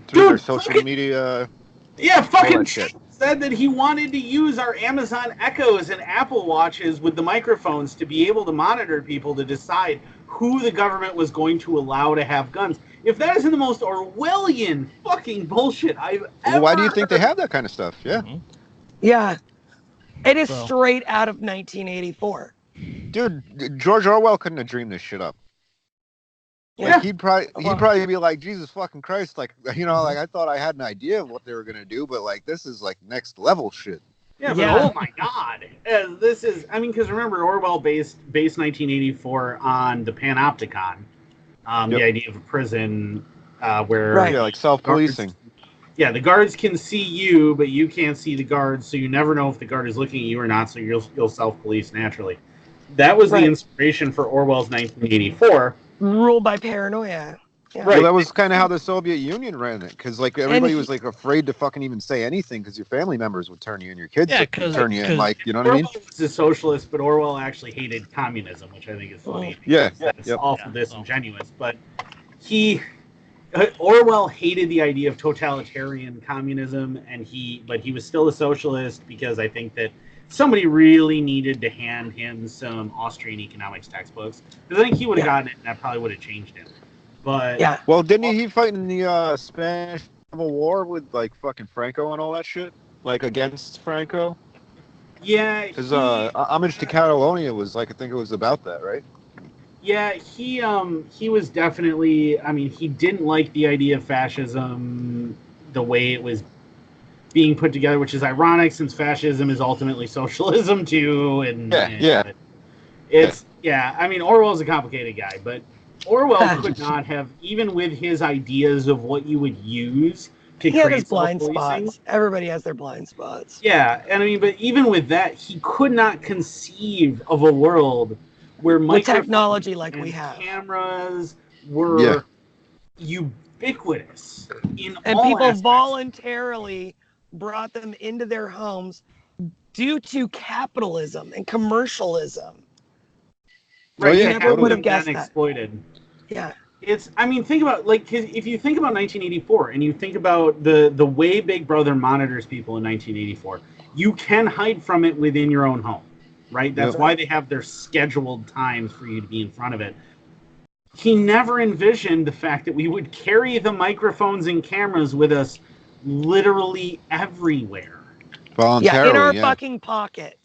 through their social media. Yeah, fucking said that he wanted to use our Amazon Echoes and Apple Watches with the microphones to be able to monitor people to decide who the government was going to allow to have guns. If that isn't the most Orwellian fucking bullshit I've ever why do you think heard. they have that kind of stuff? Yeah. Mm-hmm. Yeah. It is straight out of 1984. Dude, George Orwell couldn't have dreamed this shit up. Yeah. Like, he'd probably be like, Jesus fucking Christ, like, you know, like I thought I had an idea of what they were gonna do, but like this is like next level shit. Yeah, but oh my god, this is. I mean, because remember, Orwell based 1984 on the Panopticon, the idea of a prison where like self-policing. Yeah, the guards can see you, but you can't see the guards, so you never know if the guard is looking at you or not. So you'll self-police naturally. That was the inspiration for Orwell's 1984. Ruled by paranoia. Yeah. Right. Well, that was kind of how the Soviet Union ran it, because like everybody was like afraid to fucking even say anything because your family members would turn you in, your kids would turn you in, like, you know what I mean? Orwell was a socialist, but Orwell actually hated communism, which I think is funny. That's awful disingenuous. But Orwell hated the idea of totalitarian communism, but he was still a socialist because I think that somebody really needed to hand him some Austrian economics textbooks. Because I think he would have gotten it, and that probably would have changed him. But well, didn't he fight in the Spanish Civil War with like fucking Franco and all that shit, like against Franco? Yeah, because homage to Catalonia was like, I think it was about that, right? Yeah, he was definitely. I mean, he didn't like the idea of fascism the way it was being put together, which is ironic since fascism is ultimately socialism too. And it's I mean, Orwell's a complicated guy, but Orwell could not have, even with his ideas of what you would use to create his blind spots. Everybody has their blind spots. Yeah, and I mean, but even with that, he could not conceive of a world where with technology like we have, cameras were ubiquitous in and all people aspects. Voluntarily brought them into their homes due to capitalism and commercialism. Right, you never would have guessed that. Exploited. Yeah. I mean, think about, like, 'cause if you think about 1984 and you think about the way Big Brother monitors people in 1984, you can hide from it within your own home, right? That's why they have their scheduled times for you to be in front of it. He never envisioned the fact that we would carry the microphones and cameras with us literally everywhere. Voluntarily, in our fucking pockets.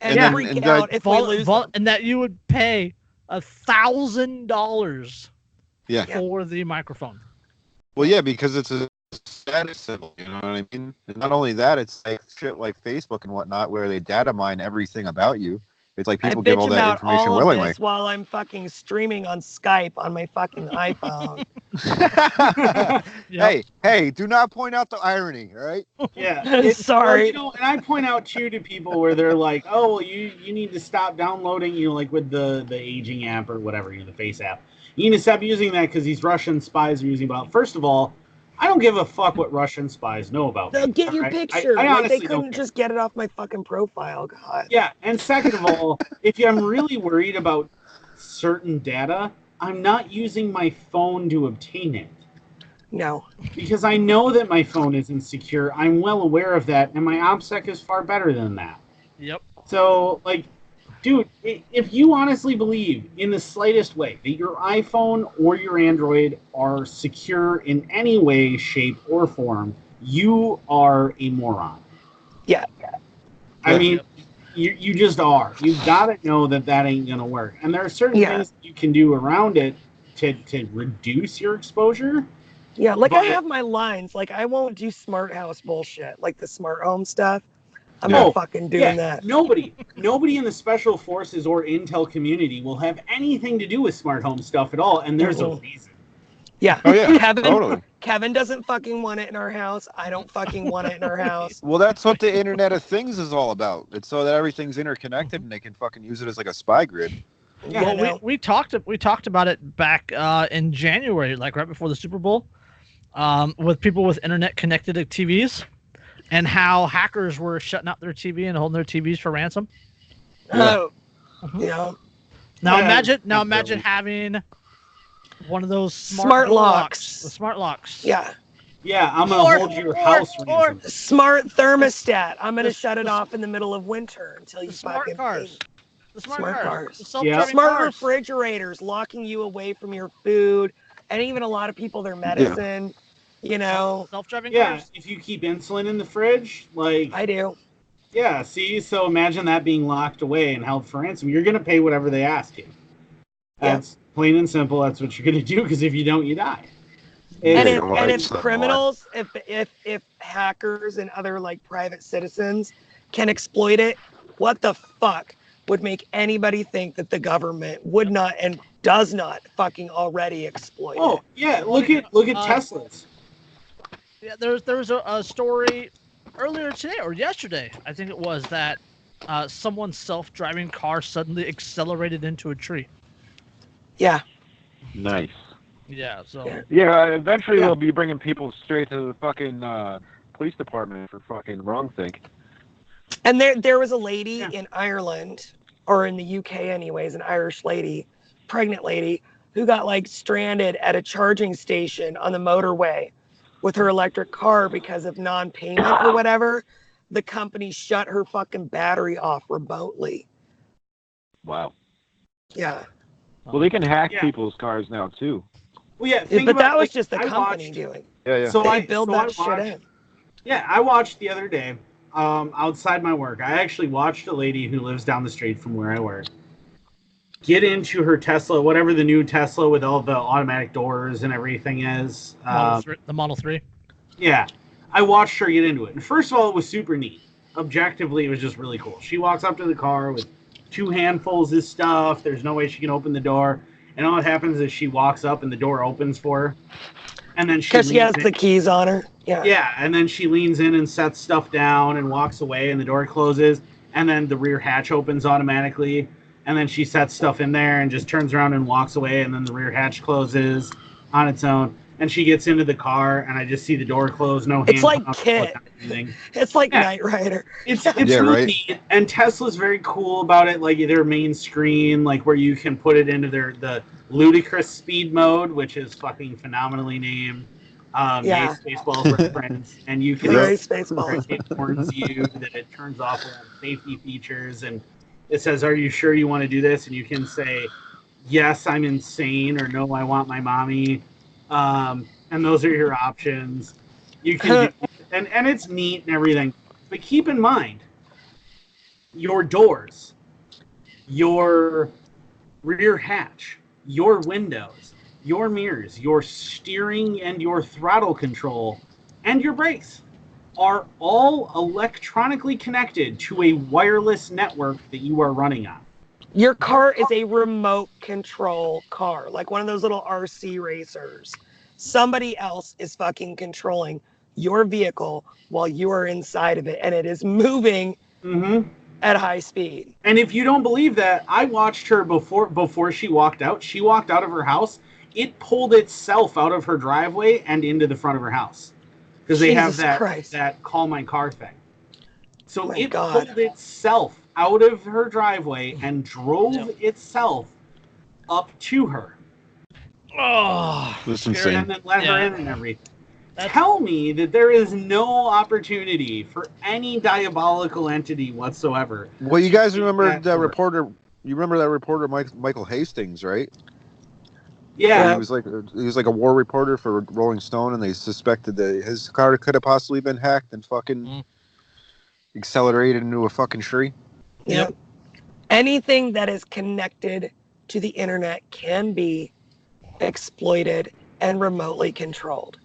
And freak out if we lose them. And that you would pay $1,000 for the microphone. Well, yeah, because it's a status symbol, you know what I mean? And not only that, it's like shit like Facebook and whatnot, where they data mine everything about you. It's like people give all that information willingly. While I'm fucking streaming on Skype on my fucking iPhone. Hey, do not point out the irony, all right? Yeah. Sorry. Well, and I point out too to people where they're like, oh, well, you need to stop downloading, like with the aging app or whatever, the Face app. You need to stop using that because these Russian spies are using about. First of all, I don't give a fuck what Russian spies know about me. They'll get your right? picture. I Like, honestly they don't couldn't care. just get it off my fucking profile. God. Yeah, and second of all, if I'm really worried about certain data, I'm not using my phone to obtain it. No. Because I know that my phone isn't secure. I'm well aware of that, and my OPSEC is far better than that. Yep. So, like, dude, if you honestly believe in the slightest way that your iPhone or your Android are secure in any way, shape, or form, you are a moron. Yeah. I mean, you just are. You've got to know that ain't going to work. And there are certain things you can do around it to reduce your exposure. Yeah, like, I have my lines. Like, I won't do smart house bullshit, like the smart home stuff. I'm not fucking doing that. Nobody in the special forces or intel community will have anything to do with smart home stuff at all, and there's a reason. Yeah. Oh yeah, Kevin, totally. Kevin doesn't fucking want it in our house. I don't fucking want it in our house. Well, that's what the Internet of Things is all about. It's so that everything's interconnected and they can fucking use it as like a spy grid. Yeah, well, we talked about it back in January, like right before the Super Bowl, with people with internet connected to TVs, and how hackers were shutting out their TV and holding their TVs for ransom. Oh, yeah. Now imagine having one of those smart locks. The smart locks. Yeah. Yeah, I'm gonna hold your house ransom. Smart thermostat. I'm gonna shut it off in the middle of winter until you fucking cars. The smart cars. The smart refrigerators locking you away from your food, and even a lot of people their medicine. You know, self-driving cars. Yeah, if you keep insulin in the fridge, like I do. Yeah, see, so imagine that being locked away and held for ransom. You're gonna pay whatever they ask you. That's plain and simple. That's what you're gonna do, because if you don't, you die. And if criminals, if hackers and other like private citizens can exploit it, what the fuck would make anybody think that the government would not and does not fucking already exploit it? Oh yeah, look at Teslas. Yeah, there was a story earlier today or yesterday, I think it was, that someone's self-driving car suddenly accelerated into a tree. Yeah. Nice. Yeah. So. Yeah. Eventually, they'll be bringing people straight to the fucking police department for fucking wrong think. And there was a lady in Ireland, or in the UK anyways, an Irish lady, pregnant lady, who got like stranded at a charging station on the motorway with her electric car because of non-payment or whatever. The company shut her fucking battery off remotely. Wow. Yeah. Well, they can hack people's cars now too. Well, yeah, but that was just the company doing. Yeah. So they build that shit in. Yeah, I watched the other day, outside my work. I actually watched a lady who lives down the street from where I work get into her Tesla, whatever the new Tesla with all the automatic doors and everything is. The Model 3. Yeah. I watched her get into it. And first of all, it was super neat. Objectively, it was just really cool. She walks up to the car with 2 handfuls of stuff. There's no way she can open the door. And all that happens is she walks up and the door opens for her. And then because she has the keys on her. Yeah. Yeah. And then she leans in and sets stuff down and walks away, and the door closes. And then the rear hatch opens automatically. And then she sets stuff in there and just turns around and walks away. And then the rear hatch closes on its own. And she gets into the car, and I just see the door close. No hands. It's like Kit. It's like Knight Rider. It's really neat. And Tesla's very cool about it. Like their main screen, like where you can put it into the ludicrous speed mode, which is fucking phenomenally named. Yay Spaceballs reference, and you can it warns you that it turns off safety features, and it says, "Are you sure you want to do this?" And you can say, "Yes, I'm insane," or "No, I want my mommy." And those are your options. You can do, and it's neat and everything, but keep in mind your doors, your rear hatch, your windows, your mirrors, your steering and your throttle control, and your brakes are all electronically connected to a wireless network that you are running on. Your car is a remote control car, like one of those little RC racers. Somebody else is fucking controlling your vehicle while you are inside of it, and it is moving at high speed. And if you don't believe that, I watched her before she walked out. She walked out of her house. It pulled itself out of her driveway and into the front of her house. Because they have that call my car thing. So it pulled itself out of her driveway and drove itself up to her. Oh, that's insane. And then let her in and everything. Tell me that there is no opportunity for any diabolical entity whatsoever. Well, you guys remember that reporter? You remember that reporter, Michael Hastings, right? Yeah. He was like a war reporter for Rolling Stone, and they suspected that his car could have possibly been hacked and fucking accelerated into a fucking tree. Yep. Anything that is connected to the internet can be exploited and remotely controlled.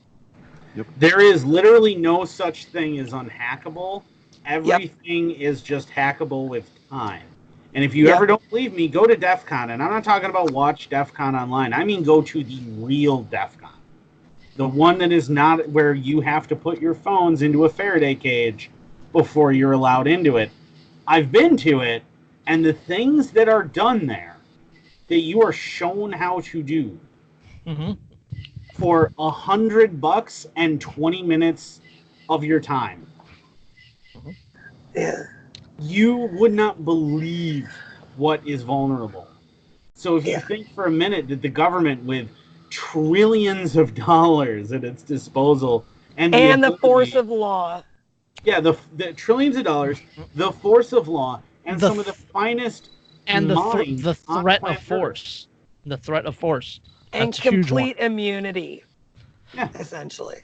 Yep. There is literally no such thing as unhackable. Everything is just hackable with time. And if you ever don't believe me, go to DEF CON. And I'm not talking about watch DEF CON online. I mean go to the real DEF CON. The one that is not where you have to put your phones into a Faraday cage before you're allowed into it. I've been to it, and the things that are done there that you are shown how to do for $100 and 20 minutes of your time. Yeah. You would not believe what is vulnerable. So if you think for a minute that the government with trillions of dollars at its disposal and the force of law. Yeah, the trillions of dollars, the force of law, and some of the finest and minds the threat of force. The threat of force. And complete immunity. Yeah. Essentially.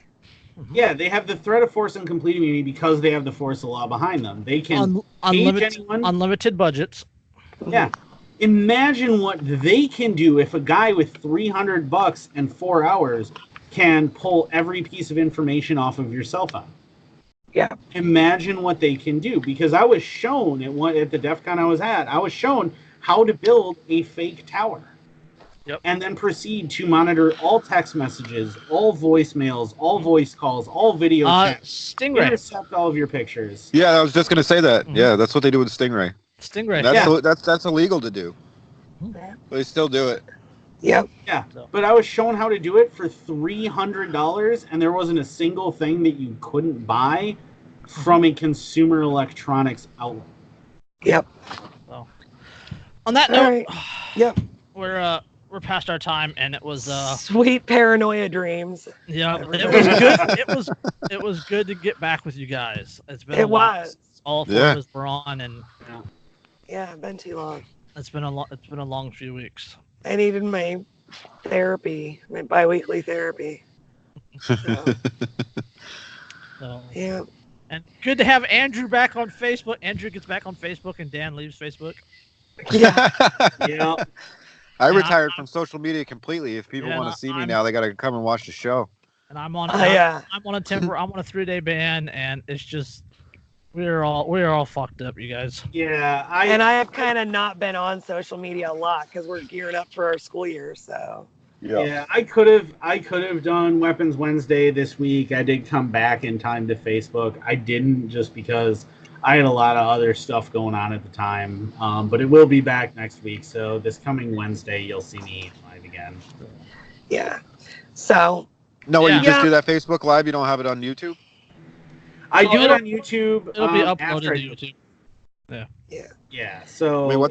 Yeah, they have the threat of force and complete immunity because they have the force of law behind them. They can unlimited budgets. Yeah. Imagine what they can do if a guy with $300 and 4 hours can pull every piece of information off of your cell phone. Yeah. Imagine what they can do. Because I was shown at the DEF CON I was at, I was shown how to build a fake tower. Yep. And then proceed to monitor all text messages, all voicemails, all voice calls, all video chats. Stingray. Intercept all of your pictures. Yeah, I was just going to say that. Yeah, that's what they do with Stingray. That's illegal to do. But they still do it. Yep. Yeah, but I was shown how to do it for $300, and there wasn't a single thing that you couldn't buy from a consumer electronics outlet. Yep. So, on that note, yep, we're past our time, and it was sweet paranoia dreams. Yeah, it was good. It was good to get back with you guys. It's been all four of us were on, and it's been too long. It's been a long few weeks. I needed my therapy, my biweekly therapy. So, yeah. And good to have Andrew back on Facebook. Andrew gets back on Facebook, and Dan leaves Facebook. Yeah. Yeah. I retired from social media completely. If people want to see me now, they got to come and watch the show. And I'm on. I'm on a 3-day ban, and it's just we're all fucked up, you guys. Yeah, I have kind of not been on social media a lot because we're gearing up for our school year. So. Yeah, I could have done Weapons Wednesday this week. I did come back in time to Facebook. I didn't just because I had a lot of other stuff going on at the time. But it will be back next week. So this coming Wednesday, you'll see me live again. Yeah. So. No, you just do that Facebook Live. You don't have it on YouTube. I do it on YouTube. It'll be uploaded to YouTube. Yeah. Yeah. So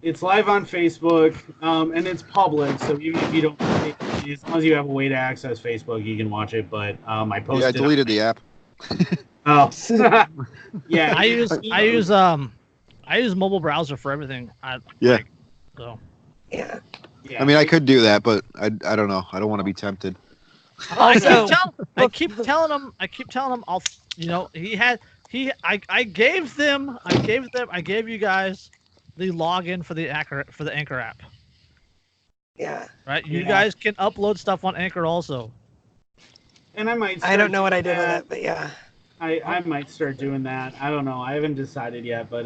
it's live on Facebook, and it's public. So even if you don't, as long as you have a way to access Facebook, you can watch it. But I posted. Yeah, I deleted the app. Oh. Yeah. I use mobile browser for everything. So. Yeah. I mean, I could do that, but I don't know. I don't want to be tempted. Also, I keep telling him. I gave you guys the login for the Anchor app. Yeah. Right. You guys can upload stuff on Anchor also. And I don't know what I did with it, but yeah. I might start doing that. I don't know. I haven't decided yet, but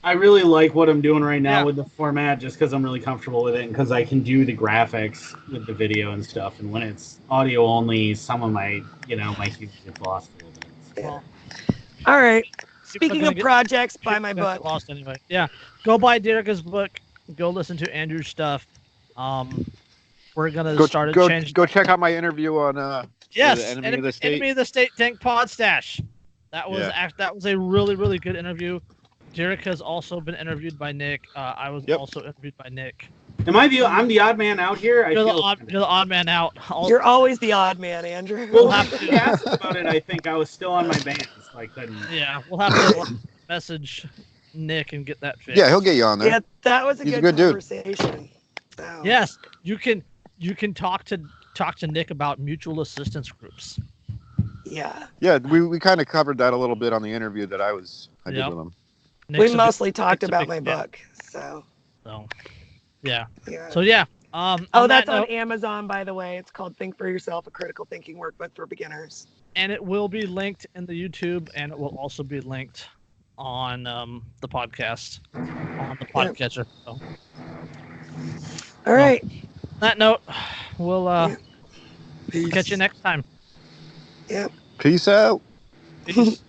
I really like what I'm doing right now with the format just because I'm really comfortable with it and because I can do the graphics with the video and stuff. And when it's audio only, some of my humor gets lost a little bit. Yeah. All right. speaking of projects, buy my book. Lost anyway. Yeah, go buy Derica's book. Go listen to Andrew's stuff. We're gonna start a change. Go check out my interview on yes, Enemy of the State. Enemy of the State Tank Pod Stash. That was that was a really, really good interview. Derica's also been interviewed by Nick. I was also interviewed by Nick. I'm the odd man out here. You're the odd man out. You're always the odd man, Andrew. We'll have to ask about it. I think I was still on my bands. I couldn't. Yeah, we'll have to message Nick and get that fixed. Yeah, he'll get you on there. Yeah, that was a good conversation. So. Yes, you can talk to Nick about mutual assistance groups. Yeah. Yeah, we kind of covered that a little bit on the interview that I did with him. We mostly talked about my book, so. Yeah. Yeah. So yeah. That's on Amazon, by the way. It's called "Think for Yourself: A Critical Thinking Workbook for Beginners." And it will be linked in the YouTube, and it will also be linked on the podcast, on the podcatcher. So. All right. On that note, we'll catch you next time. Yep. Peace out. Peace.